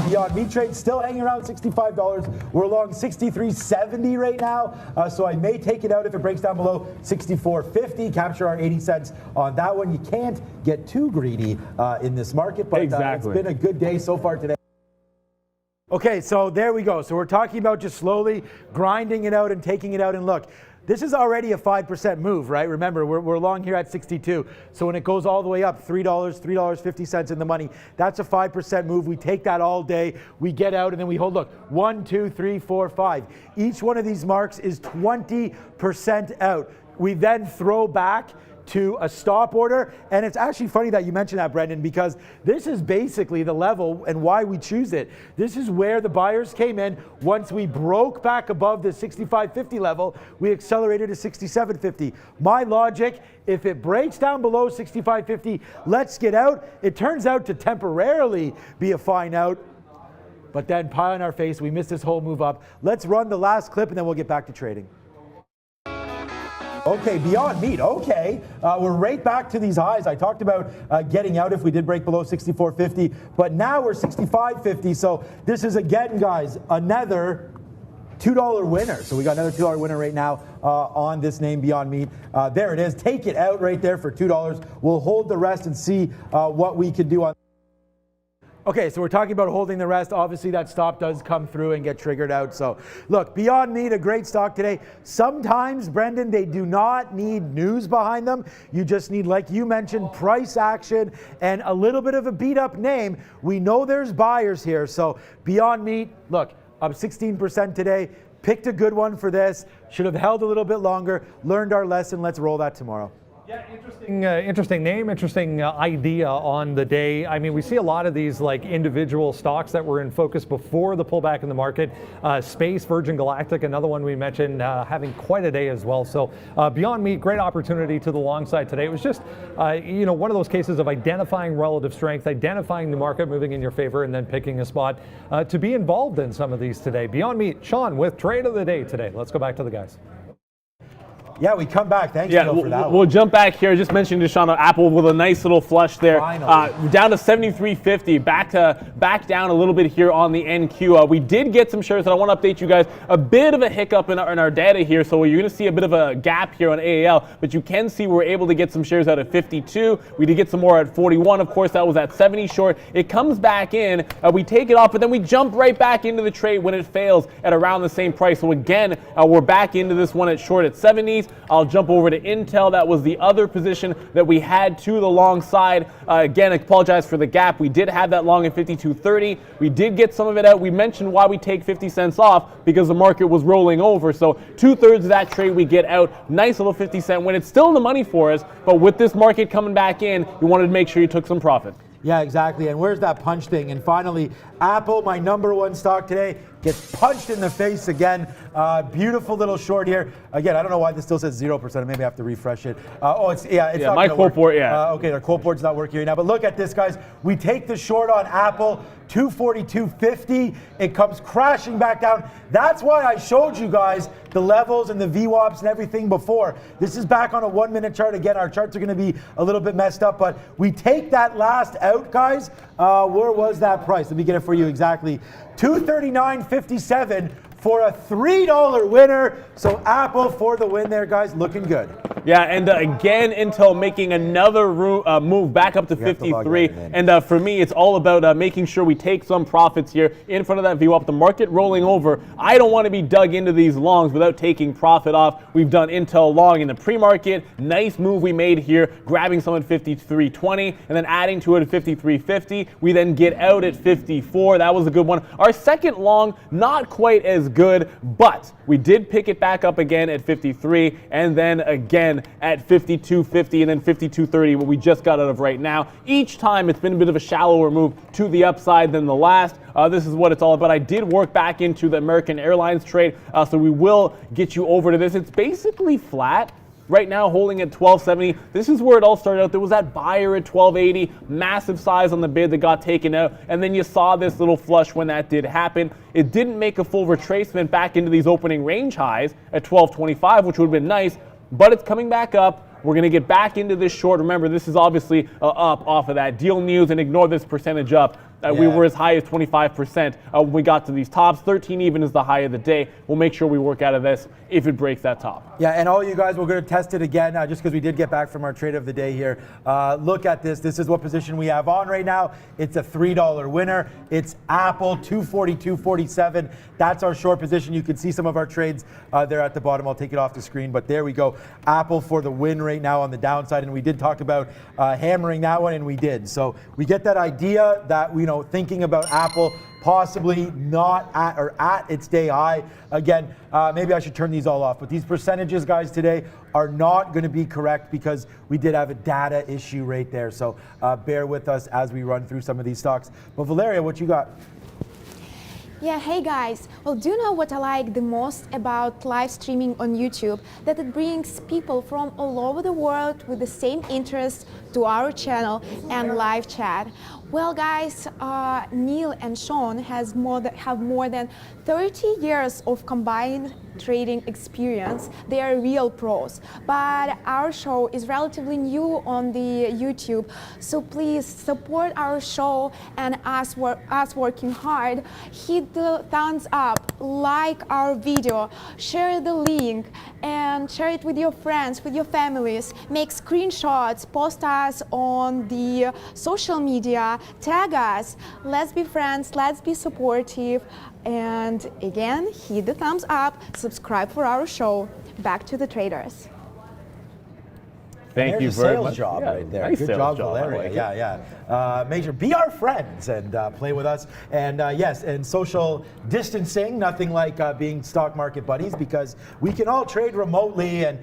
S3: Beyond Meat trade still hanging around $65. We're along $63.70 right now, so I may take it out if it breaks down below $64.50. Capture our 80 cents on that one. You can't get too greedy in this market, but it's been a good day so far today. Okay, so there we go. So we're talking about just slowly grinding it out and taking it out. And look, this is already a 5% move, right? Remember, we're long here at 62. So when it goes all the way up, $3, $3.50 in the money, that's a 5% move. We take that all day. We get out and then we hold, look, 1, 2, 3, 4, 5. Each one of these marks is 20% out. We then throw back to a stop order. And it's actually funny that you mentioned that, Brendan, because this is basically the level and why we choose it. This is where the buyers came in. Once we broke back above the 65.50 level, we accelerated to 67.50. My logic, if it breaks down below 65.50, let's get out. It turns out to temporarily be a fine out, but then pie on our face, we missed this whole move up. Let's run the last clip and then we'll get back to trading. Okay, Beyond Meat, okay. We're right back to these highs. I talked about getting out if we did break below 64.50, but now we're 65.50. So this is, again, guys, another $2 winner. So we got another $2 winner right now on this name, Beyond Meat. There it is. Take it out right there for $2. We'll hold the rest and see what we can do on. Okay, so we're talking about holding the rest. Obviously, that stop does come through and get triggered out. So, look, Beyond Meat, a great stock today. Sometimes, Brendan, they do not need news behind them. You just need, like you mentioned, price action and a little bit of a beat-up name. We know there's buyers here. So, Beyond Meat, look, up 16% today. Picked a good one for this. Should have held a little bit longer. Learned our lesson. Let's roll that tomorrow.
S1: Yeah, interesting name, interesting idea on the day. I mean, we see a lot of these like individual stocks that were in focus before the pullback in the market. Space, Virgin Galactic, another one we mentioned, having quite a day as well. So Beyond Meat, great opportunity to the long side today. It was just, one of those cases of identifying relative strength, identifying the market moving in your favor, and then picking a spot to be involved in some of these today. Beyond Meat, Sean with trade of the day today. Let's go back to the guys.
S3: Yeah, we come back. Thanks, Joe, for that.
S2: We'll jump back here. Just mentioned to Sean Apple with a nice little flush there. Down to 73.50. Back down a little bit here on the NQ. We did get some shares, and I want to update you guys. A bit of a hiccup in our data here, so you're going to see a bit of a gap here on AAL. But you can see we're able to get some shares out at 52. We did get some more at 41. Of course, that was at 70 short. It comes back in. We take it off, but then we jump right back into the trade when it fails at around the same price. So again, we're back into this one at short at 70s. I'll jump over to Intel. That was the other position that we had to the long side. Again, I apologize for the gap. We did have that long at 52.30. We did get some of it out. We mentioned why we take 50 cents off, because the market was rolling over. So 2/3 of that trade we get out. Nice little 50-cent win. It's still in the money for us, but with this market coming back in, you wanted to make sure you took some profit.
S3: Yeah, exactly. And where's that punch thing? And finally, Apple, my #1 stock today, gets punched in the face again. Beautiful little short here. Again, I don't know why this still says 0%. Maybe I have to refresh it. It's not
S2: my
S3: quote
S2: board,
S3: okay, the quote board's not working right now. But look at this, guys. We take the short on Apple, 242.50. It comes crashing back down. That's why I showed you guys the levels and the VWAPs and everything before. This is back on a 1-minute chart. Again, our charts are going to be a little bit messed up, but we take that last out, guys. Where was that price? Let me get it for you exactly. $239.57 for a $3 winner. So Apple for the win there, guys. Looking good.
S2: Yeah, and again, Intel making another move back up to 53. And for me, it's all about making sure we take some profits here in front of that VWAP. The market rolling over. I don't want to be dug into these longs without taking profit off. We've done Intel long in the pre-market. Nice move we made here, grabbing some at 53.20 and then adding to it at 53.50. We then get out at 54. That was a good one. Our second long, not quite as good, but we did pick it back up again at 53 and then again at 52.50 and then 52.30, what we just got out of right now. Each time it's been a bit of a shallower move to the upside than the last. This is what it's all about. I did work back into the American Airlines trade, so we will get you over to this. It's basically flat. Right now holding at 1270. This is where it all started out. There was that buyer at 1280, massive size on the bid that got taken out, and then you saw this little flush when that did happen. It didn't make a full retracement back into these opening range highs at 1225, which would have been nice, but it's coming back up. We're going to get back into this short. Remember, this is obviously up off of that deal news, and ignore this percentage up. We were as high as 25% when we got to these tops. 13 even is the high of the day. We'll make sure we work out of this if it breaks that top.
S3: Yeah, and all you guys, we're going to test it again just because we did get back from our trade of the day here. Look at this. This is what position we have on right now. It's a $3 winner. It's Apple, 242.47. That's our short position. You can see some of our trades there at the bottom. I'll take it off the screen, but there we go. Apple for the win right now on the downside, and we did talk about hammering that one, and we did. So we get that idea that, thinking about Apple possibly not at its day high. Again, maybe I should turn these all off, but these percentages, guys, today are not going to be correct because we did have a data issue right there. So bear with us as we run through some of these stocks. But Valeria, what you got?
S4: Yeah, hey guys. Well, do you know what I like the most about live streaming on YouTube? That it brings people from all over the world with the same interest to our channel and live chat. Well, guys, Neil and Sean have more than 30 years of combined trading experience. They are real pros, but our show is relatively new on the YouTube, so please support our show and us working hard. Hit the thumbs up, like our video, share the link, and share it with your friends, with your families. Make screenshots, post us on the social media, tag us. Let's be friends, let's be supportive. And again, hit the thumbs up, subscribe for our show. Back to the traders.
S2: Thank you very much.
S3: Sales job right there.
S2: Nice
S3: Good
S2: sales
S3: job,
S2: job.
S3: Valeria.
S2: I like it.
S3: Make sure be our friends and play with us. And yes, and social distancing, nothing like being stock market buddies, because we can all trade remotely and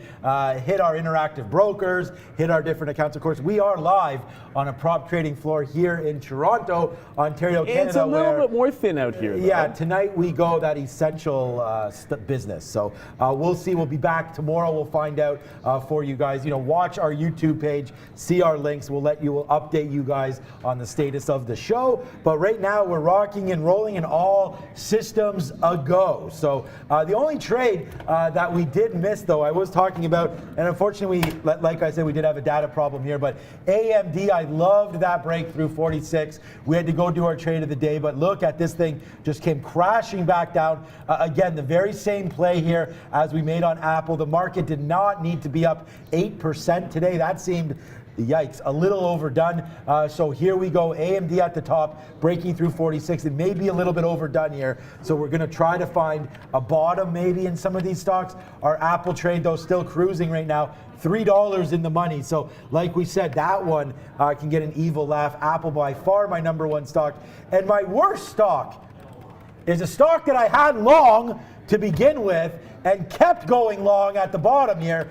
S3: hit our interactive brokers, hit our different accounts. Of course, we are live on a prop trading floor here in Toronto, Ontario, Canada.
S2: It's a little bit more thin out here, though.
S3: Yeah, tonight we go that essential business. So we'll see. We'll be back tomorrow. We'll find out for you guys. Watch our YouTube page, see our links. We'll update you guys on the status of the show. But right now we're rocking and rolling and all systems a go. So the only trade that we did miss, though, I was talking about, and unfortunately, like I said, we did have a data problem here, but AMD, I loved that breakthrough 46. We had to go do our trade of the day, but look at this thing, just came crashing back down. Again, the very same play here as we made on Apple. The market did not need to be up 8% today. That seemed, yikes, a little overdone. So here we go, AMD at the top, breaking through 46. It may be a little bit overdone here. So we're going to try to find a bottom maybe in some of these stocks. Our Apple trade, though, still cruising right now. $3 in the money. So like we said, that one can get an evil laugh. Apple by far my number one stock. And my worst stock is a stock that I had long to begin with and kept going long at the bottom here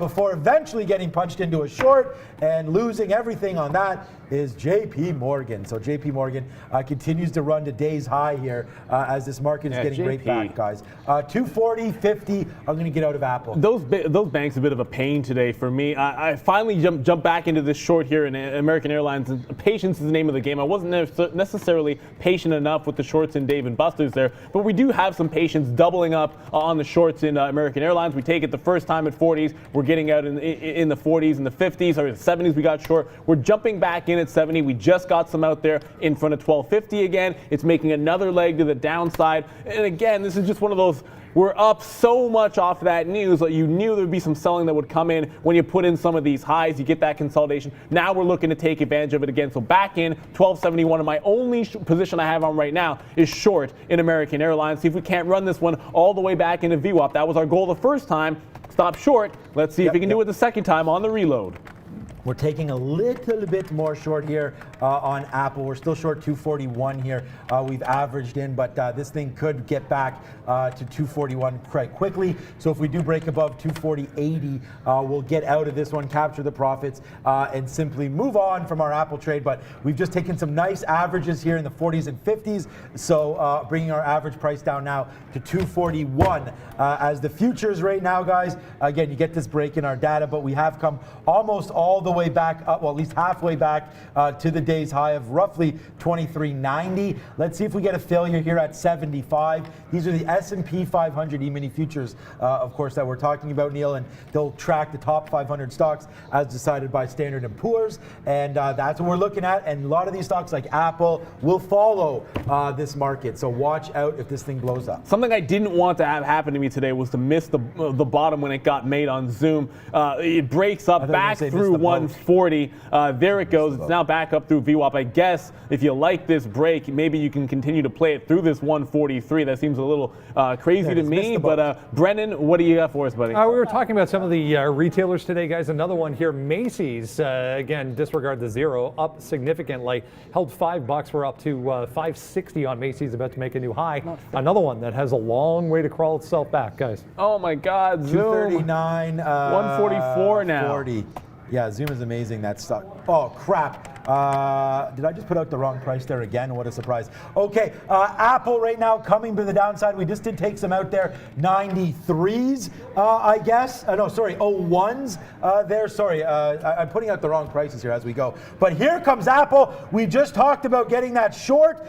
S3: before eventually getting punched into a short and losing everything on that is JP Morgan. So JP Morgan continues to run to day's high here as this market is getting right back, guys. 240.50. I'm going to get out of Apple.
S2: Those banks a bit of a pain today for me. I finally jumped back into this short here in American Airlines. And patience is the name of the game. I wasn't necessarily patient enough with the shorts in Dave and Buster's there, but we do have some patience doubling up on the shorts in American Airlines. We take it the first time at 40s. We're getting out in the 40s and the 50s, or the 70s we got short. We're jumping back in at 70. We just got some out there in front of 1250 again. It's making another leg to the downside. And again, this is just one of those, we're up so much off that news that you knew there would be some selling that would come in when you put in some of these highs. You get that consolidation. Now we're looking to take advantage of it again. So back in 1271, and my only position I have on right now is short in American Airlines. See if we can't run this one all the way back into VWAP. That was our goal the first time. Stop short. Let's see if we can do it the second time on the reload.
S3: We're taking a little bit more short here on Apple. We're still short 241 here. We've averaged in, but this thing could get back to 241 quite quickly. So if we do break above 240.80, we'll get out of this one, capture the profits, and simply move on from our Apple trade. But we've just taken some nice averages here in the 40s and 50s. So bringing our average price down now to 241. As the futures right now, guys, again, you get this break in our data, but we have come almost all the way way back up, well, at least halfway back to the day's high of roughly 23.90. Let's see if we get a failure here at 75. These are the S&P 500 E-mini futures, of course, that we're talking about, Neil, and they'll track the top 500 stocks as decided by Standard & Poor's, and that's what we're looking at. And a lot of these stocks like Apple will follow this market, so watch out if this thing blows up.
S2: Something I didn't want to have happen to me today was to miss the bottom when it got made on Zoom. It breaks up back through 140. There it goes. It's now back up through VWAP. I guess if you like this break, maybe you can continue to play it through this 143. That seems a little crazy to me. But Brennan, what do you got for us, buddy?
S1: We were talking about some of the retailers today, guys. Another one here, Macy's. Again, disregard the zero, up significantly. Held $5. We're up to $5.60 on Macy's, about to make a new high. Another one that has a long way to crawl itself back, guys.
S2: Oh my God, Zoom.
S3: 239.
S2: 144 now.
S3: 40. Yeah, Zoom is amazing, that stock. Oh, crap. Did I just put out the wrong price there again? What a surprise. Okay, Apple right now coming to the downside. We just did take some out there. 93s, I guess. No, sorry, 01s there. Sorry, I'm putting out the wrong prices here as we go. But here comes Apple. We just talked about getting that short.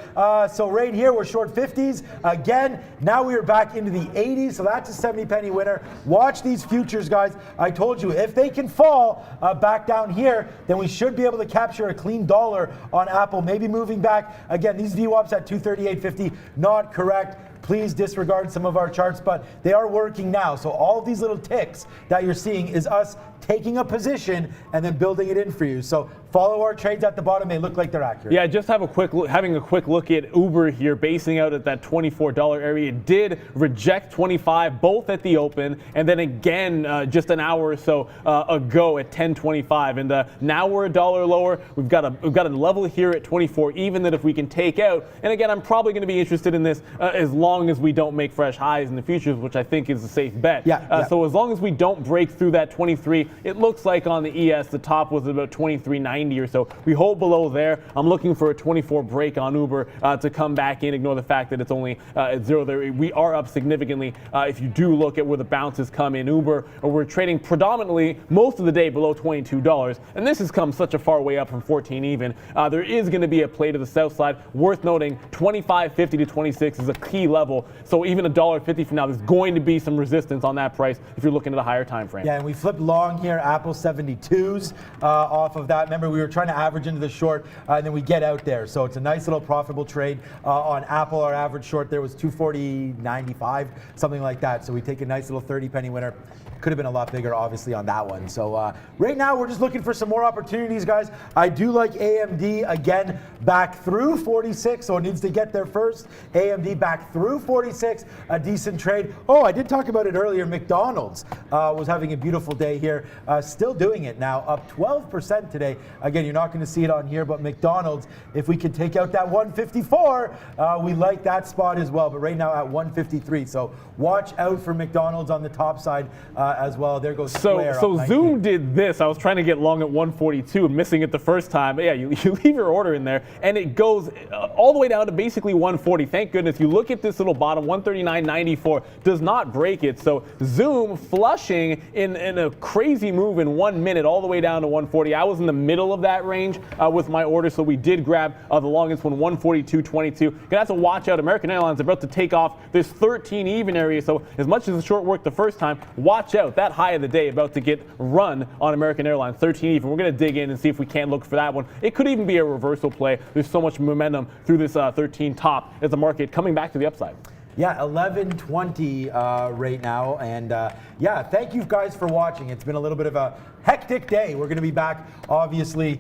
S3: So right here, we're short 50s. Again, now we are back into the 80s. So that's a 70 penny winner. Watch these futures, guys. I told you, if they can fall back down here, then we should be able to capture a clean dollar on Apple, maybe moving back. Again, these VWAPs at 238.50, not correct. Please disregard some of our charts, but they are working now. So all of these little ticks that you're seeing is us taking a position and then building it in for you. So follow our trades at the bottom. They look like they're accurate.
S2: Yeah, just having a quick look at Uber here, basing out at that $24 area. It did reject 25 both at the open, and then again just an hour or so ago at 10.25. And now we're $1 lower. We've got a level here at 24 even that if we can take out. And again, I'm probably going to be interested in this as long as we don't make fresh highs in the futures, which I think is a safe bet. So as long as we don't break through that 23, it looks like on the ES the top was about 23.90 or so. We hold below there. I'm looking for a 24 break on Uber to come back in. Ignore the fact that it's only at zero there. We are up significantly. If you do look at where the bounces come in Uber, or we're trading predominantly most of the day below $22, and this has come such a far way up from 14 even. There is going to be a play to the south side. Worth noting, 25.50 to 26 is a key level. So even $1.50 from now, there's going to be some resistance on that price if you're looking at a higher time frame.
S3: Yeah, and we flipped long here, Apple 72s off of that. Remember, we were trying to average into the short, and then we get out there. So it's a nice little profitable trade on Apple. Our average short there was 240.95, something like that. So we take a nice little 30 penny winner. Could have been a lot bigger, obviously, on that one. So right now, we're just looking for some more opportunities, guys. I do like AMD, again, back through 46, so it needs to get there first. AMD back through 46, a decent trade. Oh, I did talk about it earlier. McDonald's was having a beautiful day here. Still doing it now, up 12% today. Again, you're not going to see it on here, but McDonald's, if we could take out that 154, we like that spot as well. But right now at 153, so watch out for McDonald's on the top side as well. There goes Square.
S2: So Zoom did this. I was trying to get long at 142 and missing it the first time. But yeah, you leave your order in there, and it goes all the way down to basically 140. Thank goodness. You look at this little bottom, 139.94, does not break it. So Zoom flushing in a crazy move in 1 minute all the way down to 140. I was in the middle of that range with my order, so we did grab the longest one, 142.22. Gonna have to watch out. American Airlines about to take off this 13 even area. So as much as the short worked the first time, watch out. That high of the day about to get run on American Airlines, 13 even. We're going to dig in and see if we can't look for that one. It could even be a reversal play. There's so much momentum through this 13 top as the market coming back to the upside.
S3: Yeah, 11:20 right now. And yeah, thank you guys for watching. It's been a little bit of a hectic day. We're going to be back, obviously,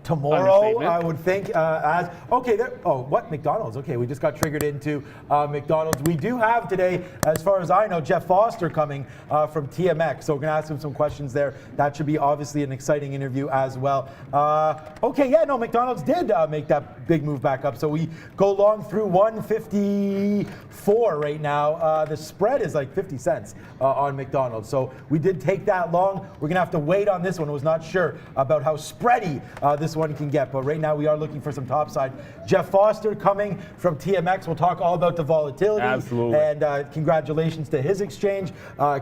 S3: tomorrow, I would think. What? McDonald's. Okay, we just got triggered into McDonald's. We do have today, as far as I know, Jeff Foster coming from TMX. So we're going to ask him some questions there. That should be obviously an exciting interview as well. McDonald's did make that big move back up. So we go long through 154 right now. The spread is like 50 cents on McDonald's. So we did take that long. We're going to have to wait on this one. I was not sure about how spready this one can get. But right now we are looking for some top side. Jeff Foster coming from TMX. We'll talk all about the volatility.
S2: Absolutely.
S3: And congratulations to his exchange,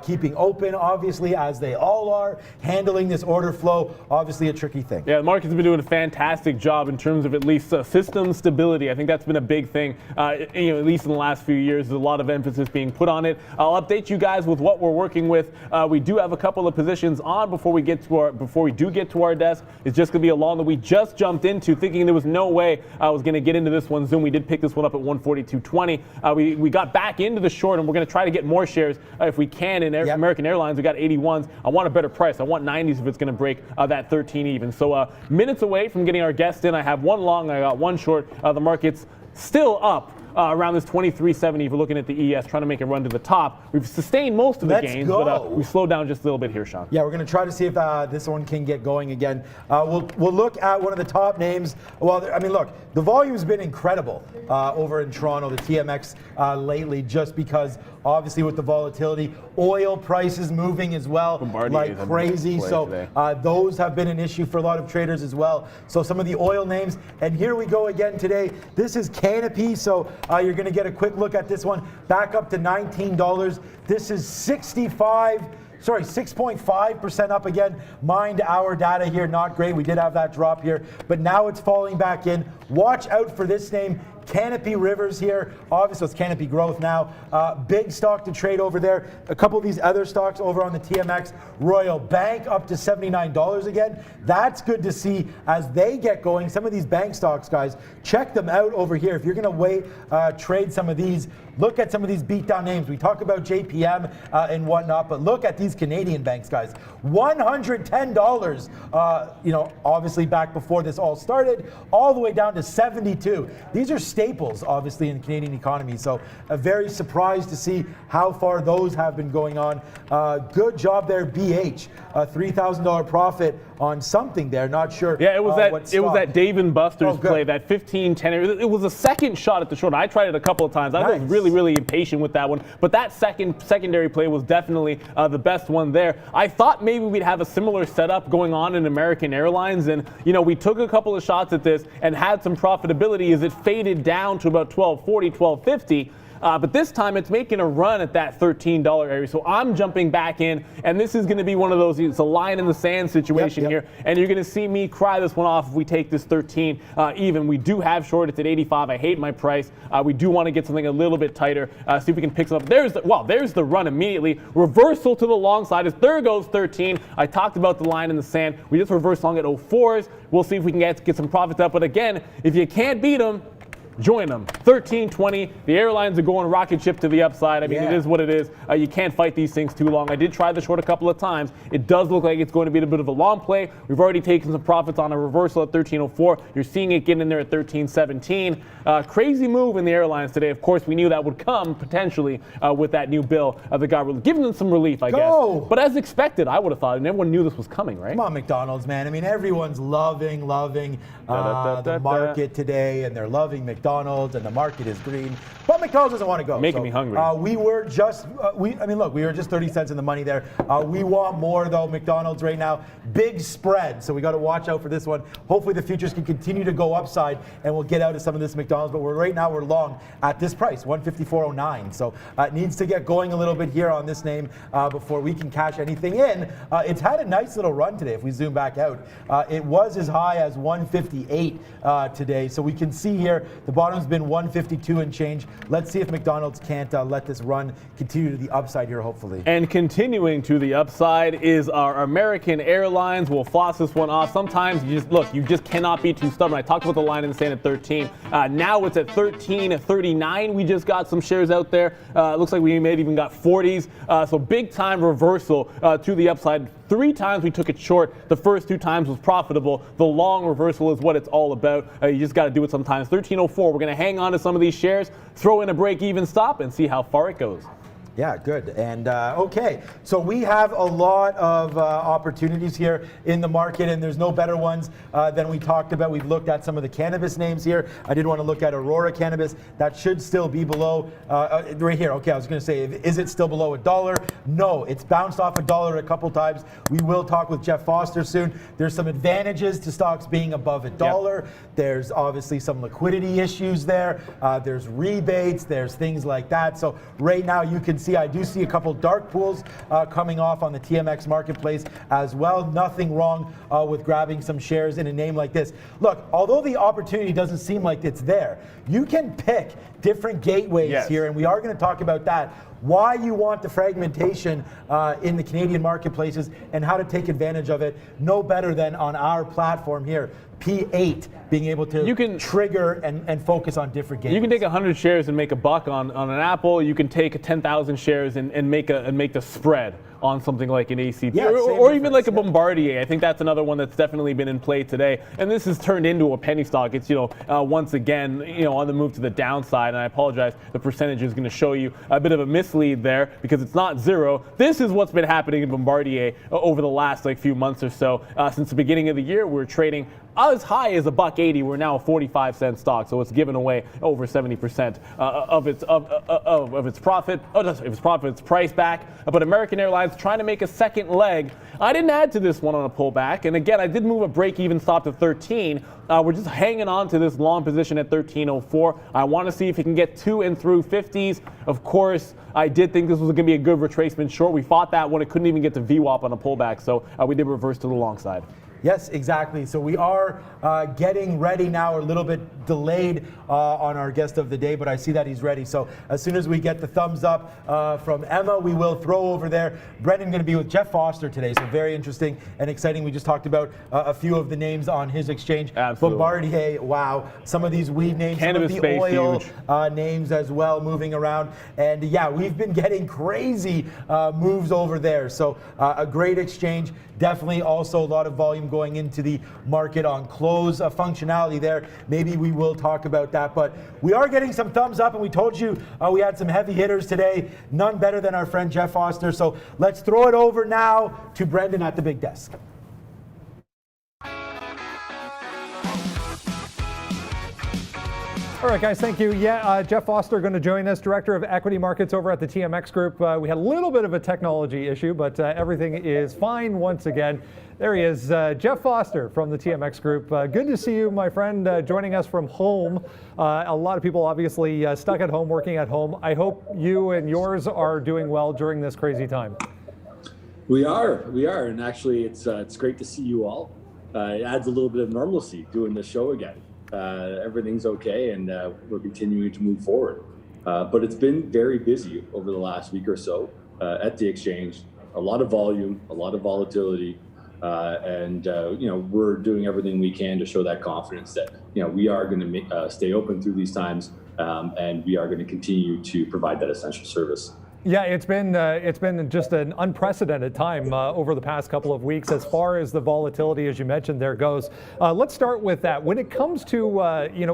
S3: keeping open, obviously, as they all are, handling this order flow, obviously a tricky thing.
S2: Yeah, the market's been doing a fantastic job in terms of at least system stability. I think that's been a big thing, at least in the last few years. There's a lot of emphasis being put on it. I'll update you guys with what we're working with. We do have a couple of positions on before we do get to our desk. It's just going to be a long that we just jumped into, thinking there was no way I was going to get into this one. Zoom, we did pick this one up at 142.20. We got back into the short, and we're going to try to get more shares if we can. In American Airlines, we got 81s. I want a better price. I want 90s if it's going to break that 13 even. So minutes away from getting our guest in. I have one long, I got one short. The market's still up. Around this 23.70 if we're looking at the ES, trying to make a run to the top. We've sustained most of the gains, but we slowed down just a little bit here, Sean.
S3: Yeah, we're going to try to see if this one can get going again. We'll look at one of the top names. Well, I mean, look, the volume's been incredible over in Toronto, the TMX lately, just because obviously with the volatility, oil prices moving as well like crazy. So those have been an issue for a lot of traders as well. So some of the oil names, and here we go again today. This is Canopy. So you're going to get a quick look at this one, back up to $19. This is 6.5% up again. Mind our data here, not great. We did have that drop here, but now it's falling back in. Watch out for this name, Canopy Rivers here. Obviously, it's Canopy Growth now. Big stock to trade over there. A couple of these other stocks over on the TMX. Royal Bank up to $79 again. That's good to see as they get going. Some of these bank stocks, guys, check them out over here. If you're going to trade some of these, look at some of these beat down names. We talk about JPM and whatnot, but look at these Canadian banks, guys. $110, obviously back before this all started, all the way down to 72. These are staples, obviously, in the Canadian economy. So very surprised to see how far those have been going on. Good job there, BH. $3,000 profit on something there. Not sure.
S2: Yeah, it was that Dave and Buster's play, that 15-10. It was a second shot at the short. I tried it a couple of times. I was really impatient with that one. But that secondary play was definitely the best one there. I thought maybe we'd have a similar setup going on in American Airlines, and we took a couple of shots at this and had some profitability as it faded down to about $12.40, $12.50. But this time it's making a run at that $13 area. So I'm jumping back in, and this is going to be one of those, it's a line in the sand situation here. And you're going to see me cry this one off if we take this 13 even. We do have short, it's at 85. I hate my price. We do want to get something a little bit tighter. See if we can pick some up. There's the run immediately. Reversal to the long side. There goes 13. I talked about the line in the sand. We just reversed long at 04s. We'll see if we can get some profits up. But again, if you can't beat them, join them. 13.20. The airlines are going rocket ship to the upside. I mean, it is what it is. You can't fight these things too long. I did try the short a couple of times. It does look like it's going to be a bit of a long play. We've already taken some profits on a reversal at 13.04. You're seeing it get in there at 13.17. Crazy move in the airlines today. Of course, we knew that would come potentially with that new bill that got giving them some relief, I guess. But as expected, I would have thought, and everyone knew this was coming, right?
S3: Come on, McDonald's, man. I mean, everyone's loving the market today, and they're loving McDonald's, and the market is green. But McDonald's doesn't want to go.
S2: Making me hungry.
S3: We were just 30 cents in the money there. We want more, though, McDonald's right now. Big spread, so we got to watch out for this one. Hopefully the futures can continue to go upside, and we'll get out of some of this McDonald's. But right now we're long at this price, 154.09. So it needs to get going a little bit here on this name before we can cash anything in. It's had a nice little run today. If we zoom back out, it was as high as 158 today. So we can see here the bottom's been 152 and change. Let's see if McDonald's can't let this run continue to the upside here, hopefully.
S2: And continuing to the upside is our American Airlines. We'll floss this one off. Sometimes you just cannot be too stubborn. I talked about the line in the sand at 13. Now it's at 13.39. We just got some shares out there. It looks like we may have even got 40s. So big time reversal to the upside. 3 times we took it short. The first 2 times was profitable. The long reversal is what it's all about. You just got to do it sometimes. 13.04. We're going to hang on to some of these shares, throw in a break-even stop, and see how far it goes.
S3: Yeah, good. And okay, so we have a lot of opportunities here in the market, and there's no better ones than we talked about. We've looked at some of the cannabis names here. I did want to look at Aurora Cannabis. That should still be below, right here. Okay, I was going to say, is it still below $1? No, it's bounced off $1 a couple times. We will talk with Jeff Foster soon. There's some advantages to stocks being above $1. Yep. There's obviously some liquidity issues there. There's rebates. There's things like that. So right now you can see, I do see a couple dark pools coming off on the TMX marketplace as well. Nothing wrong with grabbing some shares in a name like this. Look, although the opportunity doesn't seem like it's there, you can pick different gateways here, and we are going to talk about that. Why you want the fragmentation in the Canadian marketplaces and how to take advantage of it. No better than on our platform here. P8 being able to trigger and focus on different games.
S2: You can take 100 shares and make a buck on an Apple. You can take 10,000 shares and make the spread on something like an ACT, or even like a Bombardier. I think that's another one that's definitely been in play today. And this has turned into a penny stock. It's once again on the move to the downside. And I apologize, the percentage is going to show you a bit of a mislead there because it's not zero. This is what's been happening in Bombardier over the last few months or so. Since the beginning of the year, we're trading as high as $1.80. We're now a 45-cent stock, so it's given away over 70% of its profit. Its price back. But American Airlines trying to make a second leg. I didn't add to this one on a pullback, and again, I did move a break-even stop to 13. We're just hanging on to this long position at 13.04. I want to see if it can get to and through 50s. Of course, I did think this was going to be a good retracement short. We fought that one. It couldn't even get to VWAP on a pullback, so we did reverse to the long side.
S3: Yes, exactly. So we are getting ready now, a little bit delayed on our guest of the day, but I see that he's ready. So as soon as we get the thumbs up from Emma, we will throw over there. Brendan going to be with Jeff Foster today, so very interesting and exciting. We just talked about a few of the names on his exchange.
S2: Absolutely.
S3: Bombardier, wow. Some of these weed names,
S2: Cannabis
S3: some of the oil
S2: huge.
S3: Names as well moving around. And yeah, we've been getting crazy moves over there. So a great exchange. Definitely also a lot of volume going into the market on close functionality there. Maybe we will talk about that, but we are getting some thumbs up, and we told you we had some heavy hitters today. None better than our friend Jeff Foster. So let's throw it over now to Brendan at the big desk.
S1: All right, guys, thank you. Yeah, Jeff Foster going to join us, Director of Equity Markets over at the TMX Group. We had a little bit of a technology issue, but everything is fine once again. There he is, Jeff Foster from the TMX Group. Good to see you, my friend, joining us from home. A lot of people obviously stuck at home, working at home. I hope you and yours are doing well during this crazy time.
S5: We are, and actually it's great to see you all. It adds a little bit of normalcy doing this show again. Everything's okay, and we're continuing to move forward. But it's been very busy over the last week or so at the exchange. A lot of volume, a lot of volatility, and we're doing everything we can to show that confidence that we are going to stay open through these times, and we are going to continue to provide that essential service.
S1: Yeah, it's been just an unprecedented time over the past couple of weeks as far as the volatility, as you mentioned, there goes. Let's start with that. When it comes to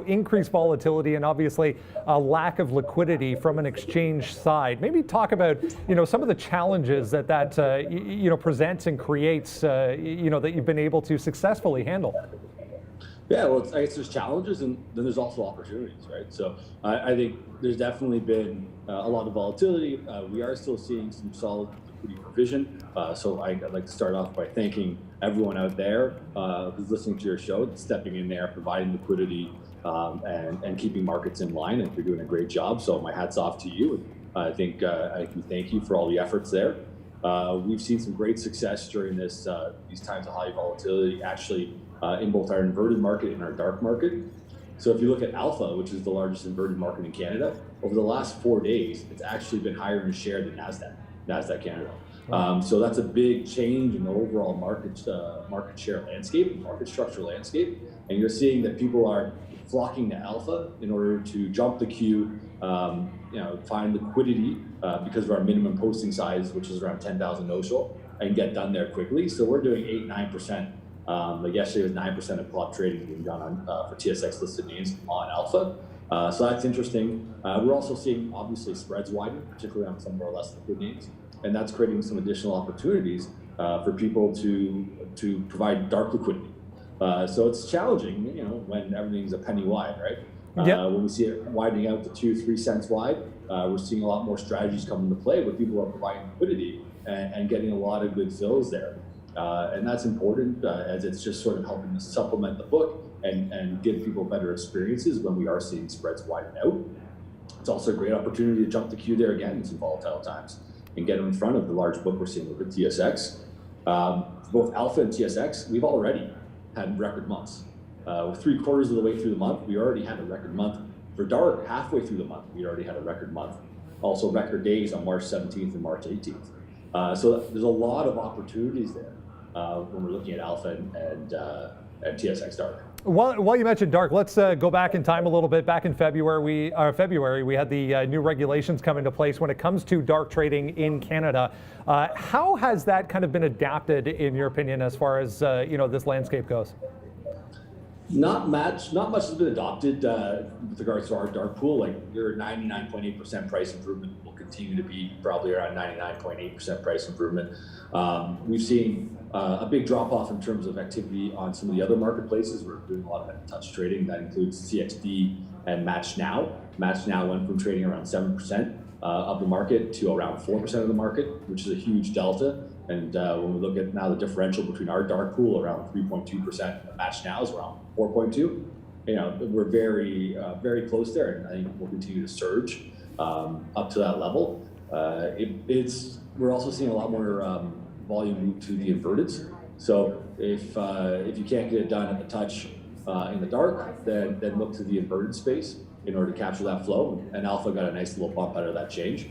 S1: increased volatility and obviously a lack of liquidity from an exchange side, maybe talk about some of the challenges that presents and creates that you've been able to successfully handle.
S5: Yeah, well, I guess there's challenges and then there's also opportunities, right? So I think there's definitely been a lot of volatility. We are still seeing some solid liquidity provision. So I'd like to start off by thanking everyone out there who's listening to your show, stepping in there, providing liquidity, and keeping markets in line. And you're doing a great job. So my hat's off to you. And I think we thank you for all the efforts there. We've seen some great success during these times of high volatility, actually, in both our inverted market and our dark market. So if you look at Alpha, which is the largest inverted market in Canada, over the last 4 days, it's actually been higher in share than NASDAQ Canada. So that's a big change in the overall market share landscape, market structure landscape. And you're seeing that people are flocking to Alpha in order to jump the queue, find liquidity because of our minimum posting size, which is around 10,000 notional, and get done there quickly. So we're doing 8-9%. Like yesterday was 9% of prop trading being done on for TSX listed names on Alpha. So that's interesting. We're also seeing obviously spreads widen, particularly on some of our less liquid names, and that's creating some additional opportunities for people to provide dark liquidity. So it's challenging, when everything's a penny wide, right? When we see it widening out to 2-3 cents wide, we're seeing a lot more strategies come into play where people are providing liquidity and getting a lot of good fills there. And that's important as it's just sort of helping to supplement the book and give people better experiences when we are seeing spreads widen out. It's also a great opportunity to jump the queue there again in some volatile times and get in front of the large book we're seeing with the TSX. Both Alpha and TSX, we've already had record months. We're 3/4 of the way through the month, we already had a record month. For dark, halfway through the month, we already had a record month. Also record days on March 17th and March 18th. So there's a lot of opportunities there when we're looking at Alpha and TSX dark.
S1: While you mentioned dark, let's go back in time a little bit. Back in February, we had the new regulations come into place when it comes to dark trading in Canada. How has that kind of been adapted, in your opinion, as far as this landscape goes?
S5: Not much has been adopted with regards to our dark pool. Like your 99.8% price improvement will continue to be probably around 99.8% price improvement. We've seen a big drop off in terms of activity on some of the other marketplaces. We're doing a lot of touch trading. That includes CXD and Match Now. Match Now went from trading around 7% of the market to around 4% of the market, which is a huge delta. And when we look at now the differential between our dark pool around 3.2%, and Match Now is around 4.2. We're very, very close there, and I think we'll continue to surge up to that level. We're also seeing a lot more volume move to the inverteds. So if you can't get it done at the touch in the dark, then look to the inverted space in order to capture that flow. And Alpha got a nice little bump out of that change.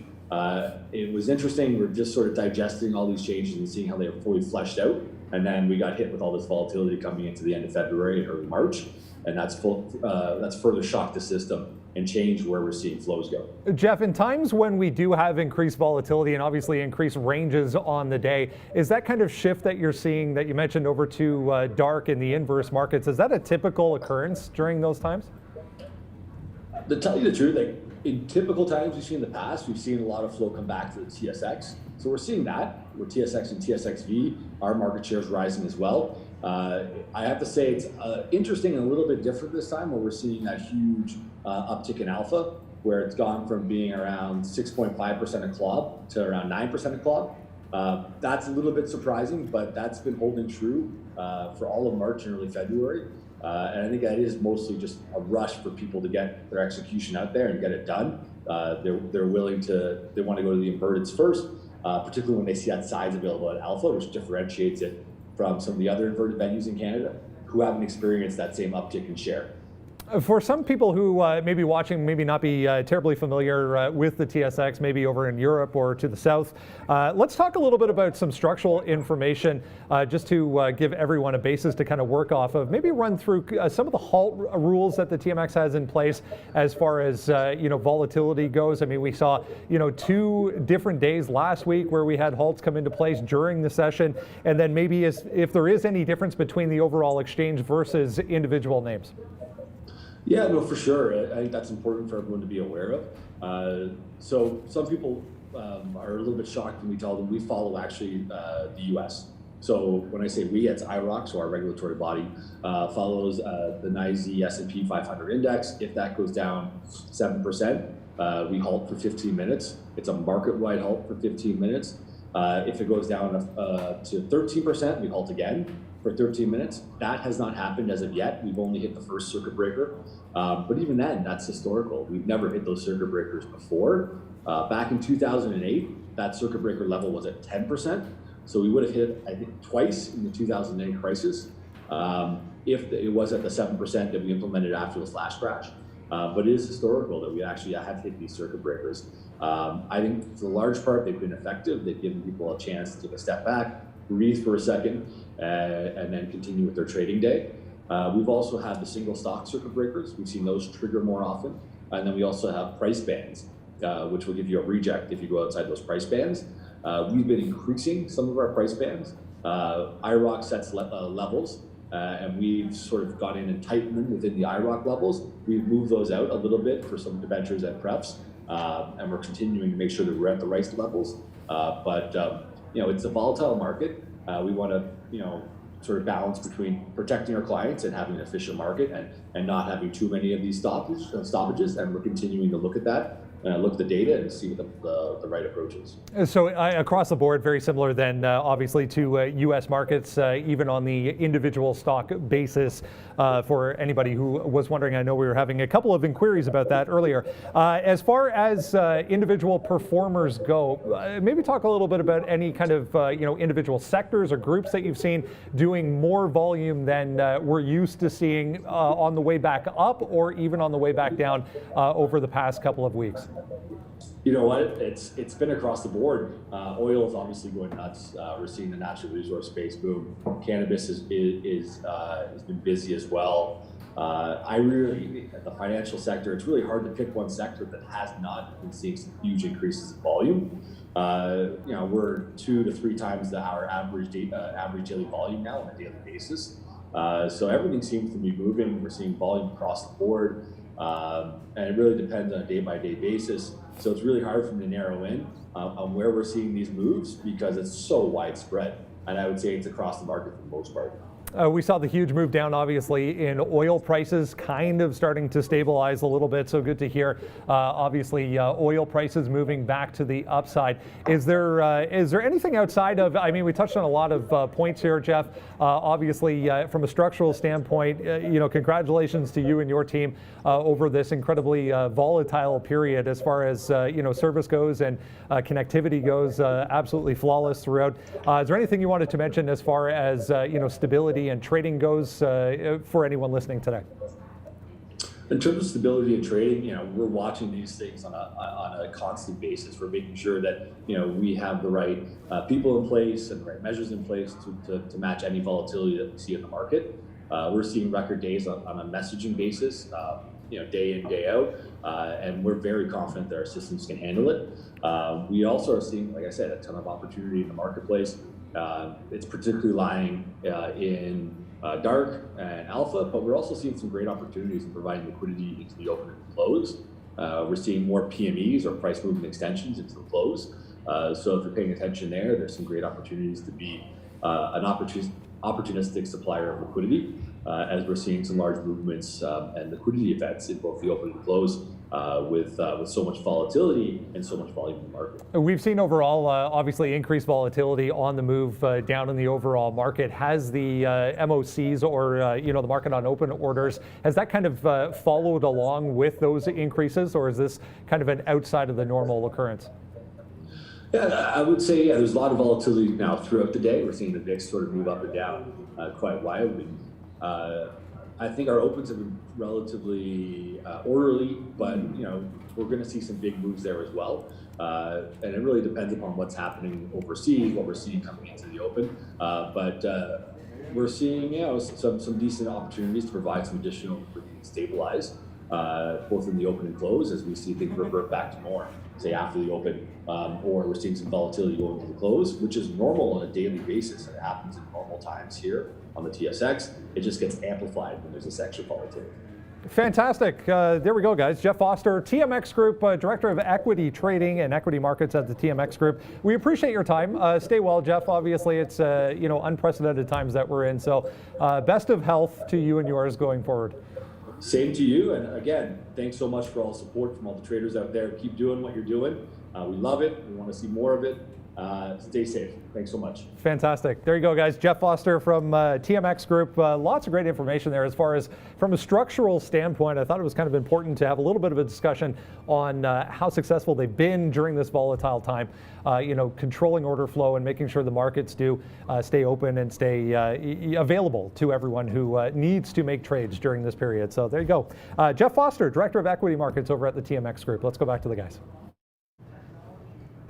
S5: It was interesting. We're just sort of digesting all these changes and seeing how they were fully fleshed out. And then we got hit with all this volatility coming into the end of February and early March. And that's further shocked the system and changed where we're seeing flows go.
S1: Jeff, in times when we do have increased volatility and obviously increased ranges on the day, is that kind of shift that you're seeing that you mentioned over to dark in the inverse markets, is that a typical occurrence during those times?
S5: To tell you the truth, in typical times we've seen in the past, we've seen a lot of flow come back to the TSX. So we're seeing that with TSX and TSXV, our market share is rising as well. I have to say it's interesting and a little bit different this time, where we're seeing that huge uptick in Alpha, where it's gone from being around 6.5% of club to around 9% of club. That's a little bit surprising, but that's been holding true for all of March and early February. And I think that is mostly just a rush for people to get their execution out there and get it done. They want to go to the inverteds first, particularly when they see that size available at Alpha, which differentiates it from some of the other inverted venues in Canada who haven't experienced that same uptick in share.
S1: For some people who may be watching, maybe not be terribly familiar with the TSX, maybe over in Europe or to the south, let's talk a little bit about some structural information just to give everyone a basis to kind of work off of. Maybe run through some of the halt rules that the TMX has in place as far as volatility goes. I mean, we saw 2 different days last week where we had halts come into place during the session, and then maybe if there is any difference between the overall exchange versus individual names.
S5: Yeah, no, for sure. I think that's important for everyone to be aware of. So some people are a little bit shocked when we tell them we follow actually the U.S. So when I say we, it's IROC, so our regulatory body, follows the NYSE S&P 500 index. If that goes down 7%, we halt for 15 minutes. It's a market-wide halt for 15 minutes. If it goes down to 13%, we halt again for 13 minutes. That has not happened as of yet. We've only hit the first circuit breaker. But even then, that's historical. We've never hit those circuit breakers before. Back in 2008, that circuit breaker level was at 10%. So we would have hit, I think, twice in the 2008 crisis if it was at the 7% that we implemented after the flash crash. But it is historical that we actually have hit these circuit breakers. I think for the large part, they've been effective. They've given people a chance to take a step back, breathe for a second, and then continue with their trading day. We've also had the single stock circuit breakers. We've seen those trigger more often. And then we also have price bands, which will give you a reject if you go outside those price bands. We've been increasing some of our price bands. IROC sets levels, and we've sort of gone in and tightened them within the IROC levels. We've moved those out a little bit for some debentures and prefs, and we're continuing to make sure that we're at the right levels. But it's a volatile market. We want to, sort of balance between protecting our clients and having an efficient market and not having too many of these stoppages. And we're continuing to look at that. Look at the data and see what the right approach is.
S1: So across the board, very similar then, obviously, to U.S. markets, even on the individual stock basis. For anybody who was wondering, I know we were having a couple of inquiries about that earlier. As far as individual performers go, maybe talk a little bit about any kind of individual sectors or groups that you've seen doing more volume than we're used to seeing on the way back up or even on the way back down over the past couple of weeks.
S5: You know what? It's been across the board. Oil is obviously going nuts. We're seeing the natural resource space boom. Cannabis has been busy as well. The financial sector, it's really hard to pick one sector that has not been seeing some huge increases in volume. We're 2 to 3 times our average daily volume now on a daily basis. So everything seems to be moving. We're seeing volume across the board. And it really depends on a day-by-day basis. So it's really hard for me to narrow in on where we're seeing these moves because it's so widespread. And I would say it's across the market for the most part.
S1: We saw the huge move down, obviously, in oil prices, kind of starting to stabilize a little bit. So good to hear. Obviously, oil prices moving back to the upside. Is there anything outside of? I mean, we touched on a lot of points here, Jeff. Obviously, from a structural standpoint, congratulations to you and your team over this incredibly volatile period as far as service goes and connectivity goes. Absolutely flawless throughout. Is there anything you wanted to mention as far as stability and trading goes for anyone listening today?
S5: In terms of stability and trading, we're watching these things on a constant basis. We're making sure that we have the right people in place and the right measures in place to match any volatility that we see in the market. We're seeing record days on a messaging basis, day in, day out, and we're very confident that our systems can handle it. We also are seeing, like I said, a ton of opportunity in the marketplace. It's particularly lying in dark and alpha, but we're also seeing some great opportunities in providing liquidity into the open and close. We're seeing more PMEs or price movement extensions into the close. So if you're paying attention there's some great opportunities to be an opportunistic supplier of liquidity as we're seeing some large movements and liquidity events in both the open and close with so much volatility and so much volume in the market.
S1: We've seen overall, obviously, increased volatility on the move down in the overall market. Has the MOCs or the market on open orders, has that kind of followed along with those increases, or is this kind of an outside of the normal occurrence?
S5: Yeah, I would say there's a lot of volatility now throughout the day. We're seeing the VIX sort of move up and down quite wildly. I think our opens have been relatively orderly, but we're going to see some big moves there as well. And it really depends upon what's happening overseas, what we're seeing coming into the open. But we're seeing some decent opportunities to provide some additional liquidity and stabilize both in the open and close as we see things revert back to norm, say after the open, or we're seeing some volatility going to the close, which is normal on a daily basis. It happens in normal times here on the TSX. It just gets amplified when there's this extra volatility.
S1: Fantastic. There we go, guys. Jeff Foster, TMX Group, Director of Equity Trading and Equity Markets at the TMX Group. We appreciate your time. Stay well, Jeff. Obviously, it's unprecedented times that we're in. So best of health to you and yours going forward.
S5: Same to you. And again, thanks so much for all the support from all the traders out there. Keep doing what you're doing. We love it. We want to see more of it. Stay safe. Thanks so much.
S1: Fantastic. There you go, guys. Jeff Foster from TMX Group. Lots of great information there as far as from a structural standpoint. I thought it was kind of important to have a little bit of a discussion on how successful they've been during this volatile time, controlling order flow and making sure the markets do stay open and stay available to everyone who needs to make trades during this period. So there you go. Jeff Foster, Director of Equity Markets over at the TMX Group. Let's go back to the guys.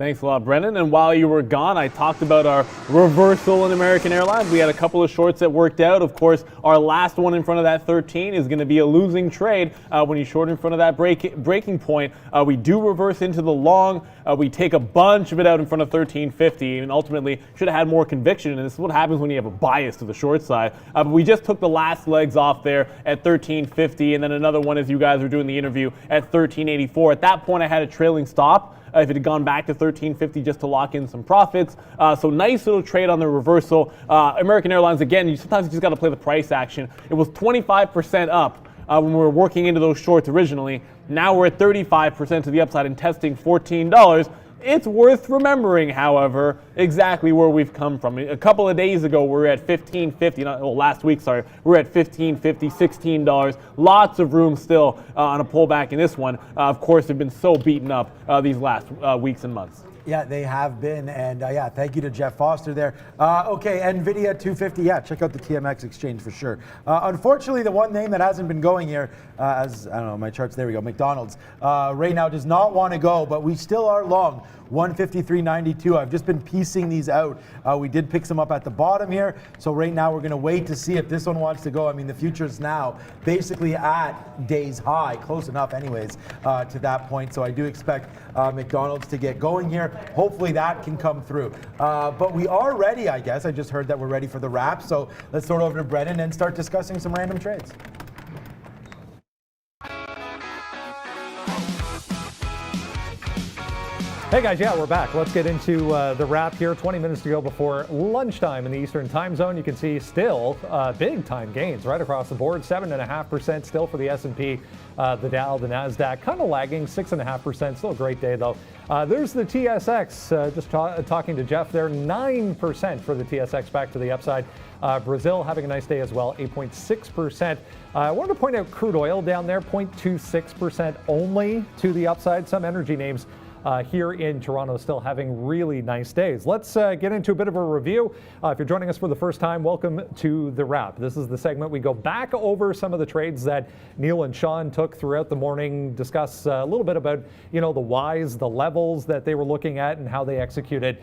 S2: Thanks a lot, Brendan. And while you were gone, I talked about our reversal in American Airlines. We had a couple of shorts that worked out. Of course, our last one in front of that 13 is going to be a losing trade when you short in front of that breaking point. We do reverse into the long. We take a bunch of it out in front of 1350 and ultimately should have had more conviction. And this is what happens when you have a bias to the short side. But we just took the last legs off there at 1350 and then another one as you guys were doing the interview at 1384. At that point, I had a trailing stop. If it had gone back to 1350 just to lock in some profits. So nice little trade on the reversal. American Airlines, again, sometimes you just got to play the price action. It was 25% up when we were working into those shorts originally. Now we're at 35% to the upside and testing $14. It's worth remembering, however, exactly where we've come from. A couple of days ago, we were at $15.50. Last week, sorry, we were at $15.50, $16. Lots of room still on a pullback in this one. Of course, they've been so beaten up these last weeks and months.
S3: Yeah, they have been, and yeah, thank you to Jeff Foster there. Okay, NVIDIA 250, yeah, check out the TMX exchange for sure. Unfortunately, the one name that hasn't been going here, as, I don't know, my charts, there we go, McDonald's, right now does not want to go, but we still are long. 153.92. I've just been piecing these out. We did pick some up at the bottom here, so right now we're going to wait to see if this one wants to go. I mean, the future's now basically at day's high, close enough anyways to that point, so I do expect McDonald's to get going here. Hopefully that can come through. But we are ready, I guess. I just heard that we're ready for the wrap, so let's throw it over to Brendan and start discussing some random trades.
S1: Hey guys, yeah, we're back. Let's get into the wrap here. 20 minutes to go before lunchtime in the Eastern time zone. You can see still big time gains right across the board. 7.5% still for the S&P, the Dow, the NASDAQ, kind of lagging 6.5%. Still a great day though. There's the TSX, just talking to Jeff there, 9% for the TSX back to the upside. Brazil having a nice day as well, 8.6%. I wanted to point out crude oil down there, 0.26% only to the upside. Some energy names here in Toronto still having really nice days. Let's get into a bit of a review. If you're joining us for the first time, welcome to The Wrap. This is the segment we go back over some of the trades that Neil and Sean took throughout the morning, discuss a little bit about, the whys, the levels that they were looking at and how they executed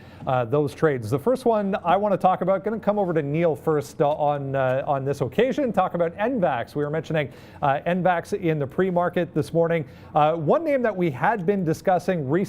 S1: those trades. The first one I want to talk about, going to come over to Neil first on this occasion, talk about NVAX. We were mentioning NVAX in the pre-market this morning. One name that we had been discussing recently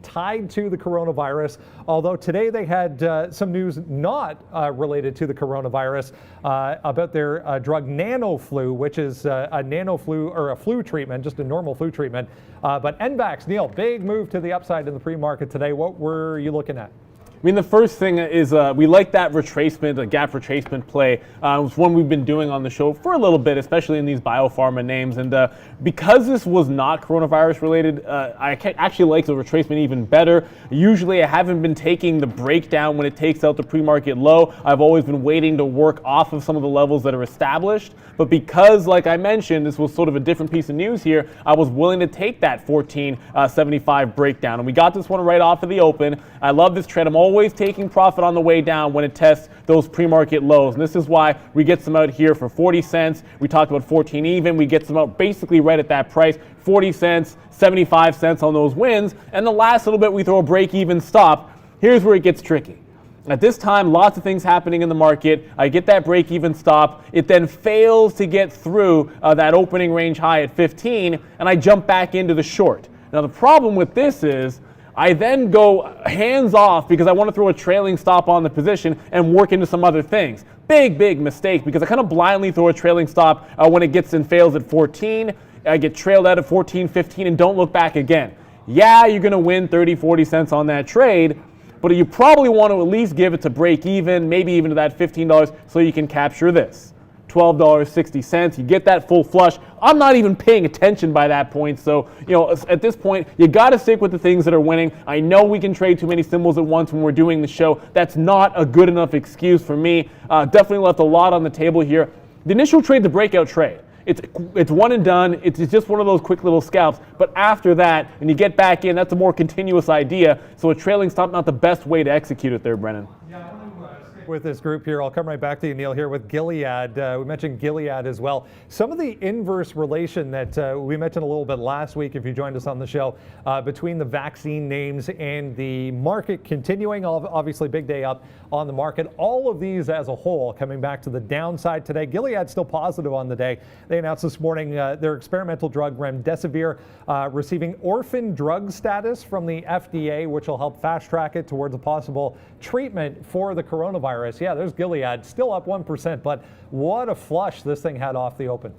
S1: tied to the coronavirus, although today they had some news not related to the coronavirus about their drug NanoFlu, which is a NanoFlu or a flu treatment, just a normal flu treatment. But NVAX, Neil, big move to the upside in the pre-market today. What were you looking at?
S2: I mean, the first thing is we like that retracement, a gap retracement play. It's one we've been doing on the show for a little bit, especially in these biopharma names. And because this was not coronavirus related, I actually like the retracement even better. Usually I haven't been taking the breakdown when it takes out the pre-market low. I've always been waiting to work off of some of the levels that are established. But because, like I mentioned, this was sort of a different piece of news here, I was willing to take that 14.75 breakdown. And we got this one right off of the open. I love this trade. I'm always taking profit on the way down when it tests those pre-market lows. And this is why we get some out here for 40 cents. We talked about 14 even. We get some out basically right at that price, 40 cents, 75 cents on those wins. And the last little bit, we throw a break-even stop. Here's where it gets tricky. At this time, lots of things happening in the market. I get that break-even stop. It then fails to get through that opening range high at 15, and I jump back into the short. Now, the problem with this is I then go hands off because I want to throw a trailing stop on the position and work into some other things. Big mistake because I kind of blindly throw a trailing stop when it gets and fails at 14. I get trailed out at 14, 15, and don't look back again. Yeah, you're going to win 30, 40 cents on that trade, but you probably want to at least give it to break even, maybe even to that $15 so you can capture this. $12.60. You get that full flush. I'm not even paying attention by that point. So, at this point, you got to stick with the things that are winning. I know we can trade too many symbols at once when we're doing the show. That's not a good enough excuse for me. Definitely left a lot on the table here. The initial trade, the breakout trade. It's one and done. It's just one of those quick little scalps. But after that, when you get back in, that's a more continuous idea. So a trailing stop, not the best way to execute it there, Brennan.
S1: Yeah, I want to stay with this group here. I'll come right back to you, Neil, here with Gilead. We mentioned Gilead as well. Some of the inverse relation that we mentioned a little bit last week, if you joined us on the show, between the vaccine names and the market continuing, obviously big day up on the market. All of these as a whole coming back to the downside today. Gilead still positive on the day. They announced this morning their experimental drug remdesivir receiving orphan drug status from the FDA, which will help fast track it towards a possible treatment for the coronavirus. Yeah, there's Gilead, still up 1%, but what a flush this thing had off the open.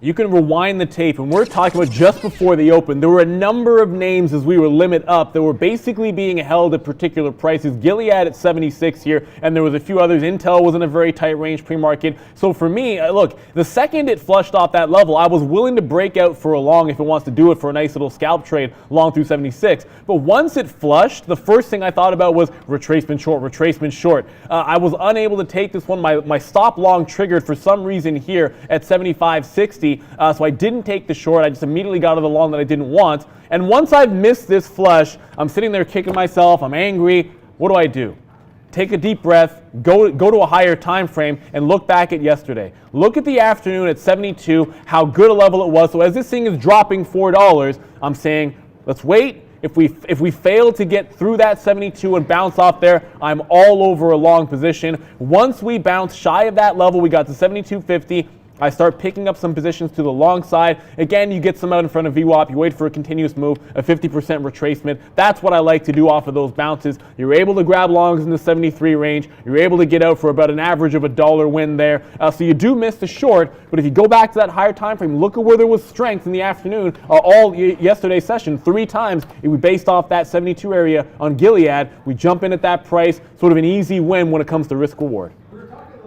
S2: You can rewind the tape, and we're talking about just before the open. There were a number of names as we were limit up that were basically being held at particular prices. Gilead at 76 here, and there was a few others. Intel was in a very tight range pre-market. So for me, look, the second it flushed off that level, I was willing to break out for a long if it wants to do it for a nice little scalp trade long through 76. But once it flushed, the first thing I thought about was retracement short, retracement short. I was unable to take this one. My stop long triggered for some reason here at 75.60. So I didn't take the short. I just immediately got out of the long that I didn't want. And once I've missed this flush, I'm sitting there kicking myself. I'm angry. What do? Take a deep breath, go to a higher time frame, and look back at yesterday. Look at the afternoon at 72, how good a level it was. So as this thing is dropping $4, I'm saying, let's wait. If we fail to get through that 72 and bounce off there, I'm all over a long position. Once we bounce shy of that level, we got to 72.50. I start picking up some positions to the long side. Again, you get some out in front of VWAP. You wait for a continuous move, a 50% retracement. That's what I like to do off of those bounces. You're able to grab longs in the 73 range. You're able to get out for about an average of $1 win there. So you do miss the short, but if you go back to that higher time frame, look at where there was strength in the afternoon. All yesterday's session, 3 times, it was based off that 72 area on Gilead. We jump in at that price, sort of an easy win when it comes to risk reward.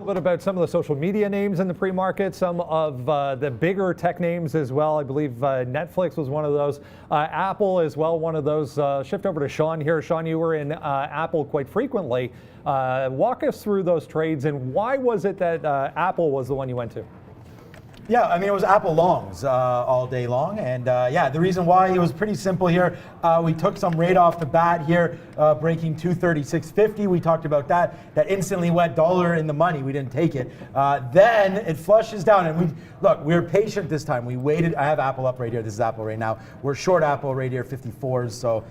S1: Bit about some of the social media names in the pre-market, some of the bigger tech names as well. I believe Netflix was one of those. Apple as well, one of those. Shift over to Sean here. Sean, you were in Apple quite frequently. Walk us through those trades, and why was it that Apple was the one you went to?
S3: Yeah, I mean, it was Apple longs all day long. And yeah, the reason why, it was pretty simple here. We took some right off the bat here, breaking 236.50. We talked about that. That instantly went $1 in the money. We didn't take it. Then it flushes down. And we were patient this time. We waited. I have Apple up right here. This is Apple right now. We're short Apple right here, 54s. So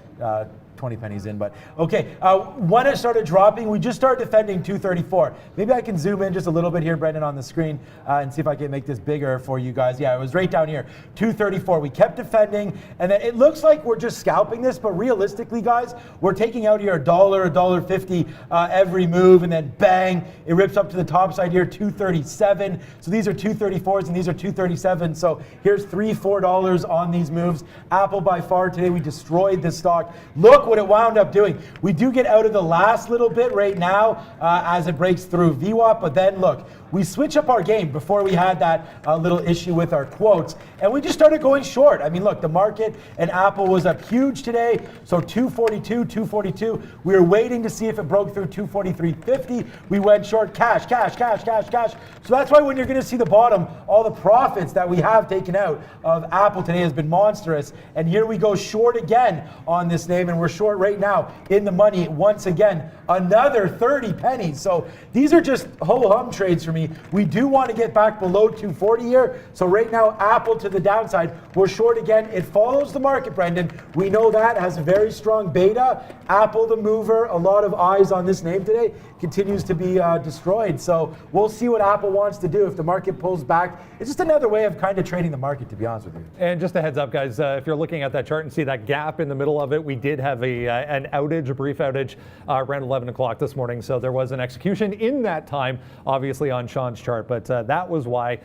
S3: 20 pennies in, but okay. When it started dropping, we just started defending 234. Maybe I can zoom in just a little bit here, Brendan, on the screen and see if I can make this bigger for you guys. Yeah, it was right down here, 234. We kept defending, and then it looks like we're just scalping this, but realistically, guys, we're taking out here $1, $1.50 every move, and then bang, it rips up to the top side here, 237. So these are 234s, and these are 237. So here's $3, $4 on these moves. Apple by far today, we destroyed this stock. Look what it wound up doing. We do get out of the last little bit right now as it breaks through VWAP, but then look, we switch up our game before we had that little issue with our quotes, and we just started going short. I mean, look, the market and Apple was up huge today, so 242, 242. We were waiting to see if it broke through 243.50. We went short, cash. So that's why when you're going to see the bottom, all the profits that we have taken out of Apple today has been monstrous, and here we go short again on this name, and we're short right now in the money once again, another 30 pennies. So these are just ho-hum trades for me. We do want to get back below 240 here. So right now, Apple to the downside, we're short again. It follows the market, Brendan. We know that has a very strong beta. Apple, the mover, a lot of eyes on this name today, continues to be destroyed. So we'll see what Apple wants to do if the market pulls back. It's just another way of kind of trading the market, to be honest with you.
S1: And just a heads up, guys, if you're looking at that chart and see that gap in the middle of it, we did have an outage, a brief outage around 11 o'clock this morning. So there was an execution in that time, obviously on Sean's chart, but that was why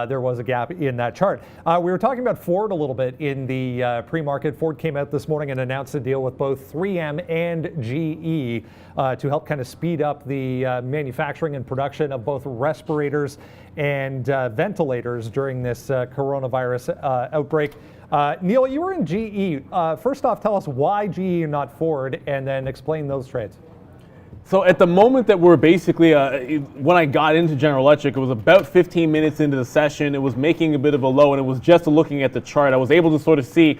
S1: there was a gap in that chart. We were talking about Ford a little bit in the pre-market. Ford came out this morning and announced a deal with both 3M and GE to help kind of speed up the manufacturing and production of both respirators and ventilators during this coronavirus outbreak. Neil, you were in GE. First off, tell us why GE and not Ford, and then explain those trades.
S2: So at the moment that we're basically, when I got into General Electric, it was about 15 minutes into the session. It was making a bit of a low, and it was just looking at the chart. I was able to sort of see,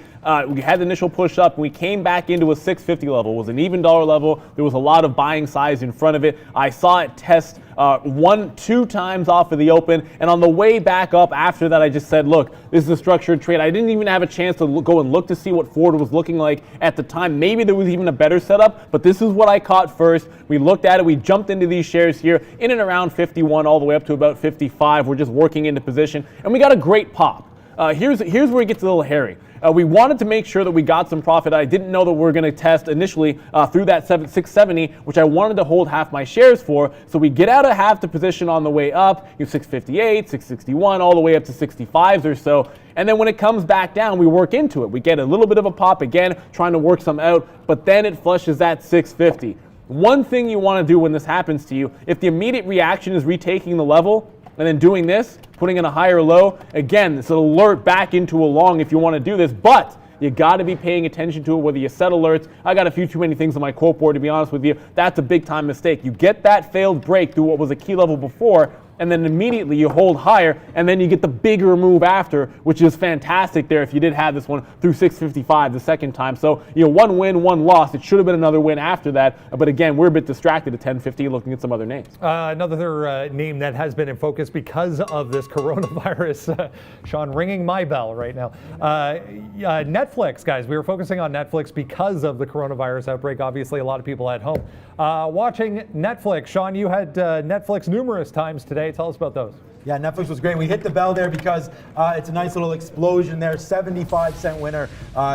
S2: we had the initial push up, and we came back into a 650 level. It was an even dollar level. There was a lot of buying size in front of it. I saw it test 2 times off of the open, and on the way back up after that, I just said, look, this is a structured trade. I didn't even have a chance to go and look to see what Ford was looking like at the time. Maybe there was even a better setup, but this is what I caught first. We looked at it, we jumped into these shares here in and around 51 all the way up to about 55. We're just working into position, and we got a great pop. Here's where it gets a little hairy. We wanted to make sure that we got some profit. I didn't know that we were going to test initially through that 670, which I wanted to hold half my shares for. So we get out of half the position on the way up, 658, 661, all the way up to 65s or so. And then when it comes back down, we work into it. We get a little bit of a pop again, trying to work some out, but then it flushes at 650. One thing you want to do when this happens to you, if the immediate reaction is retaking the level and then doing this, putting in a higher low, again, it's an alert back into a long if you want to do this, but you got to be paying attention to it, whether you set alerts. I got a few too many things on my quote board, to be honest with you. That's a big time mistake. You get that failed break through what was a key level before, and then immediately you hold higher, and then you get the bigger move after, which is fantastic there if you did have this one through 655 the second time. So, one win, one loss. It should have been another win after that, but again, we're a bit distracted at 1050 looking at some other names.
S1: Another name that has been in focus because of this coronavirus, Sean, ringing my bell right now. Netflix, guys, we were focusing on Netflix because of the coronavirus outbreak. Obviously, a lot of people at home watching Netflix. Sean, you had Netflix numerous times today. Tell us about those.
S3: Yeah, Netflix was great. We hit the bell there because it's a nice little explosion there. 75-cent winner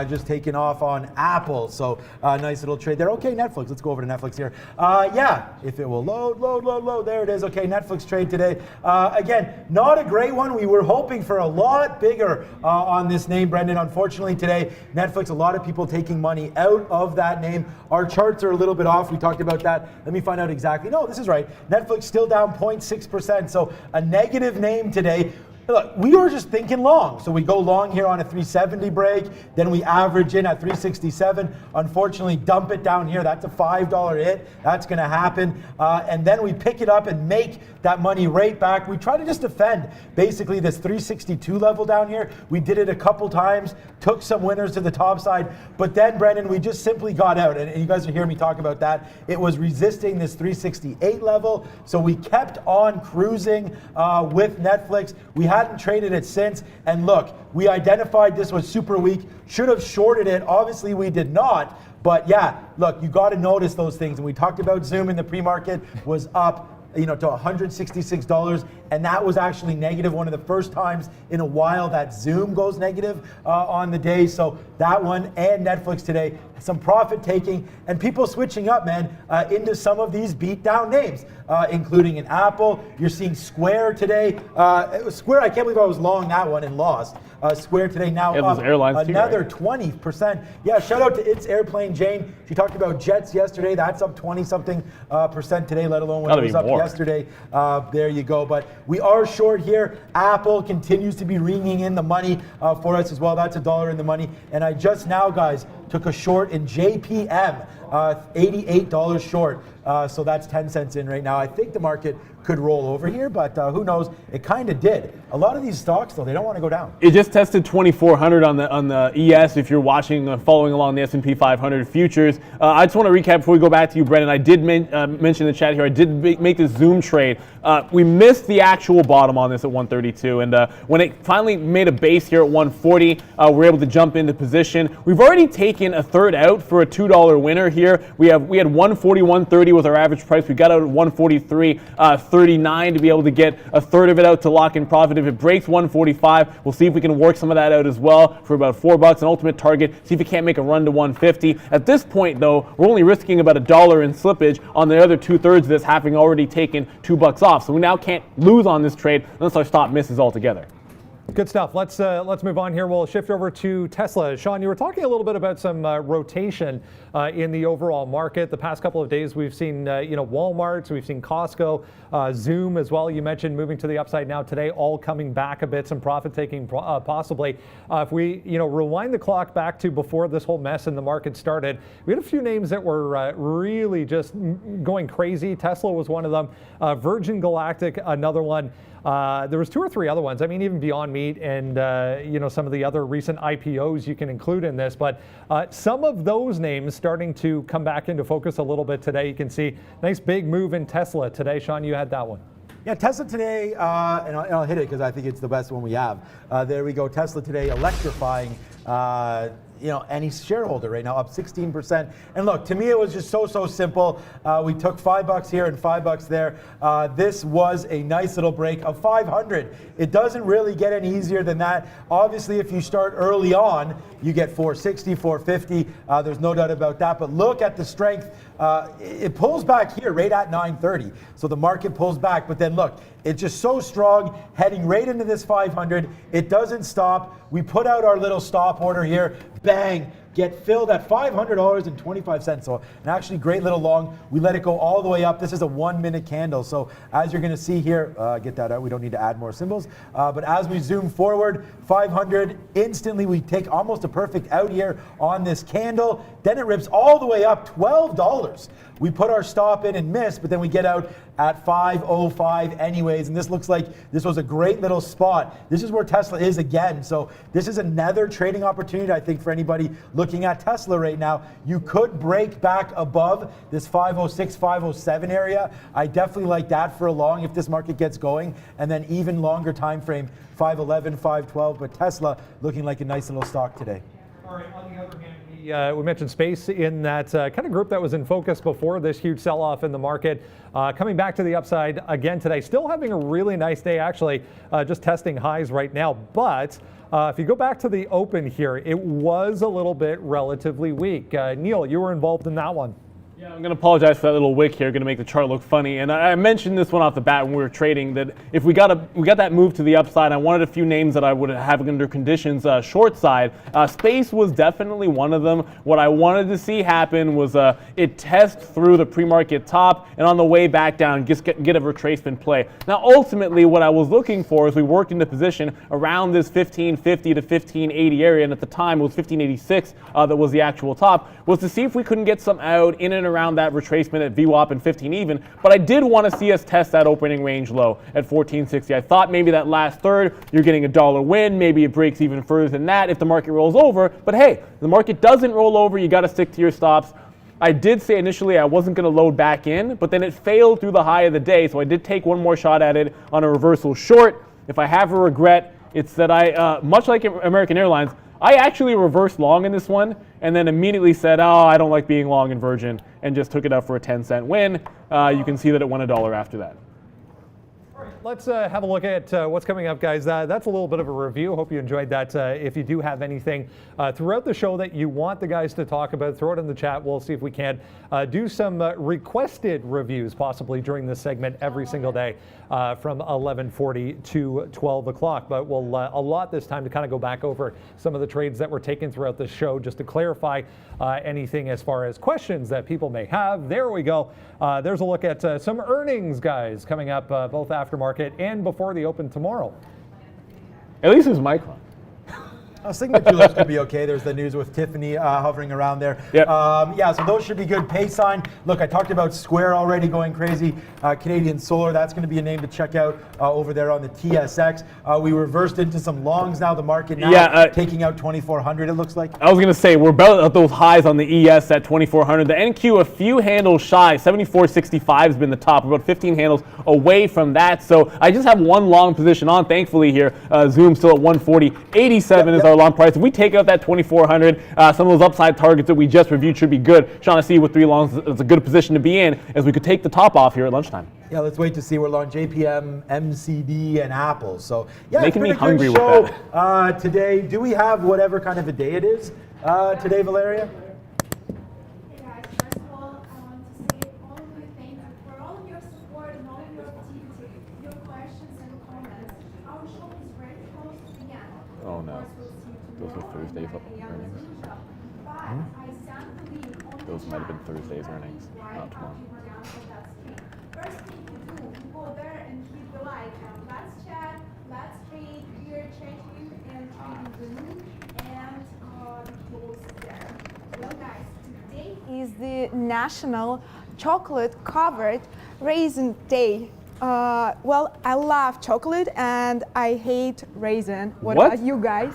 S3: just taking off on Apple. So nice little trade there. Okay, Netflix. Let's go over to Netflix here. Yeah, if it will load. There it is. Okay, Netflix trade today. Again, not a great one. We were hoping for a lot bigger on this name, Brendan. Unfortunately today, Netflix, a lot of people taking money out of that name. Our charts are a little bit off. We talked about that. Let me find out exactly. No, this is right. Netflix still down 0.6%. So a negative name today. Look, we were just thinking long. So we go long here on a 370 break, then we average in at 367. Unfortunately, dump it down here. That's a $5 hit. That's going to happen. And then we pick it up and make that money right back. We try to just defend basically this 362 level down here. We did it a couple times, took some winners to the top side, but then, Brendan, we just simply got out. And you guys will hear me talk about that. It was resisting this 368 level. So we kept on cruising with Netflix. We hadn't traded it since, and look, we identified this was super weak, should have shorted it. Obviously we did not, but yeah, look, you got to notice those things. And we talked about Zoom in the pre-market was up to $166, and that was actually negative. One of the first times in a while that Zoom goes negative on the day. So that one and Netflix today, some profit taking and people switching up, man, into some of these beat down names, including an Apple. You're seeing Square today. Square, I can't believe I was long that one and lost. Square today now up another 20%. Yeah, shout out to It's Airplane Jane. She talked about jets yesterday. That's up 20-something% today, let alone when it was up yesterday. There you go. But we are short here. Apple continues to be ringing in the money for us as well. That's $1 in the money. And I just now, guys, took a short in JPM, $88 short. So that's 10 cents in right now. I think the market could roll over here, but who knows? It kind of did. A lot of these stocks, though, they don't want to go down.
S2: It just tested 2,400 on the ES. If you're watching, following along the S&P 500 futures, I just want to recap before we go back to you, Brendan. I did mention in the chat here. I did make this Zoom trade. We missed the actual bottom on this at 132, and when it finally made a base here at 140, we're able to jump into position. We've already taken a third out for a $2 winner here. We had 141.30 was our average price. We got out at 143.39 to be able to get a third of it out to lock in profit. If it breaks 145, we'll see if we can work some of that out as well for about $4. An ultimate target. See if it can't make a run to 150. At this point, though, we're only risking about $1 in slippage on the other 2/3 of this, having already taken $2 off. So we now can't lose on this trade unless our stop misses altogether.
S1: Good stuff. Let's move on here. We'll shift over to Tesla. Sean, you were talking a little bit about some rotation in the overall market. The past couple of days, we've seen Walmart, we've seen Costco, Zoom as well. You mentioned moving to the upside now today, all coming back a bit, some profit taking possibly. If we rewind the clock back to before this whole mess in the market started, we had a few names that were really just going crazy. Tesla was one of them. Virgin Galactic, another one. There was 2 or 3 other ones. I mean, even Beyond Meat and some of the other recent IPOs you can include in this. But some of those names starting to come back into focus a little bit today. You can see nice big move in Tesla today. Sean, you had that one.
S3: Yeah, Tesla today, and I'll hit it because I think it's the best one we have. There we go. Tesla today electrifying. Any shareholder right now, up 16%. And look, to me, it was just so simple. We took $5 here and $5 there. This was a nice little break of 500. It doesn't really get any easier than that. Obviously, if you start early on, you get 460, 450. There's no doubt about that. But look at the strength. It pulls back here right at 930. So the market pulls back. But then look, it's just so strong, heading right into this 500. It doesn't stop. We put out our little stop order here. Bang, get filled at $500.25. So an actually great little long. We let it go all the way up. This is a 1-minute candle. So as you're going to see here, get that out. We don't need to add more symbols. But as we zoom forward, 500, instantly we take almost a perfect out here on this candle. Then it rips all the way up $12. We put our stop in and miss, but then we get out at 505 anyways. And this looks like this was a great little spot. This is where Tesla is again. So this is another trading opportunity, I think, for anybody looking at Tesla right now. You could break back above this 506, 507 area. I definitely like that for a long if this market gets going. And then even longer time frame, 511, 512. But Tesla looking like a nice little stock today.
S1: All right, on the other hand, we mentioned space in that kind of group that was in focus before this huge sell-off in the market. Coming back to the upside again today, still having a really nice day, actually, just testing highs right now. But if you go back to the open here, it was a little bit relatively weak. Neil, you were involved in that one.
S2: Yeah, I'm going to apologize for that little wick here. Going to make the chart look funny. And I mentioned this one off the bat when we were trading that if we got that move to the upside, I wanted a few names that I would have under conditions short side. Space was definitely one of them. What I wanted to see happen was it test through the pre-market top and on the way back down, just get a retracement play. Now, ultimately, what I was looking for is we worked into position around this 1550 to 1580 area, and at the time it was 1586 that was the actual top, was to see if we couldn't get some out in and around that retracement at VWAP and 15 even, but I did want to see us test that opening range low at 1460. I thought maybe that last third, you're getting $1 win, maybe it breaks even further than that if the market rolls over, but hey, the market doesn't roll over, you got to stick to your stops. I did say initially I wasn't going to load back in, but then it failed through the high of the day, so I did take one more shot at it on a reversal short. If I have a regret, it's that I, much like American Airlines, I actually reversed long in this one and then immediately said, oh, I don't like being long in Virgin, and just took it up for a 10-cent win. You can see that it won $1 after that.
S1: Let's have a look at what's coming up, guys. That's a little bit of a review. Hope you enjoyed that. If you do have anything throughout the show that you want the guys to talk about, throw it in the chat. We'll see if we can do some requested reviews possibly during this segment every single day from 11:40 to 12 o'clock. But we'll allot this time to kind of go back over some of the trades that were taken throughout the show just to clarify anything as far as questions that people may have. There we go. There's a look at some earnings, guys, coming up both aftermarket and before the open tomorrow.
S2: At least it's Micron.
S3: Sigma Jewelers could be okay. There's the news with Tiffany hovering around there.
S2: Yep.
S3: Yeah, so those should be good. Paysign. Look, I talked about Square already going crazy. Canadian Solar, that's going to be a name to check out over there on the TSX. We reversed into some longs now. The market now taking out 2,400, it looks like. I
S2: was going to say, we're about at those highs on the ES at 2,400. The NQ a few handles shy. 74.65 has been the top. We're about 15 handles away from that. So I just have one long position on, thankfully here. Zoom still at 140.87 is our long price. If we take out that 2,400, some of those upside targets that we just reviewed should be good. Shaughnessy with 3 longs is a good position to be in as we could take the top off here at lunchtime.
S3: Yeah, let's wait to see. We're on JPM, MCD, and Apple. So yeah,
S2: making me hungry with
S3: that. Today, do we have whatever kind of a day it is today, Valeria?
S6: Hey guys, first of all, I want to say all of you thank you for all of your support and all of your activity, your questions and comments. Our show is very close to
S2: Oh no. Those are Thursday's earnings. Those might have been Thursday's earnings, not tomorrow.
S6: First thing you do, you go there and hit the like. Let's chat, let's trade. We are changing and trading the moon and close there. Well, guys, today
S4: Is the National Chocolate Covered Raisin Day. Well, I love chocolate and I hate raisin. What
S2: What?
S4: about you guys?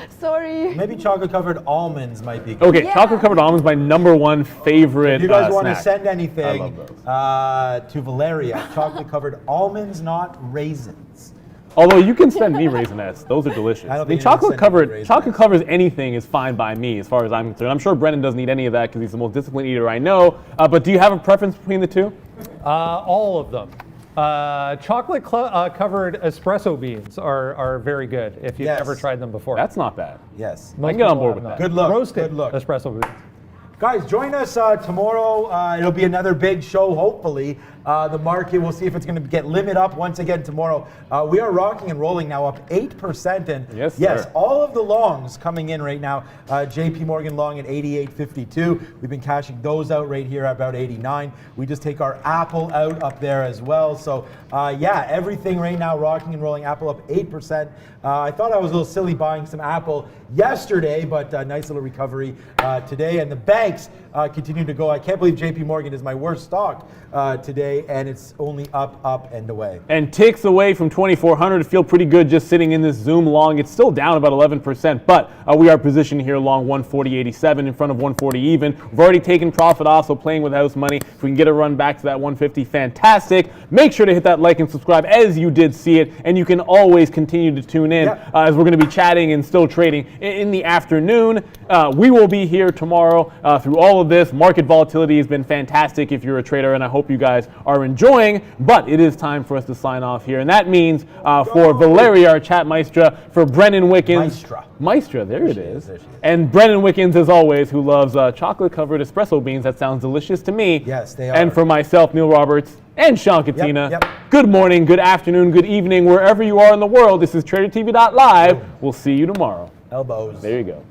S4: Sorry.
S3: Maybe chocolate-covered almonds might be good.
S2: Okay,
S4: Yeah.
S2: chocolate covered almonds, my #1 favorite
S3: If you guys want to
S2: snack.
S3: send anything
S2: love
S3: to Valeria, chocolate-covered almonds, not raisins.
S2: Although you can send me Raisinets, those are delicious.
S3: I don't
S2: I mean,
S3: think anyone sends me
S2: chocolate
S3: Raisinets.
S2: covers anything is fine by me, as far as I'm concerned. I'm sure Brendan doesn't eat any of that because he's the most disciplined eater I know. But do you have a preference between the two?
S1: All of them. Chocolate covered espresso beans are very good if you've
S3: Yes.
S1: never tried them before.
S2: That's not bad.
S3: Yes.
S2: I can get on board with
S1: Most
S2: that.
S1: people
S3: Good luck.
S1: Roasted
S3: Good luck.
S1: espresso beans.
S3: Guys, join us tomorrow. It'll be another big show, hopefully. The market, we'll see if it's going to get limit up once again tomorrow. We are rocking and rolling now, up 8%. And
S2: Yes,
S3: yes,
S2: sir.
S3: all of the longs coming in right now. JP Morgan long at 88.52. We've been cashing those out right here at about 89. We just take our Apple out up there as well. So yeah, everything right now rocking and rolling. Apple up 8%. I thought I was a little silly buying some Apple yesterday, but nice little recovery today. And the banks continue to go. I can't believe JP Morgan is my worst stock today, and it's only up and away.
S2: And ticks away from 2,400. Feel pretty good just sitting in this Zoom long. It's still down about 11%, but we are positioned here long 140.87 in front of 140 even. We've already taken profit off, so playing with house money. If we can get a run back to that 150, fantastic. Make sure to hit that like and subscribe as you did see it, and you can always continue to tune in as we're going to be chatting and still trading in the afternoon. We will be here tomorrow through all of this. Market volatility has been fantastic if you're a trader, and I hope you guys are enjoying, but it is time for us to sign off here, and that means for Valeria, our chat maestra, for Brendan Wickens. Maestra, there it is.
S3: There she is.
S2: And Brendan Wickens, as always, who loves chocolate-covered espresso beans. That sounds delicious to me.
S3: Yes, they are.
S2: And for myself, Neil Roberts, and Sean Katina.
S3: Yep.
S2: Good morning, good afternoon, good evening, wherever you are in the world. This is TraderTV.live. We'll see you tomorrow.
S3: Elbows.
S2: There you go.